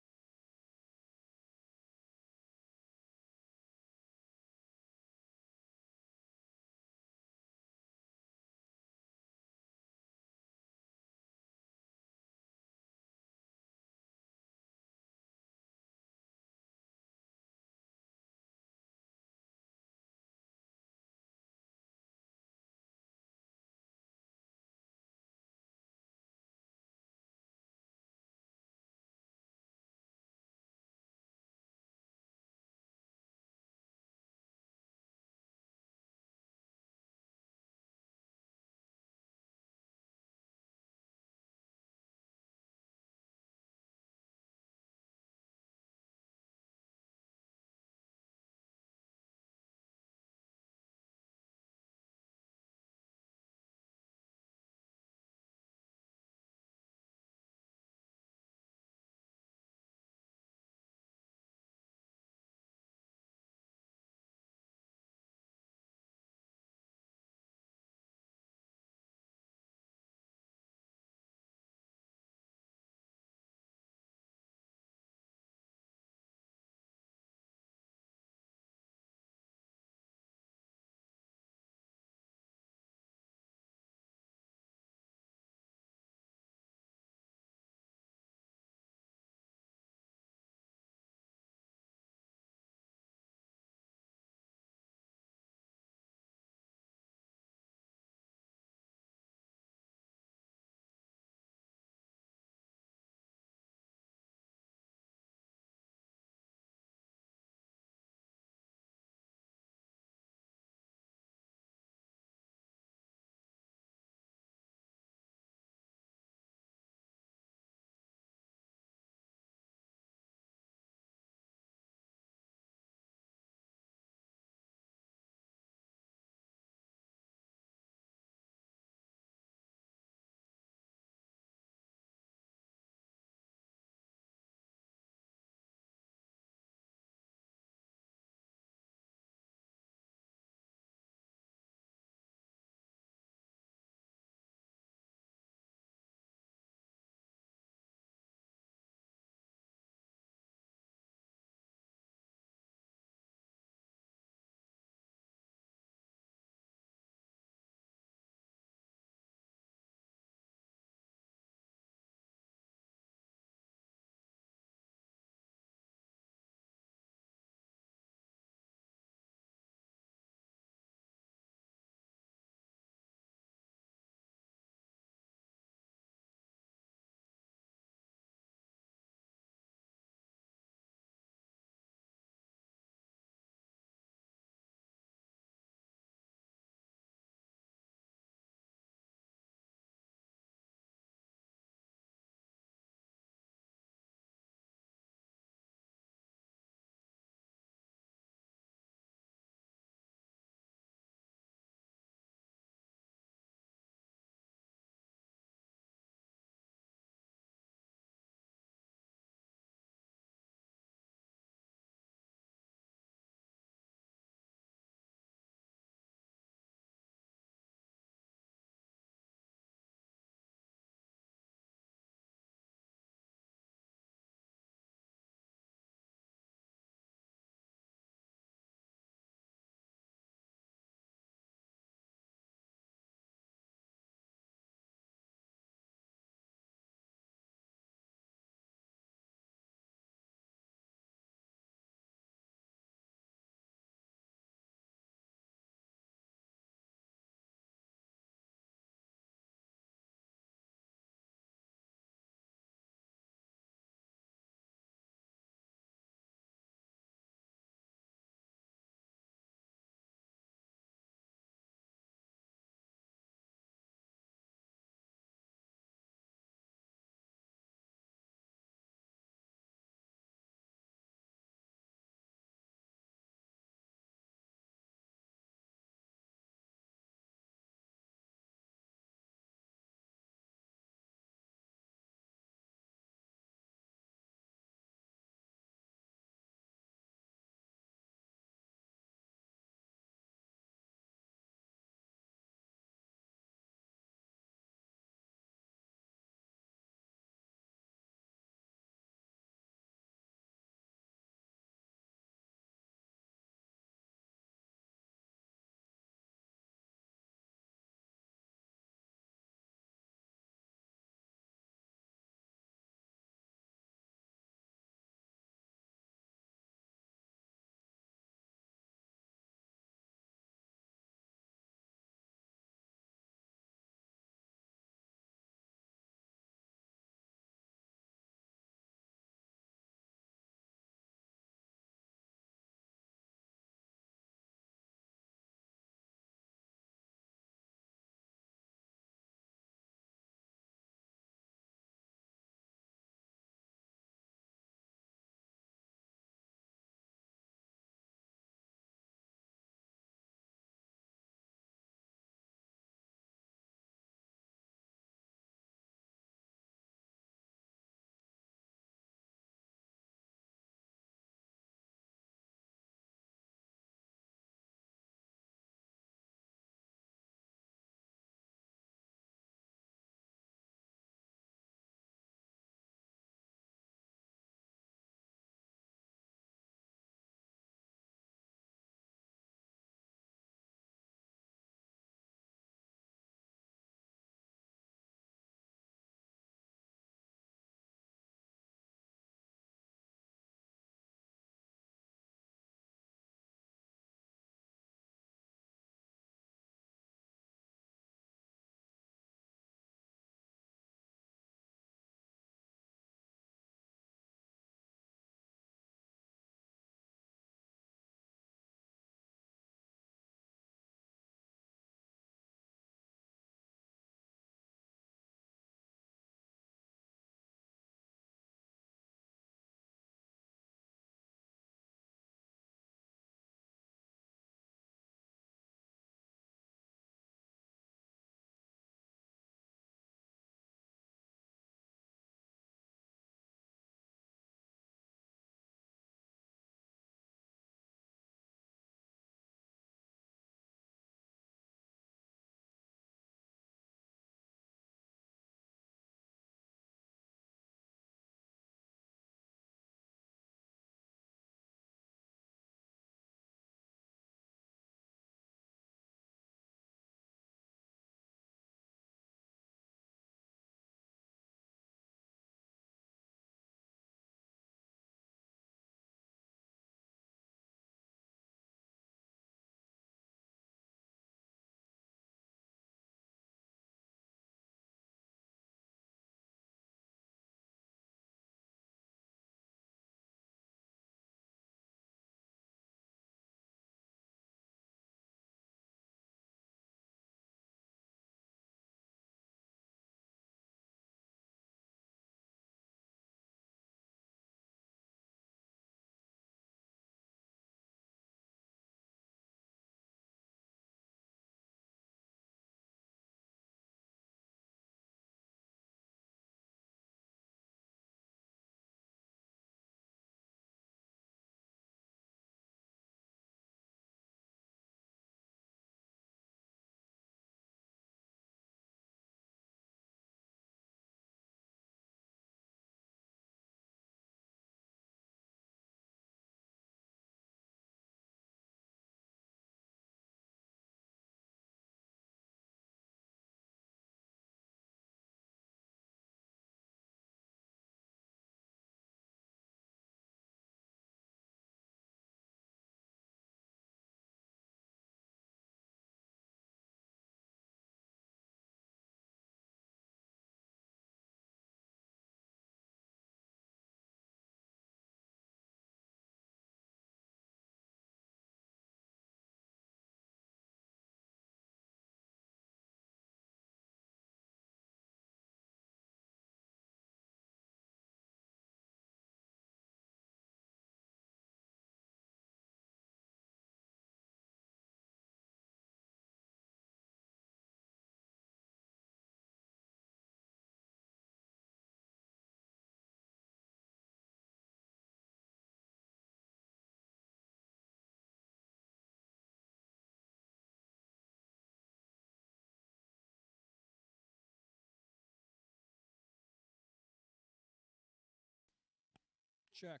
Speaker 1: Check.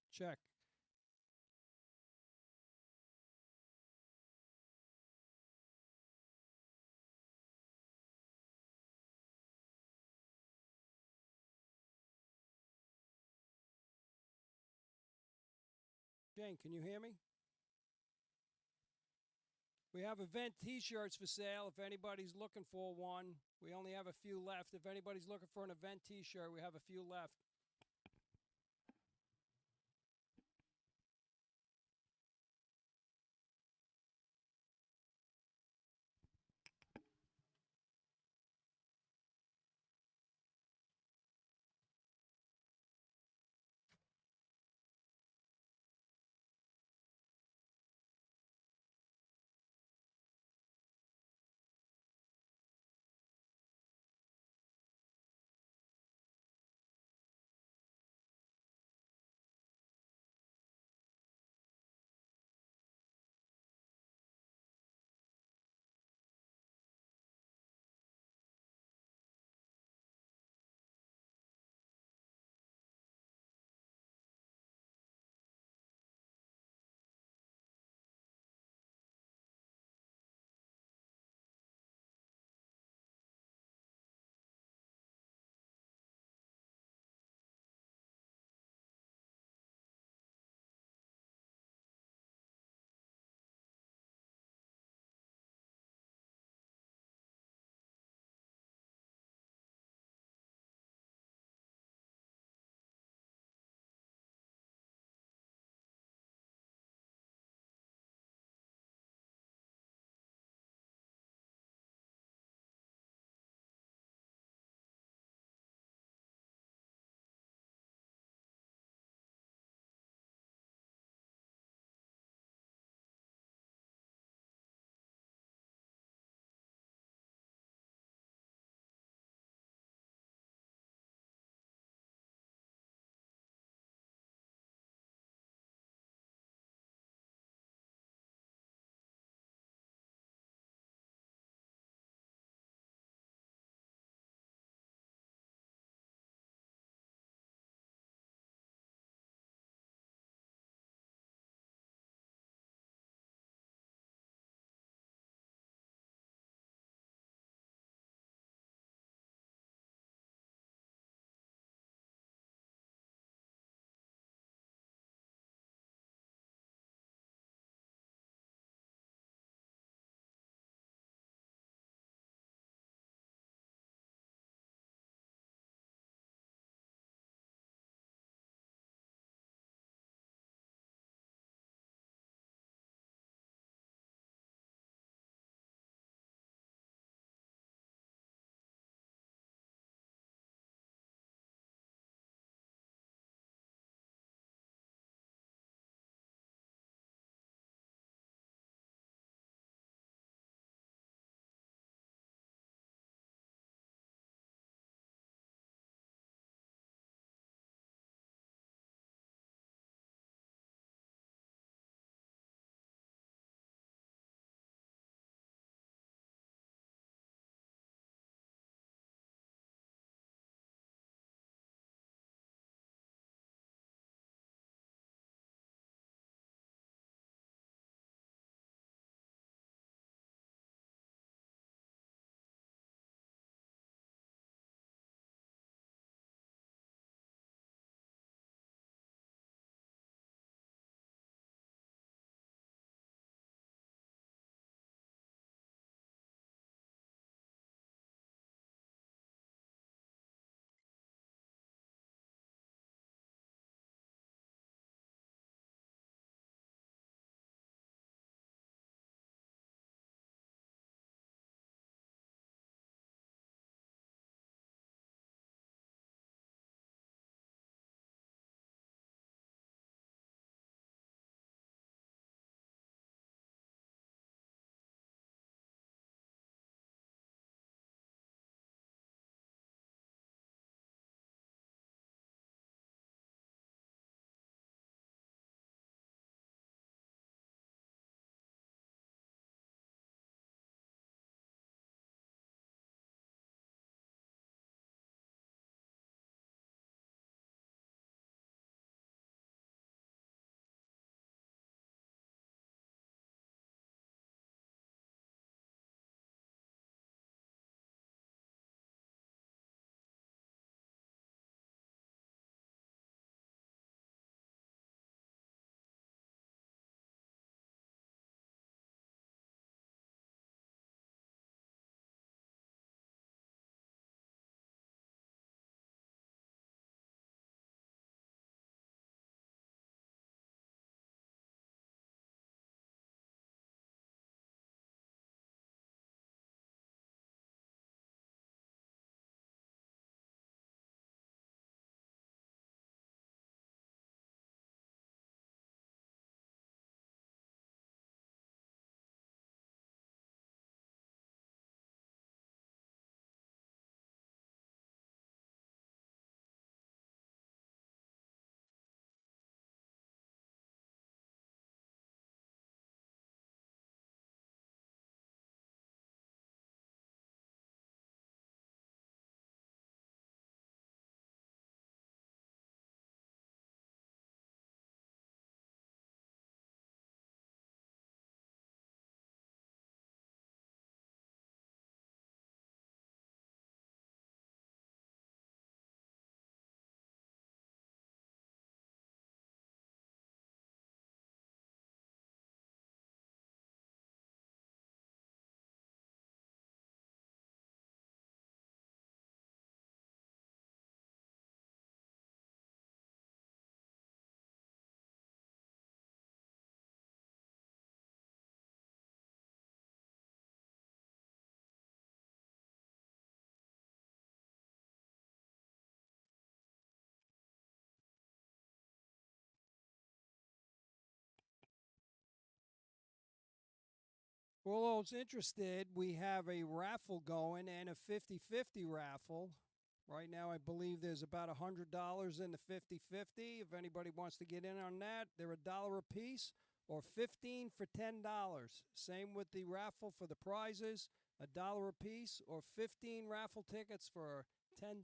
Speaker 1: Check. Jane, can you hear me? We have event t-shirts for sale if anybody's looking for one. We only have a few left. If anybody's looking for an event t-shirt, we have a few left. For all those interested, we have a raffle going and a 50-50 raffle. Right now, I believe there's about $100 in the 50-50. If anybody wants to get in on that, they're $1 a piece or 15 for $10. Same with the raffle for the prizes, $1 a piece or 15 raffle tickets for $10.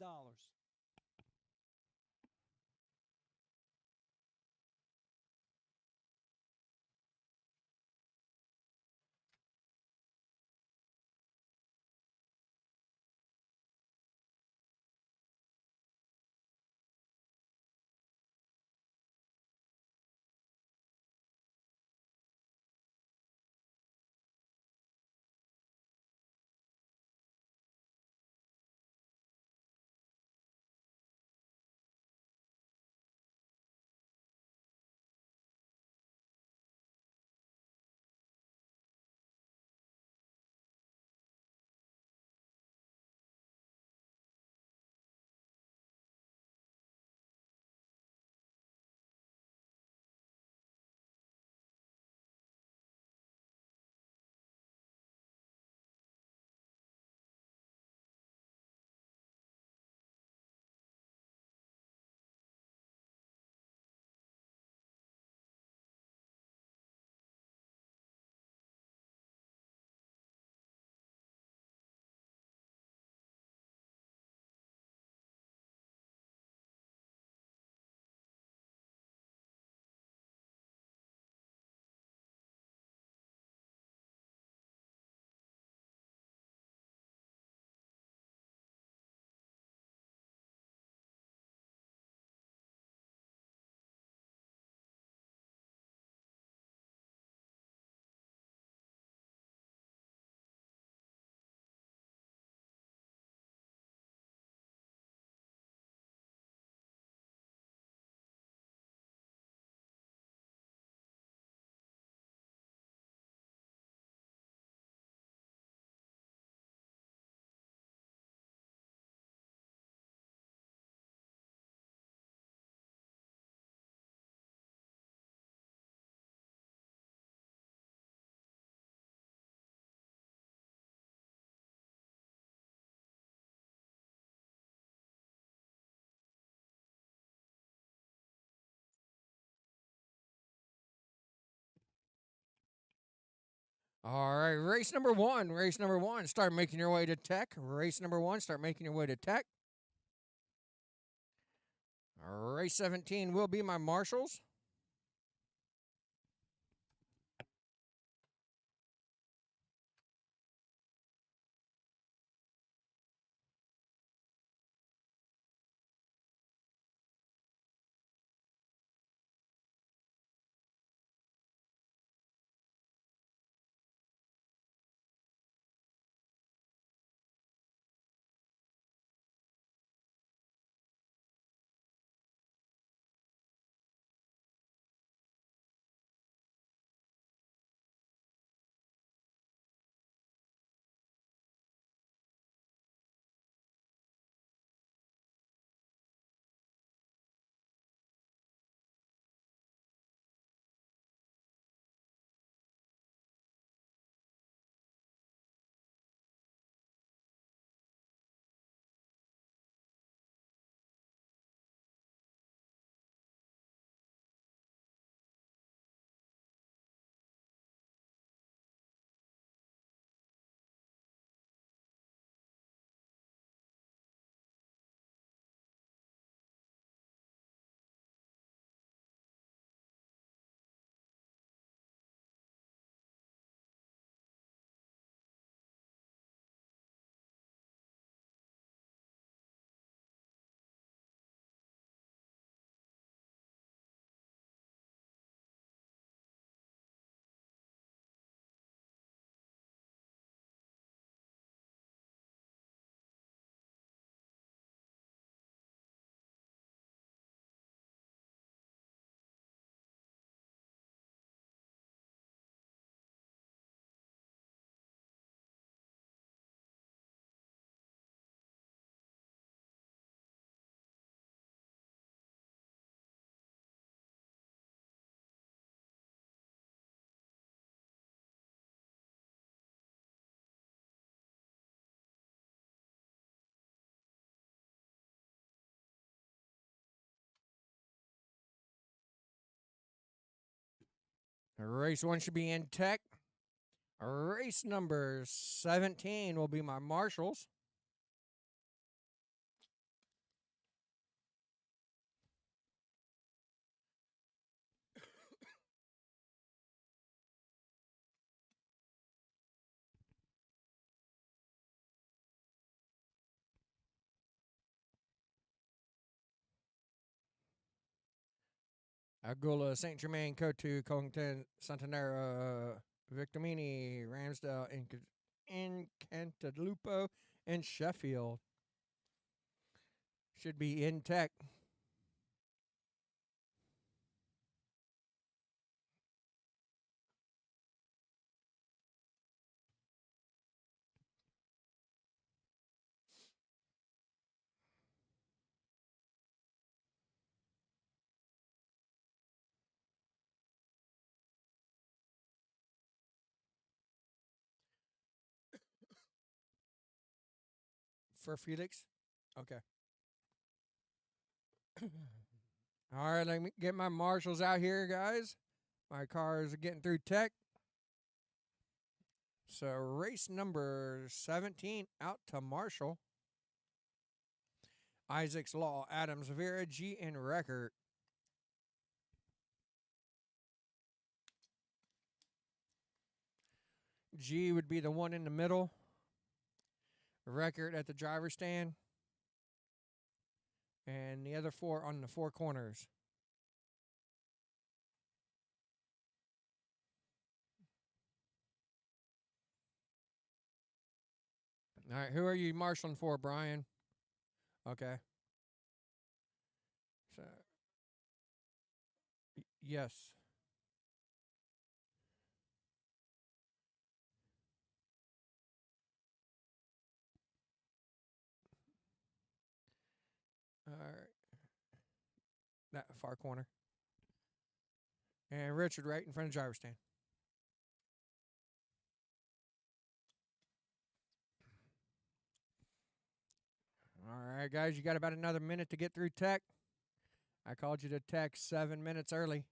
Speaker 4: All right, race number one. Race number one. Start making your way to tech. Race number one. Start making your way to tech. Race 17 will be my marshals. Race 1 should be in tech. Race number 17 will be my marshals. Agula, Saint Germain, Cotu, Covington, Santanera, Victorini, Ramsdale, Incantalupo, and Sheffield. Should be in tech. For Felix? Okay. All right, let me get my marshals out here, guys. My cars are getting through tech. So race number 17 out to Marshall. Isaac's Law, Adams, Vera, G, and Record. G would be the one in the middle. Record at the driver's stand. And the other 4 on the 4 corners. All right, who are you marshaling for, Brian? Okay. So, yes. All right. That far corner. And Richard right in front of the driver's stand. All right, guys, you got about another minute to get through tech. I called you to tech 7 minutes early.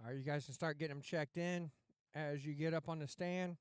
Speaker 4: All right, you guys can start getting them checked in as you get up on the stand.